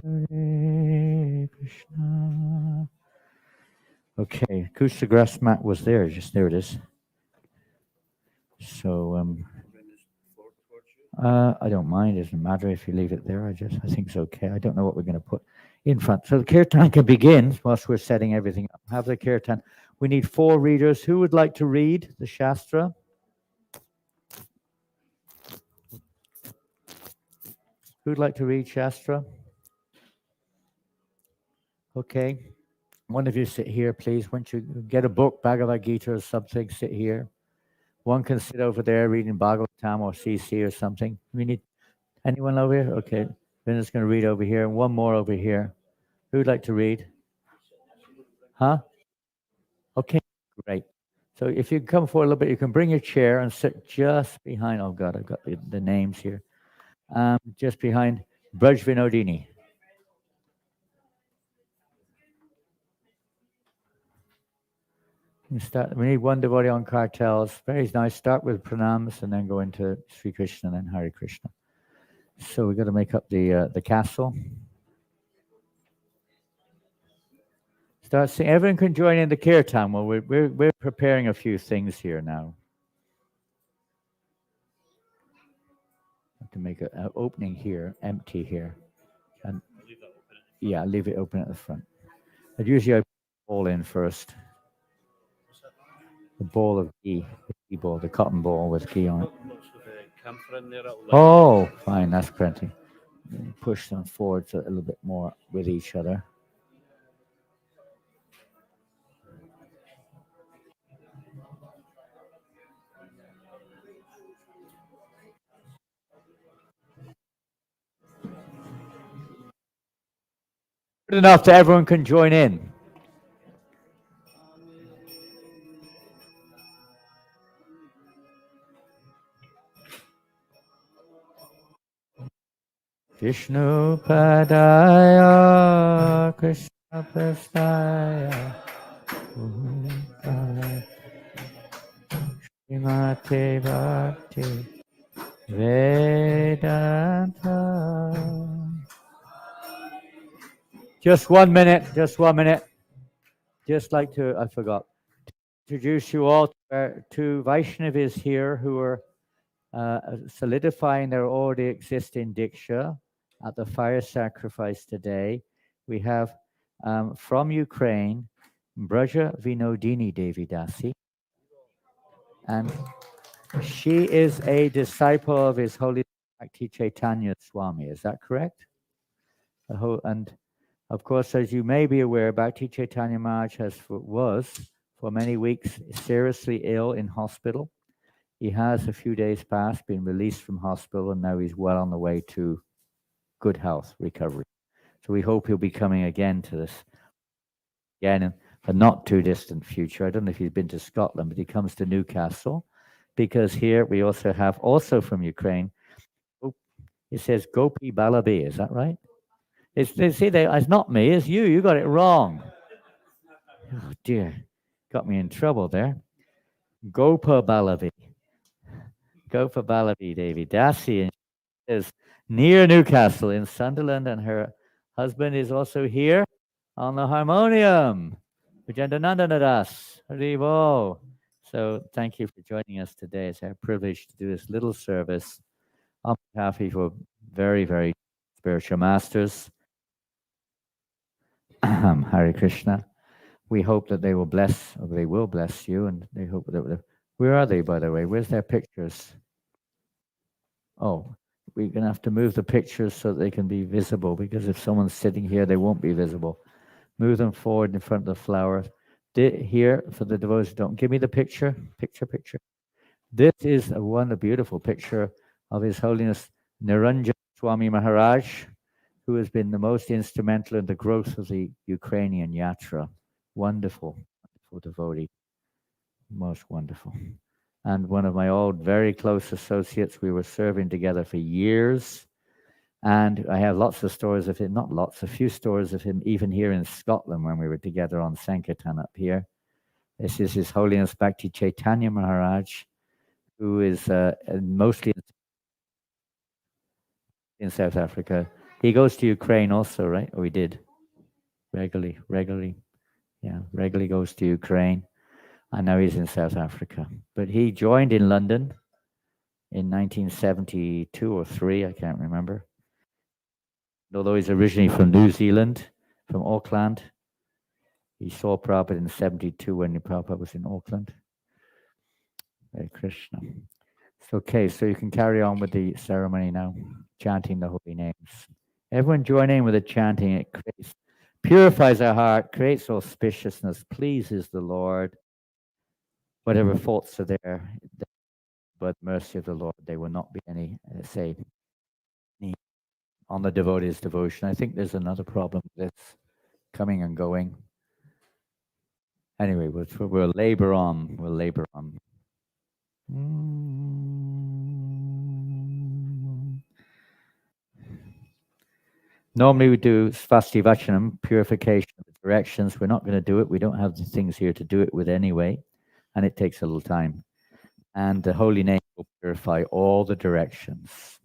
Krishna. Okay. Okay, acoustic grass mat was there. Just there it is. So I don't mind. It doesn't matter if you leave it there. I think it's okay. I don't know what we're going to put in front. So the kirtan can begin whilst we're setting everything up. Have the kirtan. We need 4 readers. Who would like to read the Shastra? Who'd like to read Shastra? Okay. One of you sit here, please. Once you get a book, Bhagavad Gita or something, sit here. One can sit over there reading Bhagavatam or CC or something. We need anyone over here? Okay. Vinod's going to read over here. And one more over here. Who'd like to read? Huh? Okay, great. So if you come forward a little bit, you can bring your chair and sit just behind. Oh God, I've got the names here. Just behind Braj Vinodini. We need one devotee on cartels. Very nice. Start with pranams and then go into Sri Krishna and then Hare Krishna. So we've got to make up the castle. Start seeing. Everyone can join in the kirtan. Well, we're preparing a few things here now. To make an opening here, empty here, and yeah, leave it open at the front. I'd usually open the ball in first. The ball of ghee, the ghee ball, the cotton ball with ghee on it. Oh, fine, that's plenty. Push them forwards a little bit more with each other. Good enough that everyone can join in. Vishnu Padaya Krishna Prasthaya Srimate Bhakti Vedanta. Just 1 minute, just 1 minute. Just like to, I forgot, to introduce you all to Vaishnavis here who are solidifying their already existing Diksha at the fire sacrifice today. We have from Ukraine, Braja Vinodini Devi Dasi, and she is a disciple of His Holy Bhakti Chaitanya Swami. Is that correct? And of course, as you may be aware, Bhakti Chaitanya Maharaj was for many weeks seriously ill in hospital. He has a few days past been released from hospital, and now he's well on the way to good health, recovery. So we hope he'll be coming again to this again in a not too distant future. I don't know if he's been to Scotland, but he comes to Newcastle, because here we also have, also from Ukraine, it says Gopi Balabi. Is that right? It's not me, it's you. You got it wrong. Oh dear, got me in trouble there. Gopa Balabi. Gopa Balabi Devi Dasi is near Newcastle in Sunderland, and her husband is also here on the harmonium. Vijendanandana Das. Haribo. So thank you for joining us today. It's our privilege to do this little service on behalf of your very, very spiritual masters. Hare Krishna. We hope that they will bless, or they will bless you, and they hope that. Where are they, by the way? Where's their pictures? Oh, we're going to have to move the pictures so that they can be visible, because if someone's sitting here, they won't be visible. Move them forward in front of the flower. Here, for the devotees, don't give me the picture. Picture. This is a beautiful picture of His Holiness Niranjan Swami Maharaj, who has been the most instrumental in the growth of the Ukrainian yatra. Wonderful, wonderful devotee. Most wonderful. And one of my old, very close associates. We were serving together for years. And I have lots of stories of him, not lots, a few stories of him, even here in Scotland when we were together on Sankirtan up here. This is His Holiness Bhakti Chaitanya Maharaj, who is mostly in South Africa. He goes to Ukraine also, right? Or he did regularly. Yeah, regularly goes to Ukraine, and now he's in South Africa. But he joined in London in 1972 or 3, I can't remember. Although he's originally from New Zealand, from Auckland, he saw Prabhupada in 72 when Prabhupada was in Auckland. Hare Krishna. It's okay, so you can carry on with the ceremony now, chanting the holy names. Everyone join in with the chanting. It creates, purifies our heart, creates auspiciousness, pleases the Lord. Whatever faults are there, by the mercy of the Lord, there will not be any, on the devotee's devotion. I think there's another problem with this coming and going. Anyway, we'll labor on. We'll labor on. Normally we do Svasti Vachanam, purification of the directions. We're not going to do it. We don't have the things here to do it with anyway, and it takes a little time. And the holy name will purify all the directions.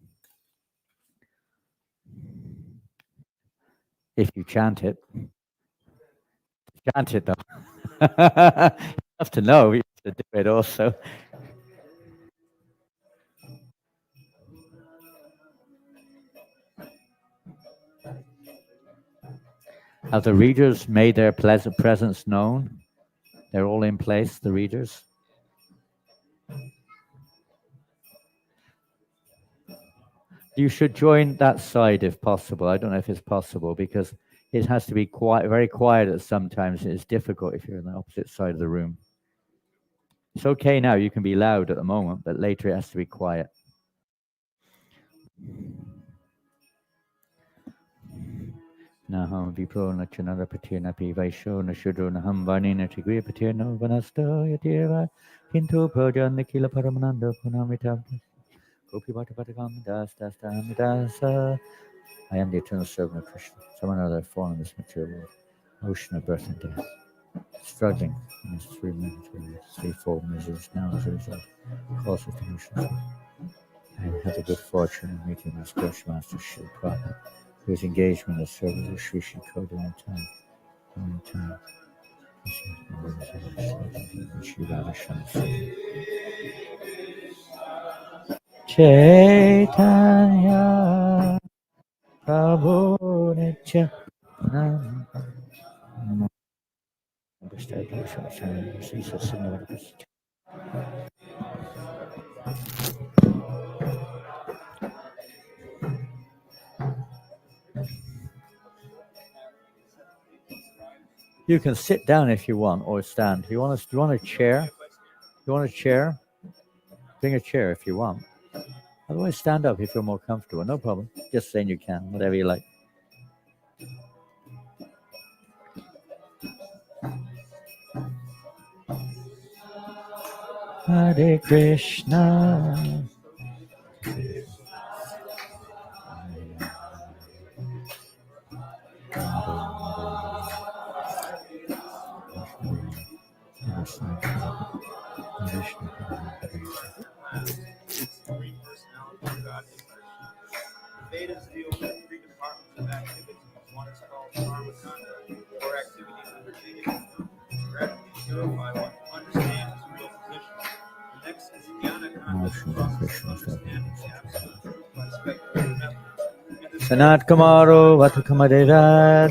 If you chant it though. You have to know you have to do it also. Have the readers made their pleasant presence known? They're all in place, the readers. You should join that side if possible. I don't know if it's possible because it has to be quiet, very quiet at sometimes. It's difficult if you're on the opposite side of the room. It's okay now, you can be loud at the moment, but later it has to be quiet. Naham viprona chanara patina pi vaishona shudrona hamvanina tigriya patina vanasta yativa kintu prajan nikila paramananda punamita gopi bhata bhatakam das das dasa. I am the eternal servant of Krishna. Someone or other fall in this material world, ocean of birth and death, struggling in this threefold miseries now as a result, causes the ocean. I had the good fortune of meeting my spiritual master, Srila Prabhupada, who is engaged in the service of Sri Sri Code in time. Chaitanya Prabhu Nitya. You can sit down if you want, or stand. Do you want a chair? You want a chair? Bring a chair if you want. Otherwise, stand up if you're more comfortable. No problem. Just saying you can, whatever you like. Hare Krishna. Vedas deal with 3 departments of activities. One is called karma conduct, or activities undertaken to gradually purify one to understand his real position. The next is jnana conduct, the process of understanding the absolute truth by speculative methods. Sanat Kamaro Vatakamадeva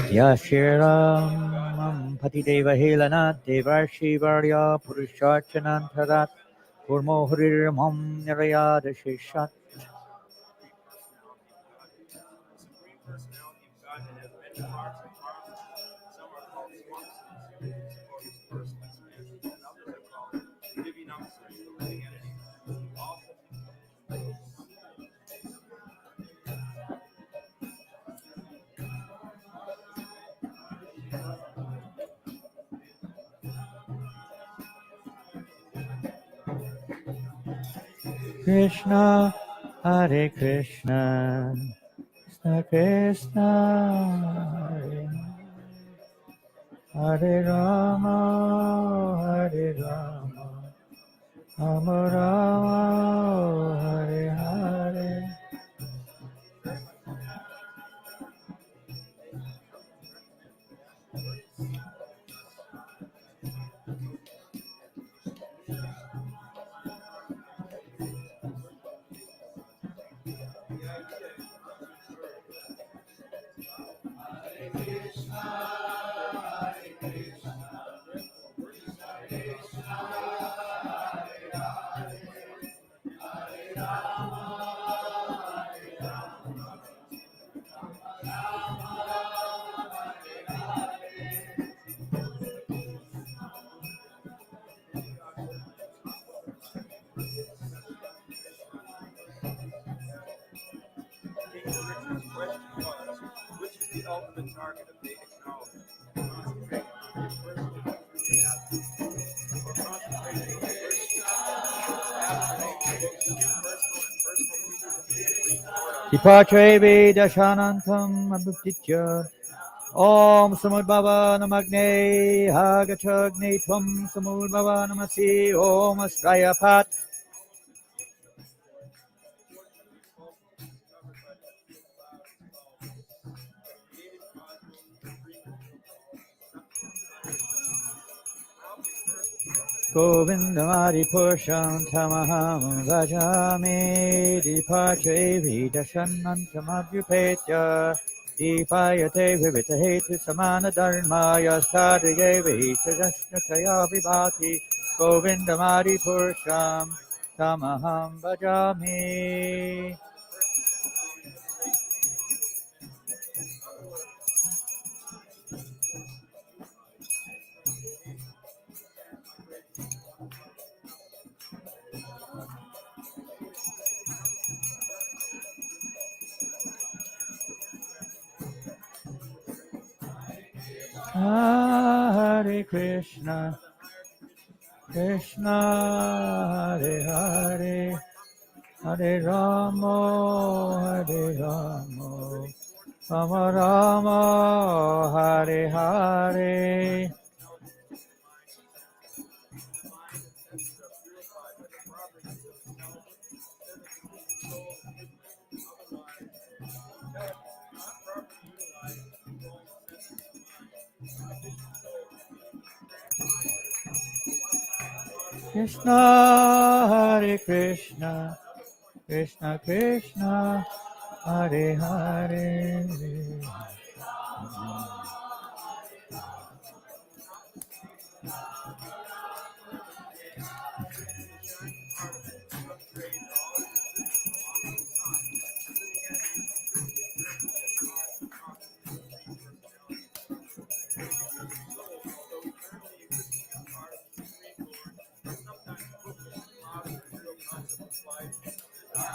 Yashiram Patideva Helanat Devarshi Varya Purusharchanantarat Kurmo Hriram Nirayada Shishat. Supreme Personality of God that has many parts and parts. Some are called swampsons, or his person expansion, and others are called living officers, the living entities. All Krishna Hare Krishna Krishna Krishna Hare Rama Hare Rama Rama Rama Hare Hare. King Richard's question was, which is the ultimate target of Vedic knowledge? Concentrating on your personal or concentrating on Dipatre Dashanantam Abhutitya. Om Samudbhava Namagne Hagachagni Tvam Samudbhava Namasi Om Astrayapat. Govindamari Purusham Tamaham Vajami Dipatre Vidashanantam Abhupetya. Dipayate Vivitahetu Samana Dharmaya Stadage Vihitajasnataya Vibhati Govindamari Purusham Tamaham Bhajami. Hare Krishna, Krishna Hare Hare, Hare Rama, Hare Rama, Rama Rama, Hare Hare. Krishna Hare Krishna, Krishna Krishna Hare Hare.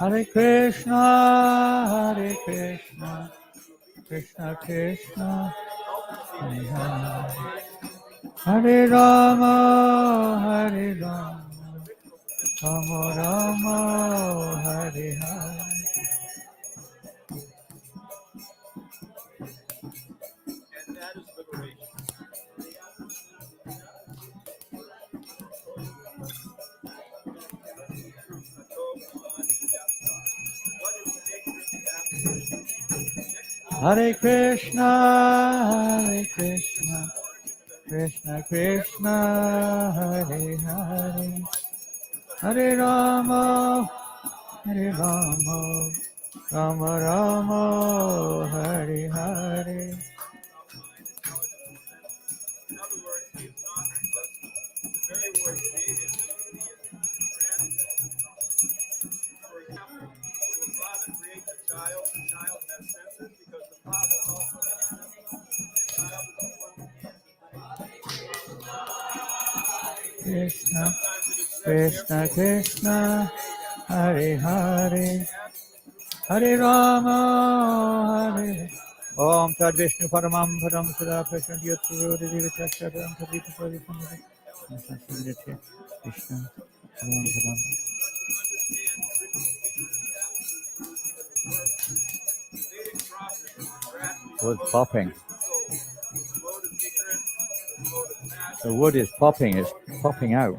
Hare Krishna, Hare Krishna, Krishna Krishna, Hare Hare. Hare Rama, Hare Rama, Rama Rama, Hare Hare. and that is liberation. What is the nature of the absolute? Hare Krishna, Hare Krishna, Krishna Krishna, Hare Hare. Hare Rama, Hare Rama, Rama Rama, Hare Hare. In other words, he is not the very word created. For example, when the father creates a child, the child has senses because the father also has senses. The child is born Krishna, Krishna Krishna, Hare Hare. Hare Rama, Hare Om Tad Vishnu Paramam Padam Sada Prashan Yaturu Divita Shadam Padita Padita Padita Krishna Param Padam. Wood popping. The wood is popping, it's popping out.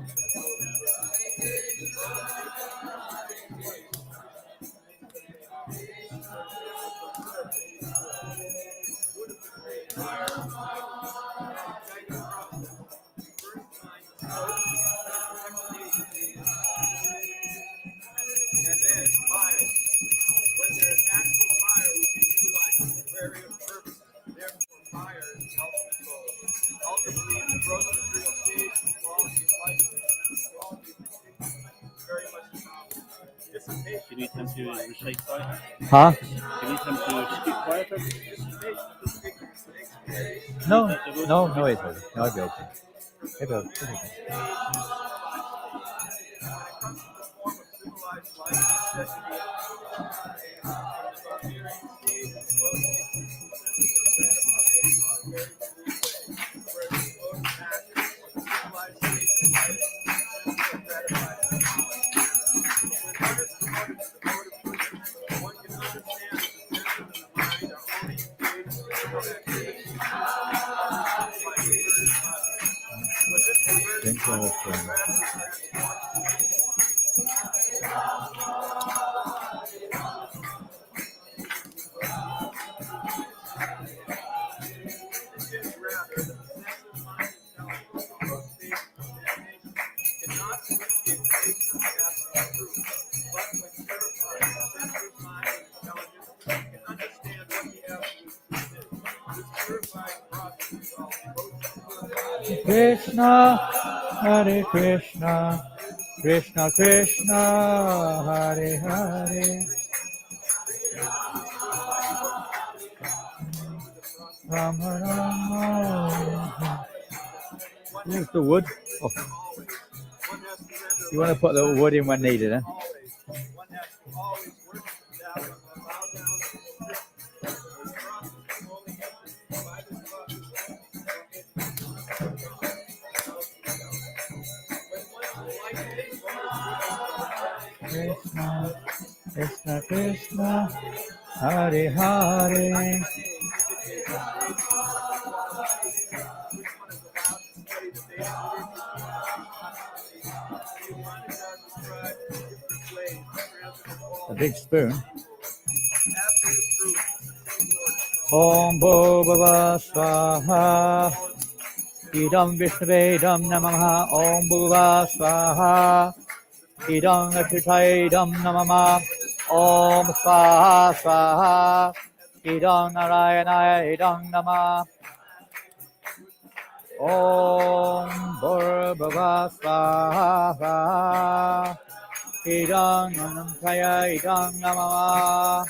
and then fire. When there is actual fire, we can utilize it for various purposes. Therefore, fire to recite quietly? Huh? Do you need him to speak quieter? No, no, it's okay. No, I'll be okay. It'll be okay. Thank you, friend. Krishna, Hare Krishna, Krishna Krishna, Hare Hare. Rama Rama. Where's the wood? Oh. You want to put the wood in when needed, huh? Krishna, Krishna Krishna, Hare Hare. A big spoon. Om Bhava Swaha. Idam Vishnavedam Namaha. Om Bhava Swaha. Idam Akutaidam Namama. Om Swaha Swaha. Idam Narayanaya Idam Nama. Om Bhava Swaha. Idam Anantaya Idam Namama.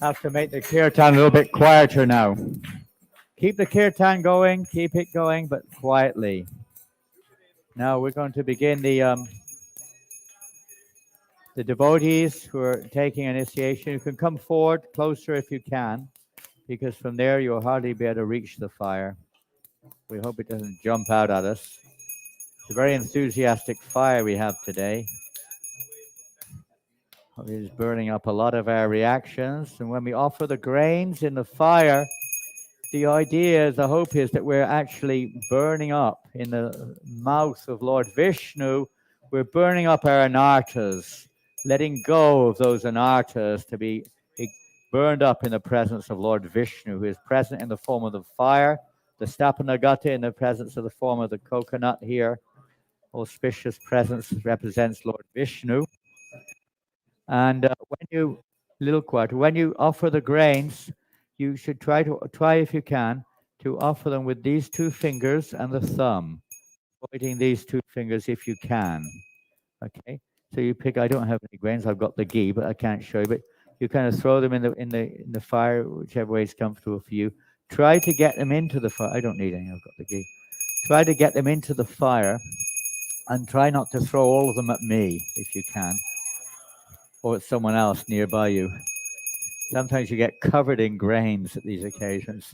Have to make the kirtan a little bit quieter now. Keep the kirtan going, keep it going, but quietly. Now we're going to begin the devotees who are taking initiation. You can come forward closer if you can, because from there you'll hardly be able to reach the fire. We hope it doesn't jump out at us. It's a very enthusiastic fire we have today. It is burning up a lot of our reactions. And when we offer the grains in the fire, the idea, the hope is that we're actually burning up in the mouth of Lord Vishnu. We're burning up our anarthas, letting go of those anarthas to be burned up in the presence of Lord Vishnu, who is present in the form of the fire, the Stapanagata in the presence of the form of the coconut here. Auspicious presence represents Lord Vishnu. And when you offer the grains, you should try if you can to offer them with these two fingers and the thumb, avoiding these two fingers if you can. Okay, so you pick. I don't have any grains. I've got the ghee, but I can't show you. But you kind of throw them in the fire, whichever way is comfortable for you. Try to get them into the fire. I don't need any. I've got the ghee. Try to get them into the fire, and try not to throw all of them at me if you can, or at someone else nearby you. Sometimes you get covered in grains at these occasions.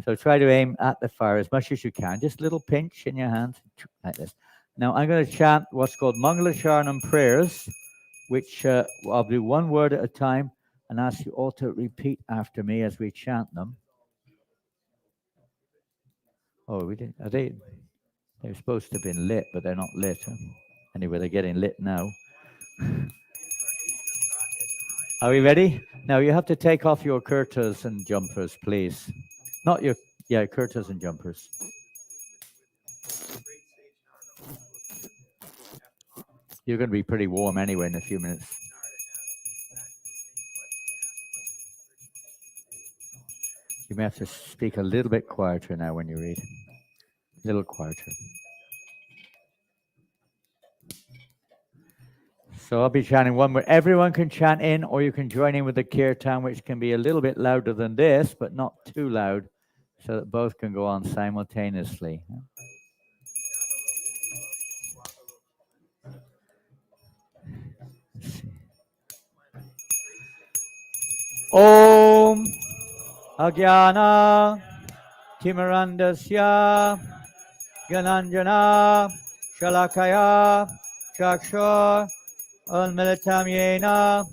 So try to aim at the fire as much as you can. Just a little pinch in your hand, like this. Now I'm going to chant what's called Mangalacharanam prayers, which I'll do one word at a time and ask you all to repeat after me as we chant them. Oh, we didn't. Are they? They're supposed to have been lit, but they're not lit. Huh? Anyway, they're getting lit now. Are we ready? Now you have to take off your kurtas and jumpers, please. Not your, kurtas and jumpers. You're going to be pretty warm anyway in a few minutes. You You may have to speak a little bit quieter now when you read. A little quieter. So I'll be chanting one where everyone can chant in, or you can join in with the kirtan, which can be a little bit louder than this, but not too loud, so that both can go on simultaneously. Om Agyana Timarandasya Gananjana Shalakaya Chakshur Unmilitam Yena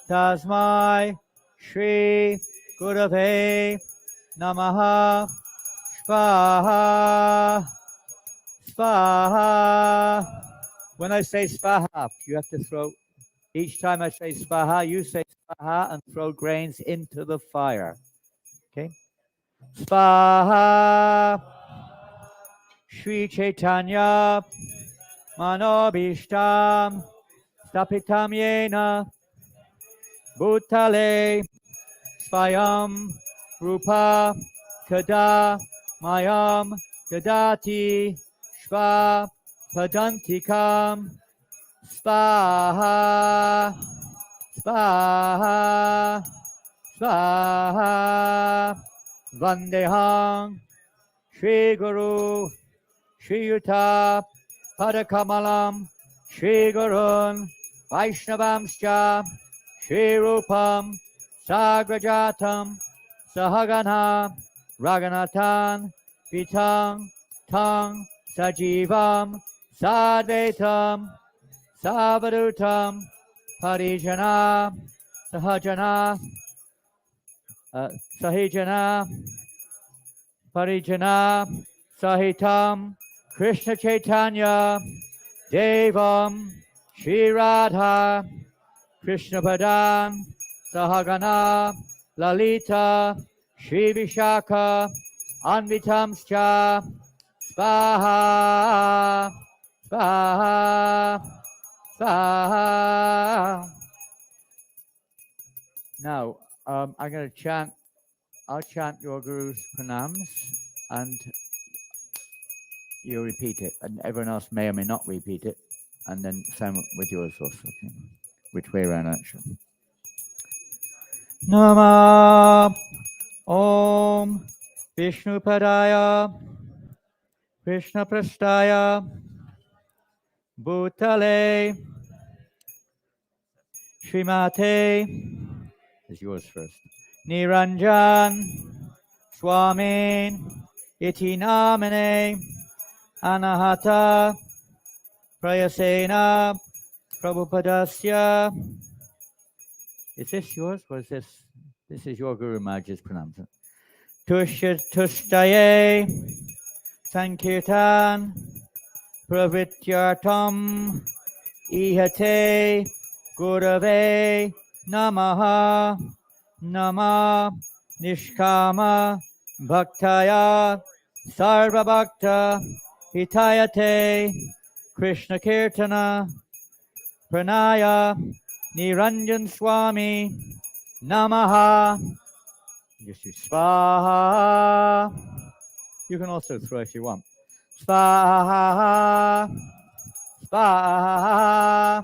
Tasmai Shri Gurave Namaha Svaha Svaha. When I say Svaha, you have to throw, each time I say Svaha, you say Svaha and throw grains into the fire. Okay? Svaha Shri Chaitanya Manobishtam Stapitam Yena Bhutale Svayam Rupa Kada Mayam Dadati Shva Padantikam Svaha Svaha Svaha Vandeham Shri Guru Shri Yuta Padakamalam Shri Gurun Vaishnavamscha Shri Rupam Sagrajatam Sahagana Raganatan Vitang Tang Sajivam Sadvetam Savadutam Parijana Sahajana Sahijana Parijana Sahitam Krishna Chaitanya Devam Shri Radha Krishna Padam Sahagana Lalita Shri Vishaka Anvitamscha Svaha Svaha Svaha. Now, I'm going to chant, I'll chant your Guru's pranams and you repeat it, and everyone else may or may not repeat it, and then same with yours also, okay? Which way around actually. Nama Om Vishnu Padaya Krishna Prastaya Bhutale Srimate is yours first. Niranjan Swami Iti Namane Anahata Prayasena Prabhupadasya. Is this yours? What is this? This is your Guru Maharaj's pronouncement. Tushtaye Sankirtan Pravityartam Ihate Gurave Namaha Nama Nishkama Bhaktaya Sarva Bhakta Hitayate Krishna Kirtana Pranaya Niranjan Swami Namaha. Just do Svaha. You can also throw if you want. Svaha Svaha.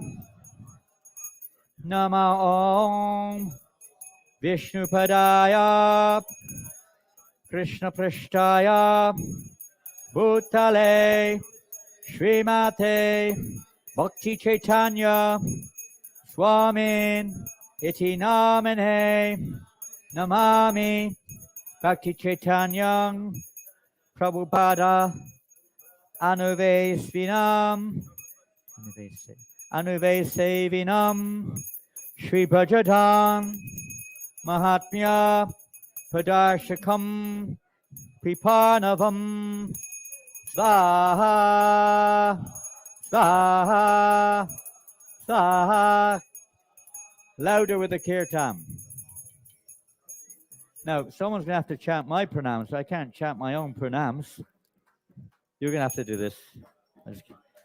Nama Om Vishnu Padaya Krishna Prishtaya Bhutale Srimate Bhakti Chaitanya Swamin Iti Namane Namami Bhakti Chaitanyam Prabhupada Anuvesvinam Anuvesevinam Shri Bhajadam Mahatmya Padarshakam Pripanavam Svaha Svaha Svaha. Louder with the kirtan. Now, someone's going to have to chant my pranams. I can't chant my own pranams. You're going to have to do this.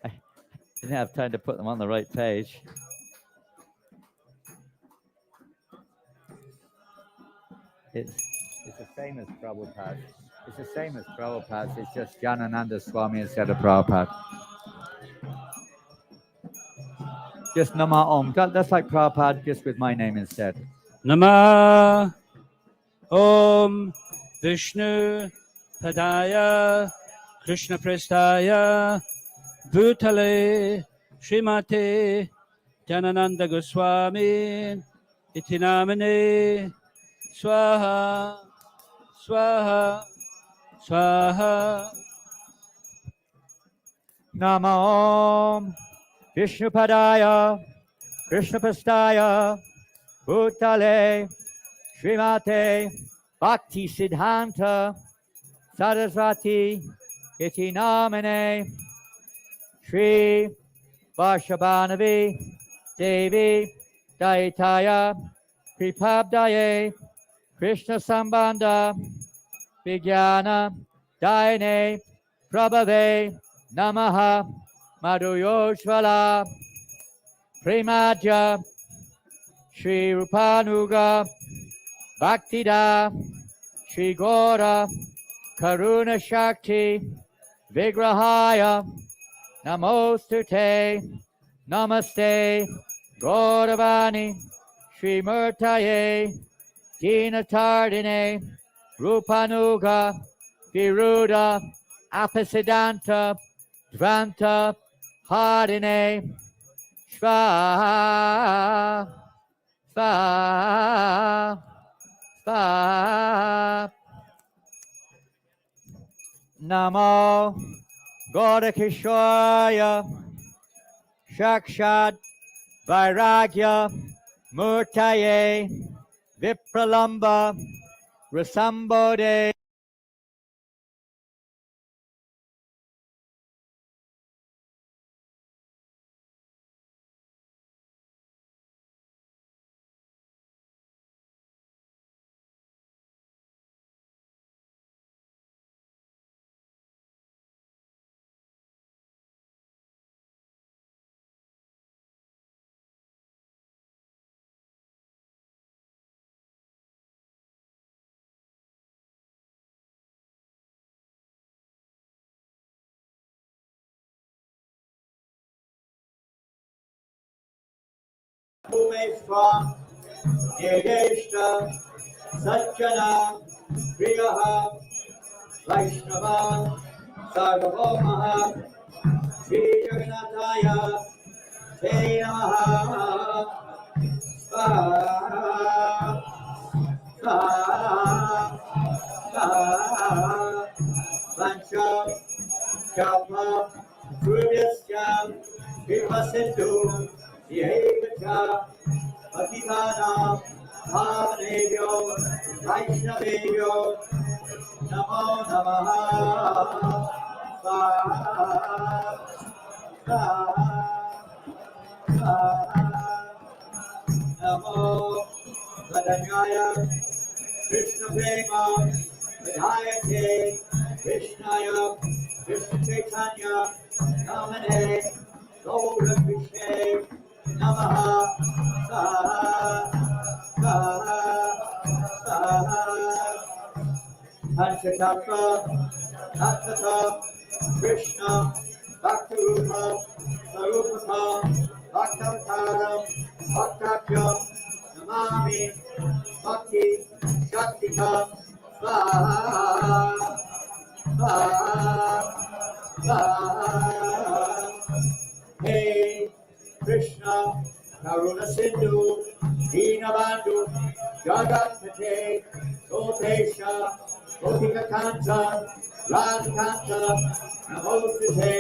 I didn't have time to put them on the right page. It's It's the same as Prabhupada. It's the same as Prabhupada. It's just Janananda Swami instead of Prabhupada. Just Nama Om. That's like Prabhupada, just with my name instead. Nama Om Vishnu Padaya Krishna Prestaya Bhutale Srimate Janananda Goswami Iti Namane Swaha Swaha Swaha. Nama Om Vishnu Padaya Krishna Prestaya Bhutale Srimate Bhakti Siddhanta Saraswati Iti Namane Shri Varshabhanavi Devi Daitaya Kripabdaye Krishna Sambandha Vijnana Daine Prabhave Namaha Madhuyoshvala Premaja Shri Rupanuga Bhaktida Shri Gora Karuna Shakti Vigrahaya Namostute Namaste Gauravani Shri Murtaye Dinatardine Rupanuga Viruda Apasidanta Dvanta Hardine Svaha Svaha Svaha. Namo Gaudakishaya Shakshat Vairagya Murtaye Vipralamba Rasambode. Umeshva Yegeshta Satchana Priyaha Vaishnava Sarvabhaumaha Sri Jagannathaya Te Namaha Svaha Svaha Svaha Vancha Kalpa Prudyasyam Vipasintu Yevacha Atitana Bhavanebhyo Vaishnavebhyo Namo Namaha Svaha Svaha Svaha Namo Vadanyaya Krishna Prema Vidhayate Krishnaya Krishna Chaitanya Namane Gaura Krishna Namaha Svaha Svaha Svaha Panchatattva Tattva Krishna Bhaktirupa Sarupata Bhaktavataram Bhaktakyam Namami Bhakti Shaktika Svaha Svaha Svaha. Hey Krishna Karuna Sindhu Dinabandhu Jagatpate Gopesha Gopika Kanta Radhikanta Namostute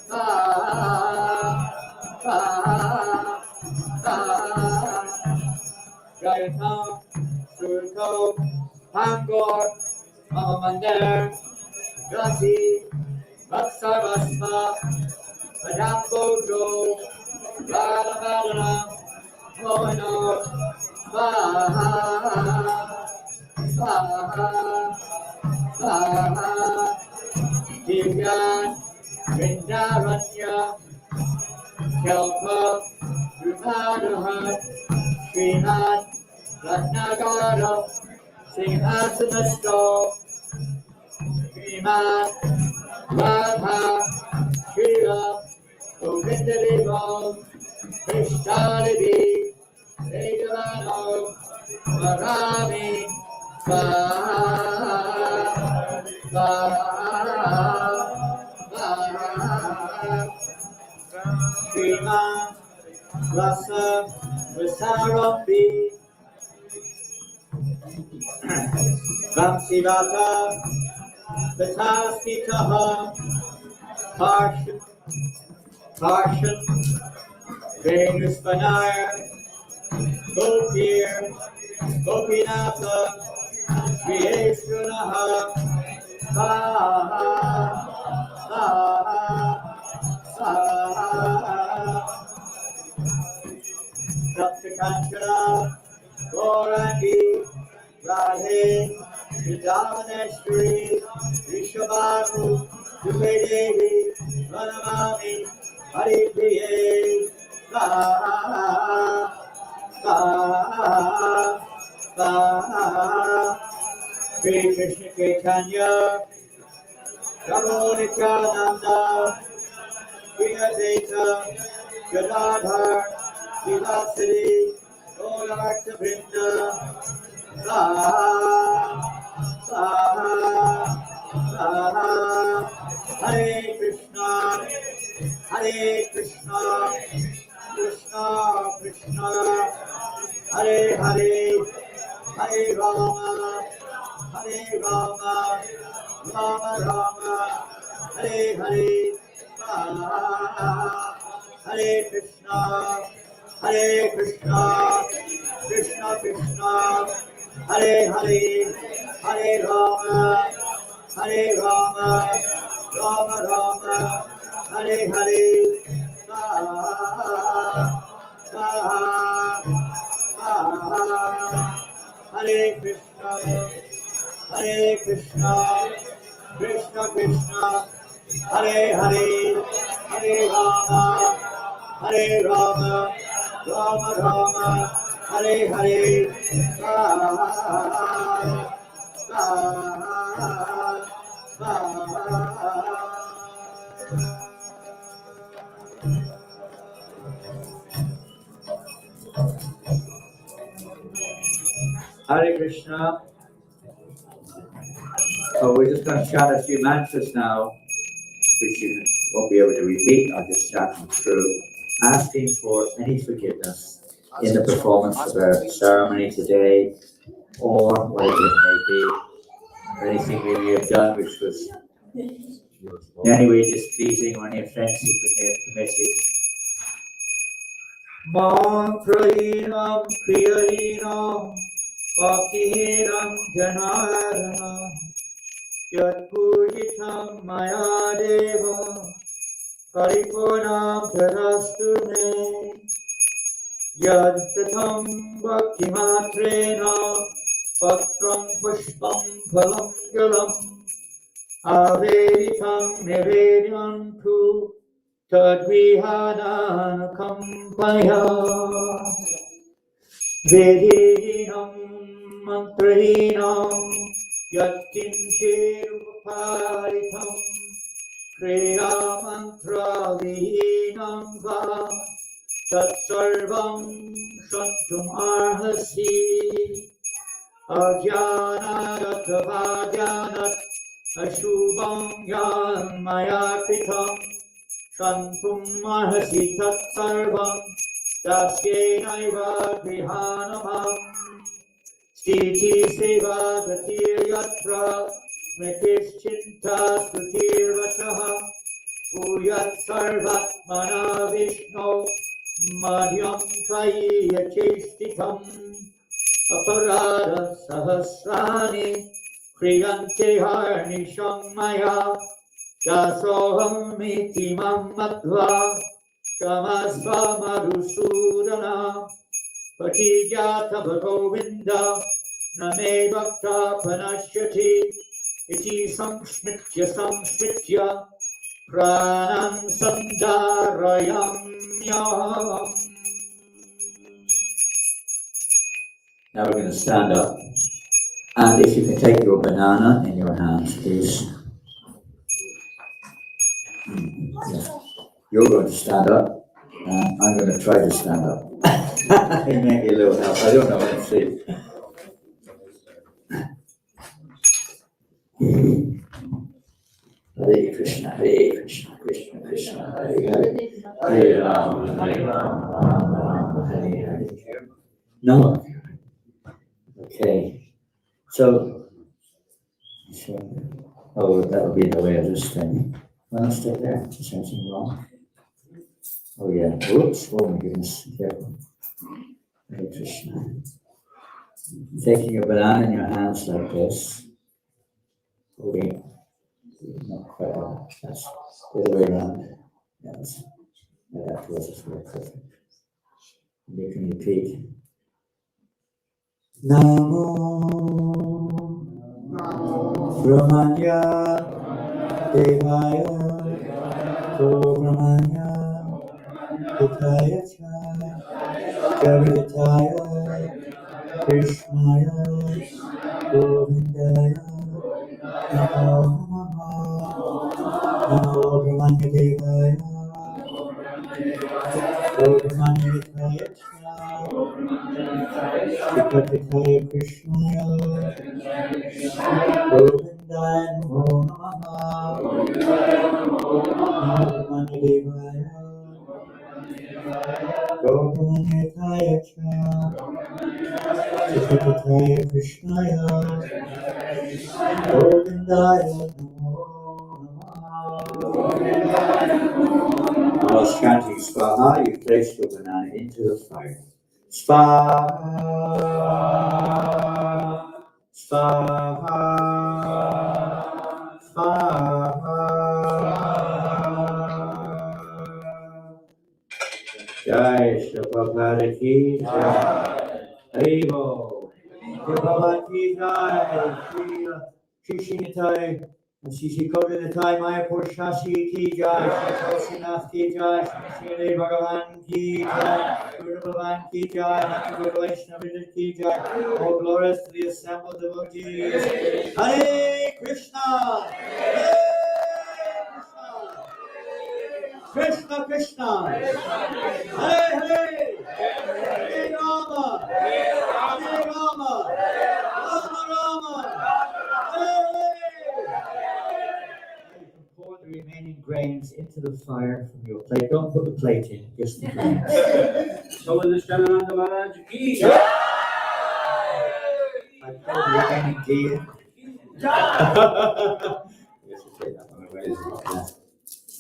Svaha Svaha Svaha. Jayatam Surko Pangor Mahamandar Gati Vatsarvasva Padam Bojo Radhavadana Mohano Svaha Svaha Svaha Divyan Vrindaranya Kelpa Rumadahat Srinath Ratnagara Singhasanastho Sriman Radha Shira Govindadevo Krishnalivi Vedanano Marami Sriman Rasa Visarambi Vamsivata Vitaskitaha Harshan Venuspanaya Gopir Gopinatha Vishnunaha Saptakanchana Gorangi Radhe Vrindavaneshwari Rishabhanu Dubhe Devi Pranamami Haripriye Shri Krishna Chaitanya Prabhu Nityananda Shri Advaita Gadadhar Srivasadi Gaurabhakta Vrinda Hare Krishna Krishna Krishna Hare Hare Hare Rama Rama Rama Hare Hare Hare Krishna Krishna Krishna Hare Hare Hare Rama Rama Rama Hare Hare Hare Krishna Krishna Krishna Hare Hare Hare Rama Rama Hare Hare Hare Krishna. So we're just going to chant a few mantras now, which you won't be able to repeat. I'll just chant them through, asking for any forgiveness in the performance of our ceremony today, or whatever it may be, or anything we may have done which was in any way displeasing or any offenses we may have committed. Mantrainam Kriyainam Pakiram Janarana Yat Pujitam Maya Deva Paripunam Tadastu Me Yad Tatham Bhaktimatrena Patram Pushpam Phalam Jalam Aveditam Nivedyantu Tadvihanan Kampaya Vedinam Mantrahinam Yatkinchiruparitam Kriya Mantra Vihinam Va Tatsarvam Shantum Arhasi Ajnanat Vajanat Ashubham Yan Maya Kritam Shantum Arhasi Tatsarvam Tasyenaiva Grihanamam Stiti Seva Gatir Yatra Metischinta Stutir Vataha Uyat Sarvatmana Vishno Madhyam Tvaya Chestitam Aparada Sahasrani Kriyante Harnisham Maya Dasoham Iti Mamatva Shamasva Madhusudana Patijata Bhagovinda Name Bhakta Panashyati Iti Samsmitya Pranam Sandarayamyam. Now we're going to stand up And if you can take your banana in your hands, please. Yes. You're going to stand up, and I'm going to try to stand up. It may be a little help. I don't know. Let's see. Hare Krishna, Krishna Krishna, Hare Hare, Hare Rama, Rama, Hare Hare. No. Okay. So, oh, that would be in the way of this thing. Well, I'll stay there. Is there anything wrong? Oh, yeah. Oops. Oh, my goodness. Careful. Hare Krishna. Taking your banana in your hands like this. Okay. Not quite right. That's the other way around. Yes. Yeah, that was very perfect. You can repeat. Namo Brahmanya Devaya Brahmanya Hidaya Jagaditaya Krishnaya Govindaya Namo Namo Brahmanya Devaya Brahmanya Hidaya Jagaditaya Krishnaya Govindaya Namo Brahmanya Devaya Govindaya Jagaditaya Krishnaya Govindaya While chanting Swaha, you place your banana into the fire. Swaha, Swaha, Swaha. Jai Shri Prabhupada ki Jai. Haribo. Shri Prabhupada ki Jai. Shri Shinitai. Shri Karuna Mayapur Shashi ki Jai. Shri Sinath ki Jai. Shri Bhagavan ki Jai. Guru Bhavan ki Jai. Guru Vaishnava ki Jai. All glories to the assembled devotees. Hare Krishna. Hare Krishna. Krishna Krishna. Hare Hare. Hare Rama. Hare Rama. Rama Rama. Hare. You can pour the remaining grains into the fire from your plate. Don't put the plate in, just the grains. So in the Shanananda Maharaj ki. I pour the remaining ghee in.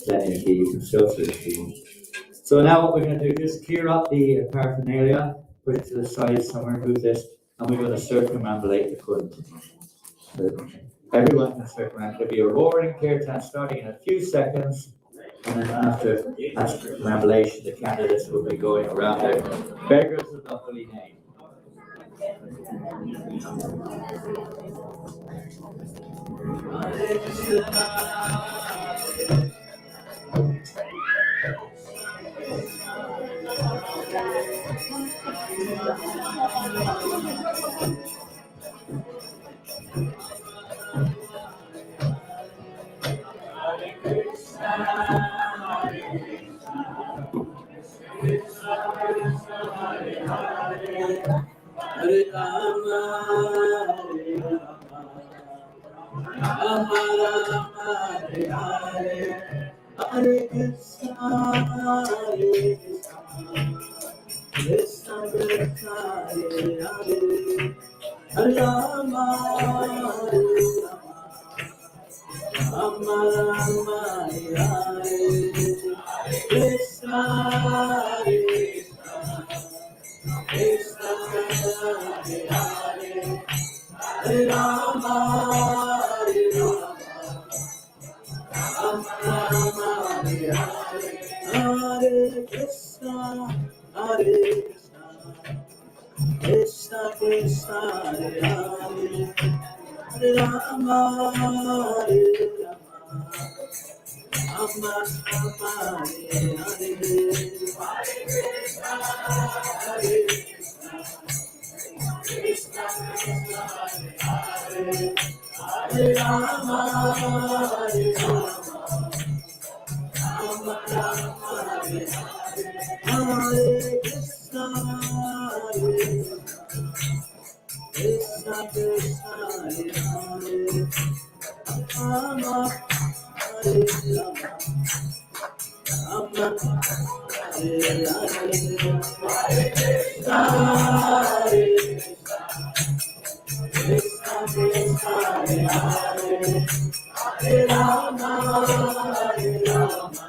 Plenty of ghee, you can still see the ghee. So now what we're going to do is clear up the paraphernalia, put it to the side somewhere, move this, and we're going to circumambulate the foot. So everyone can circumambulate. There'll be a roaring kirtan starting in a few seconds, and then after circumambulation, the candidates will be going around there, beggars of the holy name. Hare Rama, Rama Rama, Hare Hare, Hare Krishna, Krishna Krishna, Hare Hare, Hare Rama, Rama Rama, Hare Hare, Krishna, Krishna Hare Hare, Hare Rama, Rama Rama, Hare Hare, Hare Krishna, Krishna Krishna, Hare Hare, Hare Rama, Rama Rama, Hare Hare, Krishna Krishna, Hare Hare Krishna, Krishna Krishna, Hare Hare, Rama Hare Rama, Rama Hare Hare, Krishna Hare Krishna, Krishna Hare Hare, Hare Rama Hare Rama,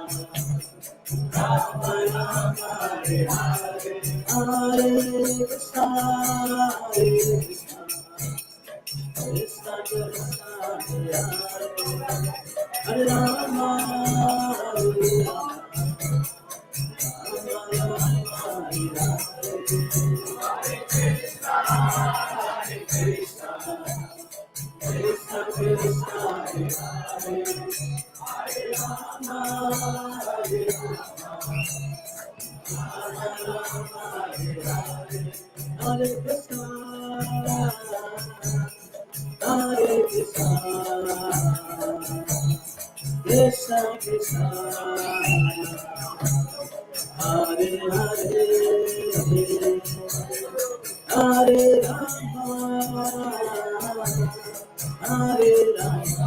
Rama Rama Hare Hare, Hare Krishna, Hare Krishna, Krishna Krishna Hare Hare, Hare Rama Hare Rama, Rama Rama Hare Hare, Krishna Krishna Hare Hare, Hare Rama Hare Rama, Rama Rama Hare Hare, Hare Krishna, Hare Krishna, Krishna Krishna, Hare Hare, Hare Rama, Hare Rama,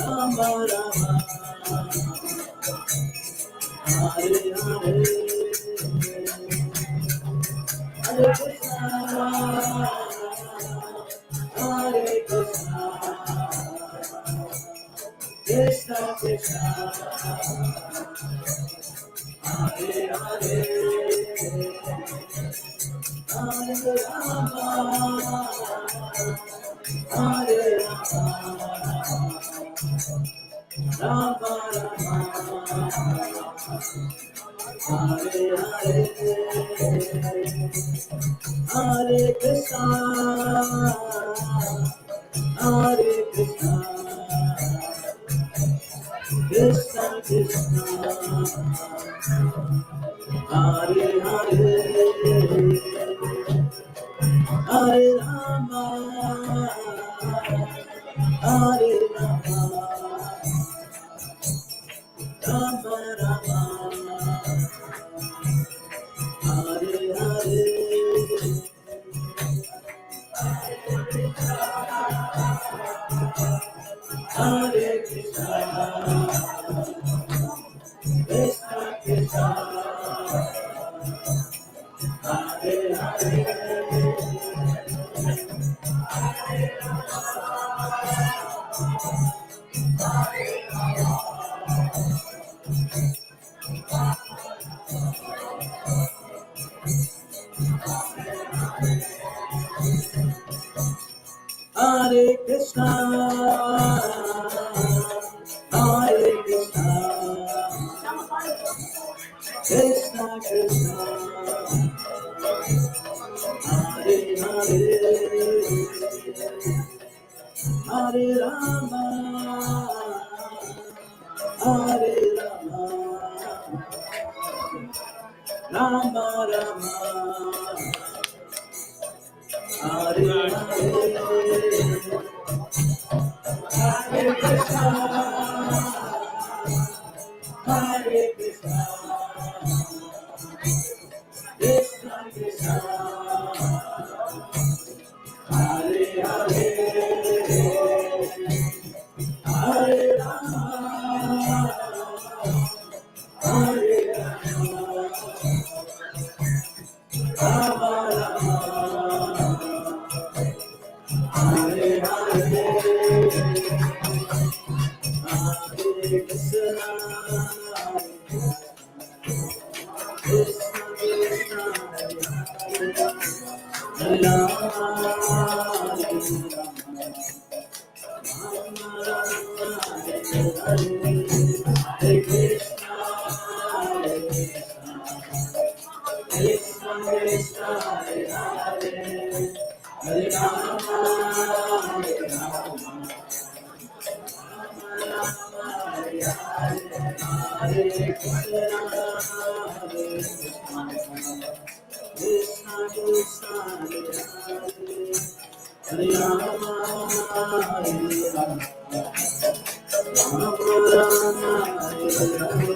Rama Rama, Hare Hare, Hare Krishna, Hare Krishna, Krishna Krishna, Hare Hare, Hare Rama, Hare Rama, Rama Rama, Hare Hare, Hare Krishna, Hare Krishna, Krishna Krishna, Hare Hare, Hare Rama, Hare Rama, Rama Rama, Hare Hare, Hare Krishna, Krishna Krishna, Hare Hare, Hare Krishna, Hare Krishna, Krishna Krishna, Hare Hare, Hare Rama, Hare Rama, Rama Rama, Hare Hare, Hare Krishna, Hare Krishna, Krishna Krishna, Hare Hare, Hare Rama, Hare Rama, Rama Rama, Hare Hare, Hare Krishna, Krishna Krishna, Hare Rama, Hare Rama, Rama Rama, Hare Hare, Hare Krishna, Hare Krishna, Krishna Krishna, Hare Hare, Hare Rama, Hare Rama, Hare Krishna, Hare Krishna, Krishna Krishna, Hare Hare, Hare Rama, Hare Rama, Rama Rama, Hare Hare.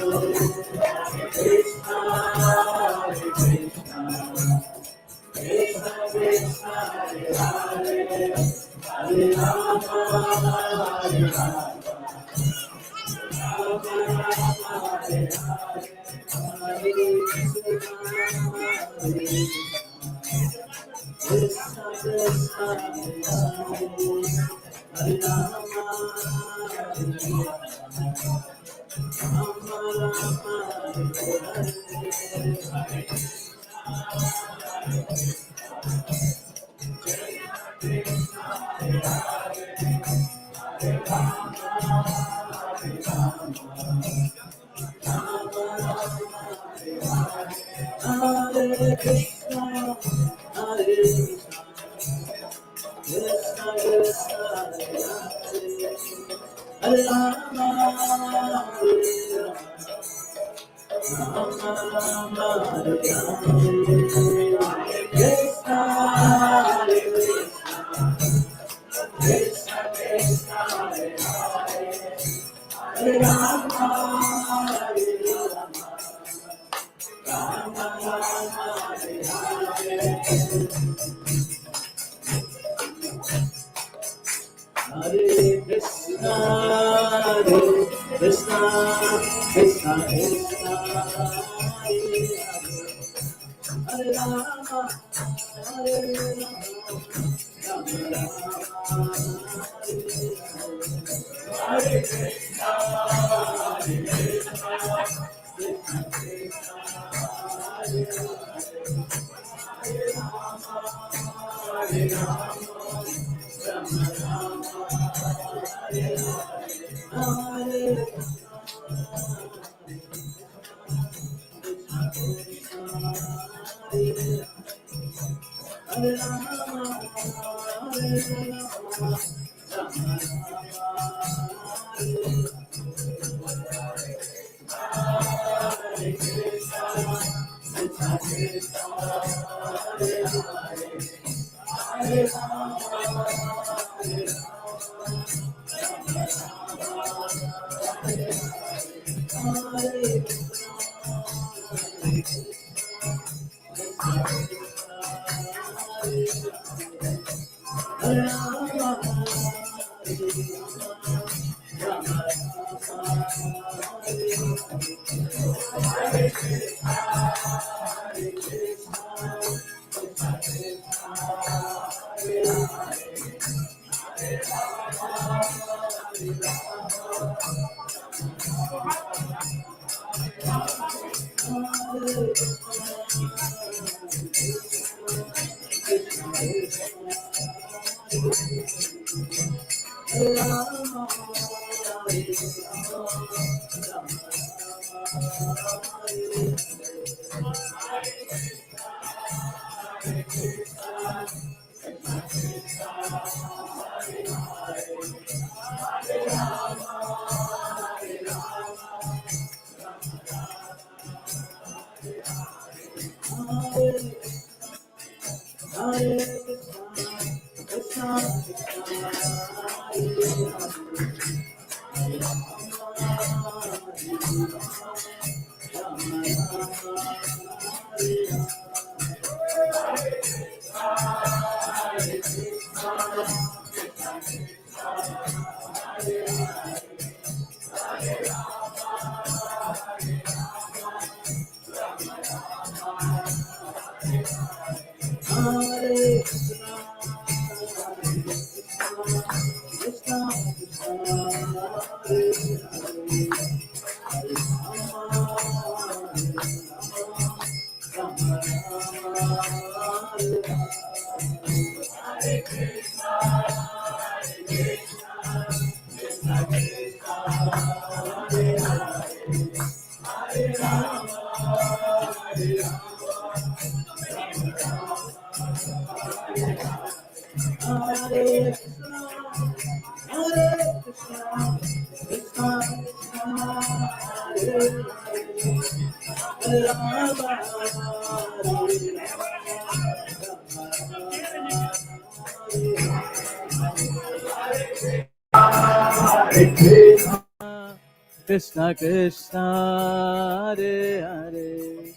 Krishna Krishna Hare Hare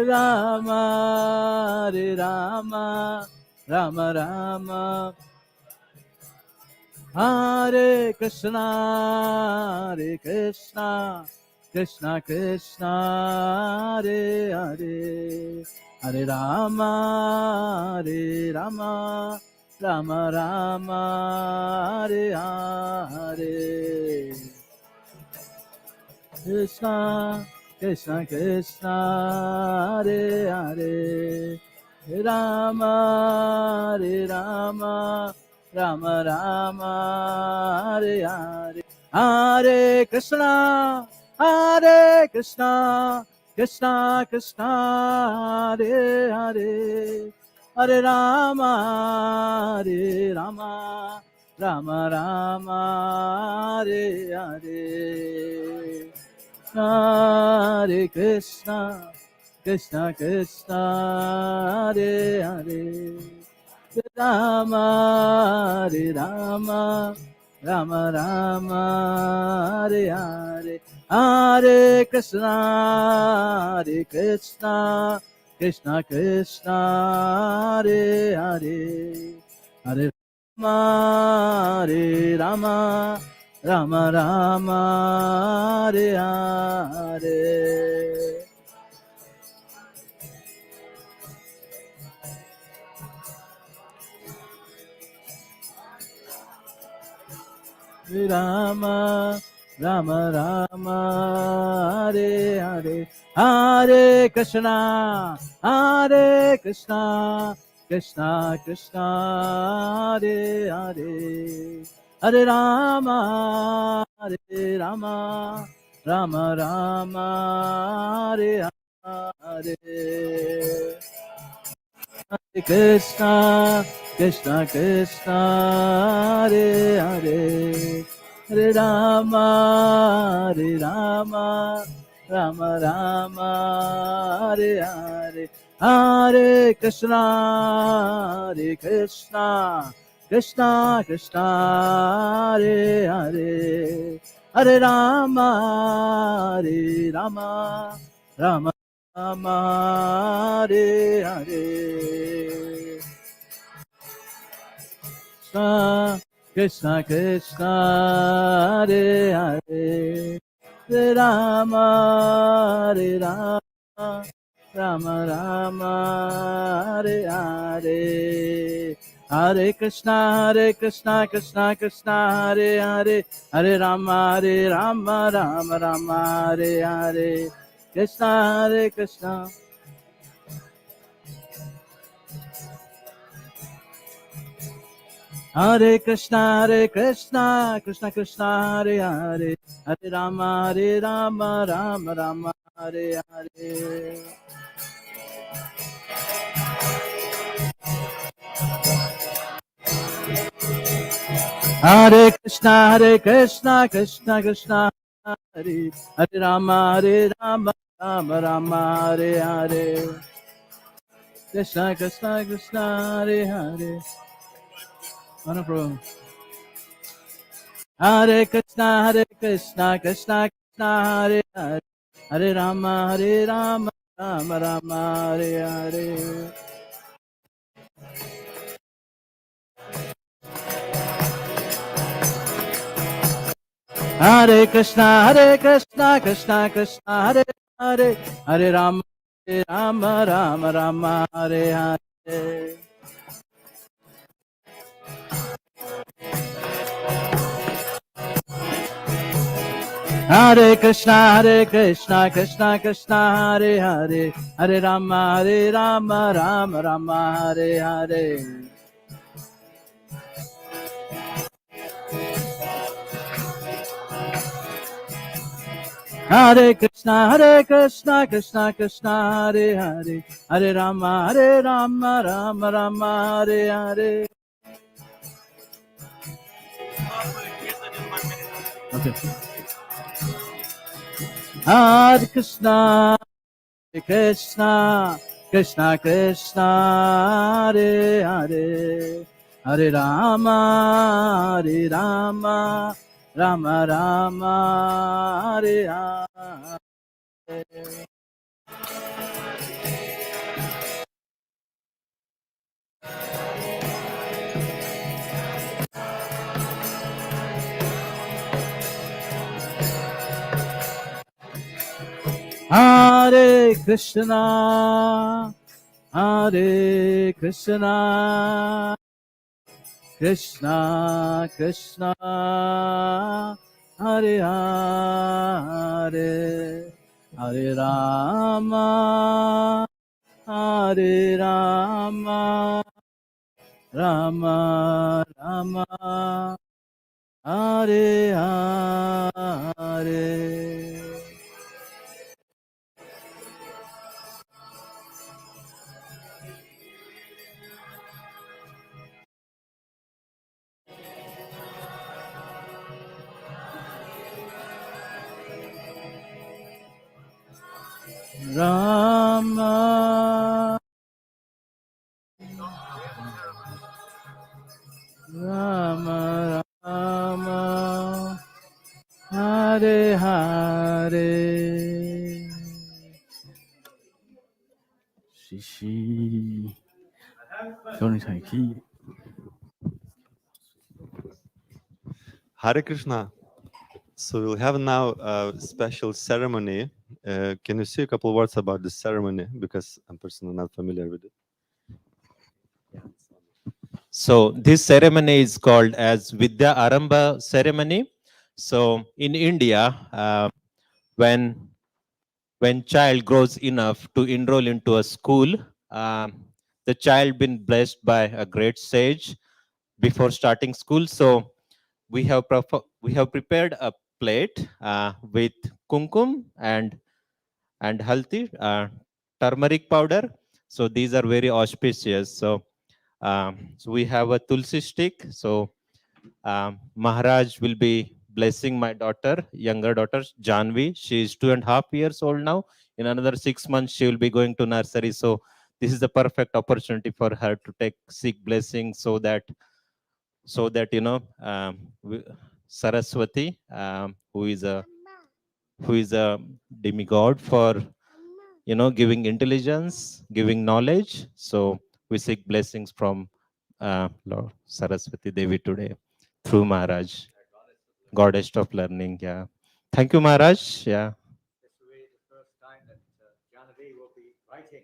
Rama Hare Rama Rama Rama Hare Krishna Krishna Krishna Hare Hare Hare Rama Rama Rama Hare Hare Krishna Krishna Krishna Hare Hare Rama Rama Rama Rama Hare Hare Hare Krishna Krishna Krishna Hare Hare Hare Rama Rama Rama Hare Hare Hare Krishna Krishna Krishna Hare Hare Rama Rama Rama Rama Hare Hare Hare Krishna Krishna Krishna Hare Hare Hare Rama Rama Rama Hare Hare Rama Rama Rama Hare Hare Hare Krishna Krishna Krishna Hare Hare Hare Rama Rama Rama Hare Hare Hare Krishna Krishna Hare Hare Hare Rama Rama Rama Hare Hare Hare Krishna Krishna Krishna Hare Hare Hare Rama Rama Rama Hare Hare Krishna Krishna Hare Hare Hare Rama Rama Rama Hare Hare Hare Krishna Krishna Krishna Hare Hare Hare Rama Rama Rama Hare Hare Krishna Hare Krishna Krishna Krishna Hare Hare Hare Rama Rama Rama Hare Hare Hare Krishna Krishna Krishna Hare Hare Rama Rama Rama Hare Hare Krishna Krishna Hare Hare Wonderful. Hare Krishna Krishna Krishna Hare Hare Hare Rama Rama Rama Hare Hare Hare Krishna Krishna Hare Hare Hare Rama Rama Rama Hare Hare Hare Krishna Krishna Hare Hare Hare Rama Rama Rama Hare Hare Hare Krishna Krishna Hare Hare Hare Rama Rama Rama Hare Hare Okay. Hare Krishna Krishna Krishna Hare Hare Hare Rama Rama Rama, Hare Hare. Hare Krishna, Hare Krishna, Krishna Krishna, Hare Hare, Hare Rama, Hare Rama, Rama Rama, Hare Hare. Rama, Rama, Rama, Hare Hare. Shishi, Tony Taiki. Hare Krishna. So we'll have now a special ceremony. Can you say a couple of words about the ceremony? Because I'm personally not familiar with it. So this ceremony is called as Vidya Arambha ceremony. So in India, when child grows enough to enroll into a school, the child been blessed by a great sage before starting school. So we have prepared a plate with kumkum and haldi, turmeric powder. So these are very auspicious. So we have a tulsi stick. So Maharaj will be blessing my daughter, younger daughter, Janvi. She is 2.5 years old now. In another 6 months, she will be going to nursery. So this is the perfect opportunity for her to seek blessing so that Saraswati, who is a demigod for giving intelligence, giving knowledge. So we seek blessings from Lord Saraswati Devi today through Maharaj, goddess of learning. Yeah. Thank you, Maharaj. Yeah. This will be the first time that Janavi will be writing.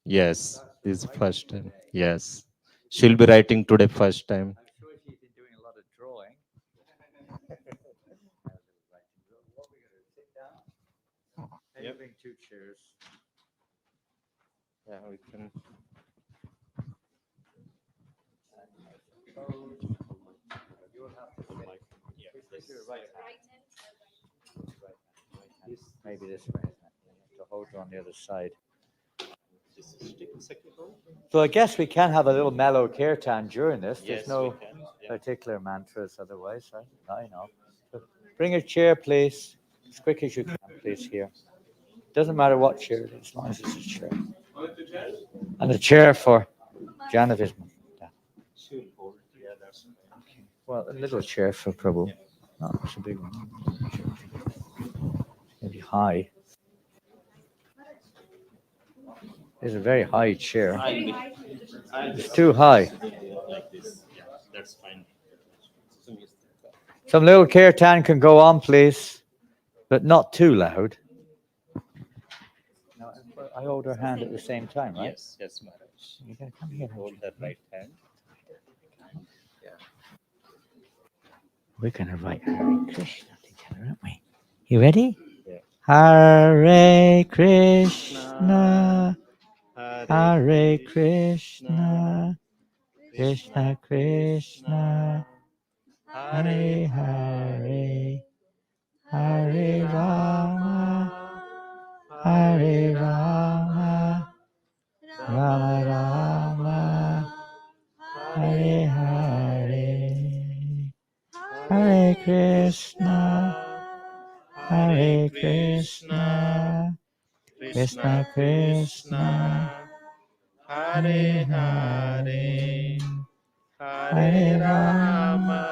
Yes. This is the first time. Yes. She'll be writing today first time. I'm sure she's been doing a lot of drawing. What we're going to sit down? Maybe bring 2 chairs. Yeah, we can. You'll have to sit. This is your right hand. Maybe this way. To hold her on the other side. So I guess we can have a little mellow kirtan during this. There's no particular mantras otherwise, right? I know. So bring a chair, please, as quick as you can, please, here. Doesn't matter what chair it is, as long as it's a chair. And a chair for Janavis. Okay. Well, a little chair for Prabhu. No, it's a big one. Maybe high. It's a very high chair. It's too high. Like this. Yeah, that's fine. Some little kirtan can go on, please, but not too loud. No, I hold her hand at the same time, right? Yes, Maharaj. You gotta come here. Hold her right hand. Yeah. We're gonna write Hare Krishna together, aren't we? You ready? Yeah. Hare Krishna, Hare Krishna, Krishna Krishna, Hare Hare, Hare Rama, Hare Rama, Rama Rama, Hare Hare, Hare Krishna, Hare Krishna, Krishna Krishna, Hare Hare, Hare Rama,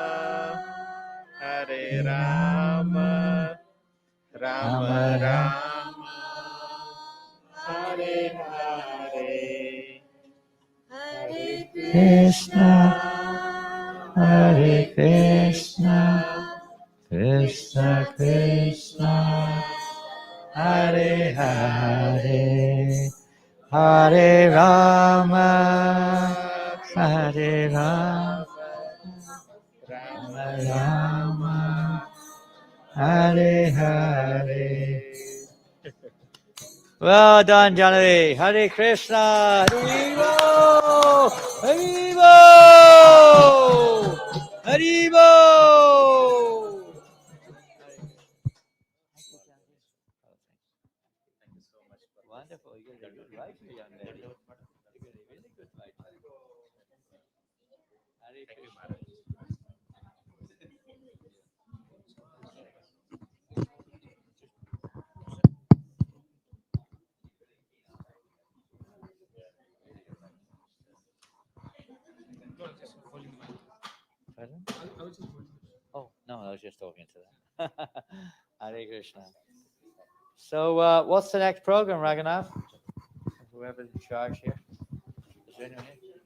Hare Rama, Rama Rama, Hare Hare, Hare Krishna, Hare Krishna, Krishna Krishna, Hare Hare, Hare Rama, Hare Rama, Rama Rama, Hare Hare. Well done, Janvi. Hare Krishna. Haribo! Haribo! Haribo! Wonderful. You got a good writer, young lady. You got a really good writer. Hare Krishna. Pardon? Oh, no, I was just talking to them. Hare Krishna. So, what's the next program, Raghunath? Whoever's in charge here. Is there anyone here?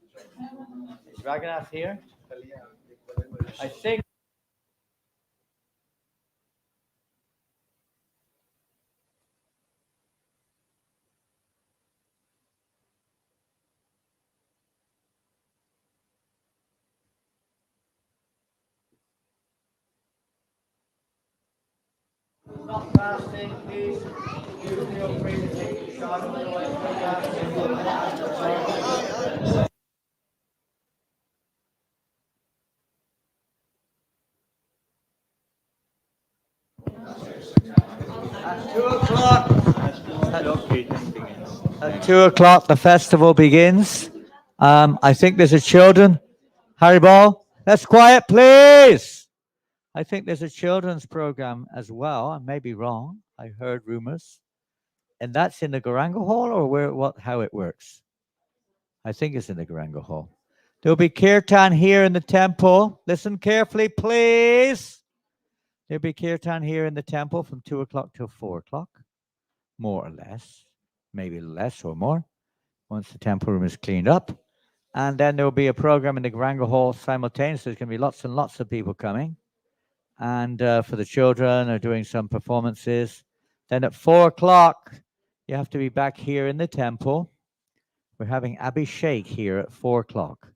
Is Raghunath here? I think. Not fasting, please. You feel free to take a shot of the oil for fasting. At 2 o'clock. At 2 o'clock, the festival begins. I think there's a children. Haribol, let's quiet, please. I think there's a children's program as well. I may be wrong. I heard rumors. And that's in the Garanga Hall, or where? What? How it works? I think it's in the Garanga Hall. There'll be kirtan here in the temple. Listen carefully, please. There'll be kirtan here in the temple from 2 o'clock till 4 o'clock, more or less, maybe less or more, once the temple room is cleaned up. And then there'll be a program in the Garanga Hall simultaneously. There's going to be lots and lots of people coming. And for the children, are doing some performances. Then at 4 o'clock, you have to be back here in the temple. We're having Abhishek here at 4 o'clock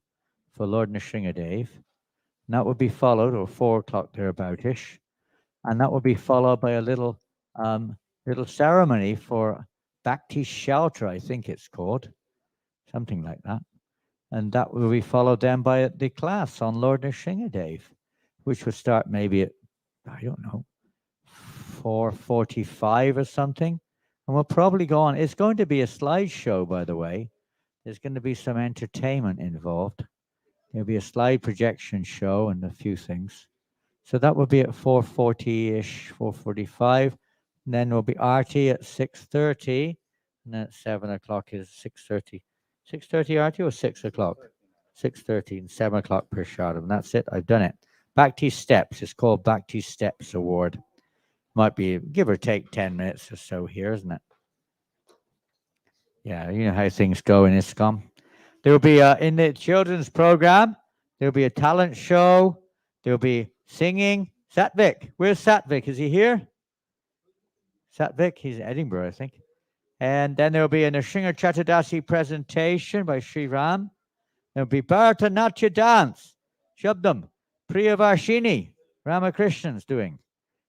for Lord Nrsingadev. And that will be followed, or 4 o'clock thereaboutish. And that will be followed by a little ceremony for Bhakti Shelter, I think it's called. Something like that. And that will be followed then by the class on Lord Nrsingadev, which will start maybe at, I don't know, 4:45 or something. And we'll probably go on. It's going to be a slideshow, by the way. There's going to be some entertainment involved. There'll be a slide projection show and a few things. So that will be at 4:40-ish, 4:45. And then there'll be Arti at 6:30. And then at 7 o'clock is 6:30. 6:30 Arti or 6 o'clock? 6:30 and 7 o'clock Prashadam. That's it. I've done it. Bhakti Steps. It's called Bhakti Steps Award. Might be, give or take, 10 minutes or so here, isn't it? Yeah, you know how things go in ISKCON. There will be, in the children's program, there will be a talent show. There will be singing. Satvik. Where's Satvik? Is he here? Satvik? He's in Edinburgh, I think. And then there will be a Nrsinga Chaturdasi presentation by Sri Ram. There will be Bharatanatyam dance. Shabdam. Priyavarshini. Ramakrishnan's doing.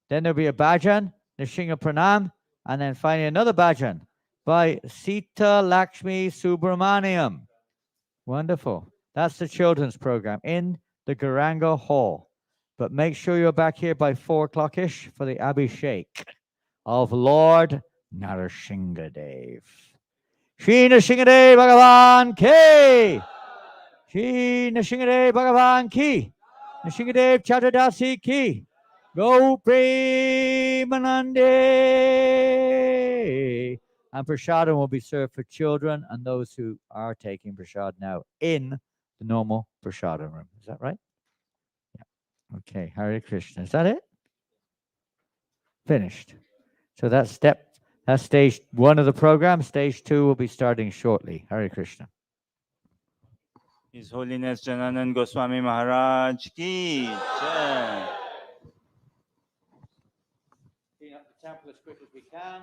Then there'll be a bhajan, Nrsinga Pranam, and then finally another bhajan by Sita Lakshmi Subramaniam. Wonderful. That's the children's program in the Garanga Hall. But make sure you're back here by 4 o'clock-ish for the Abhishek of Lord Nrsingadev. Shri Nrsingadev Bhagavan Ki! Shri Nrsingadev Bhagavan Ki! Nrsingadev Chaturdasi Ki! Go Premanande. And prasadam will be served for children and those who are taking prasad now in the normal prasadam room. Is that right? Yeah. Okay. Hare Krishna. Is that it? finished. So that's stage 1 of the program. Stage 2 will be starting shortly. Hare Krishna. His Holiness Jananand Goswami Maharaj ki jai. Clean up the temple as quick as we can.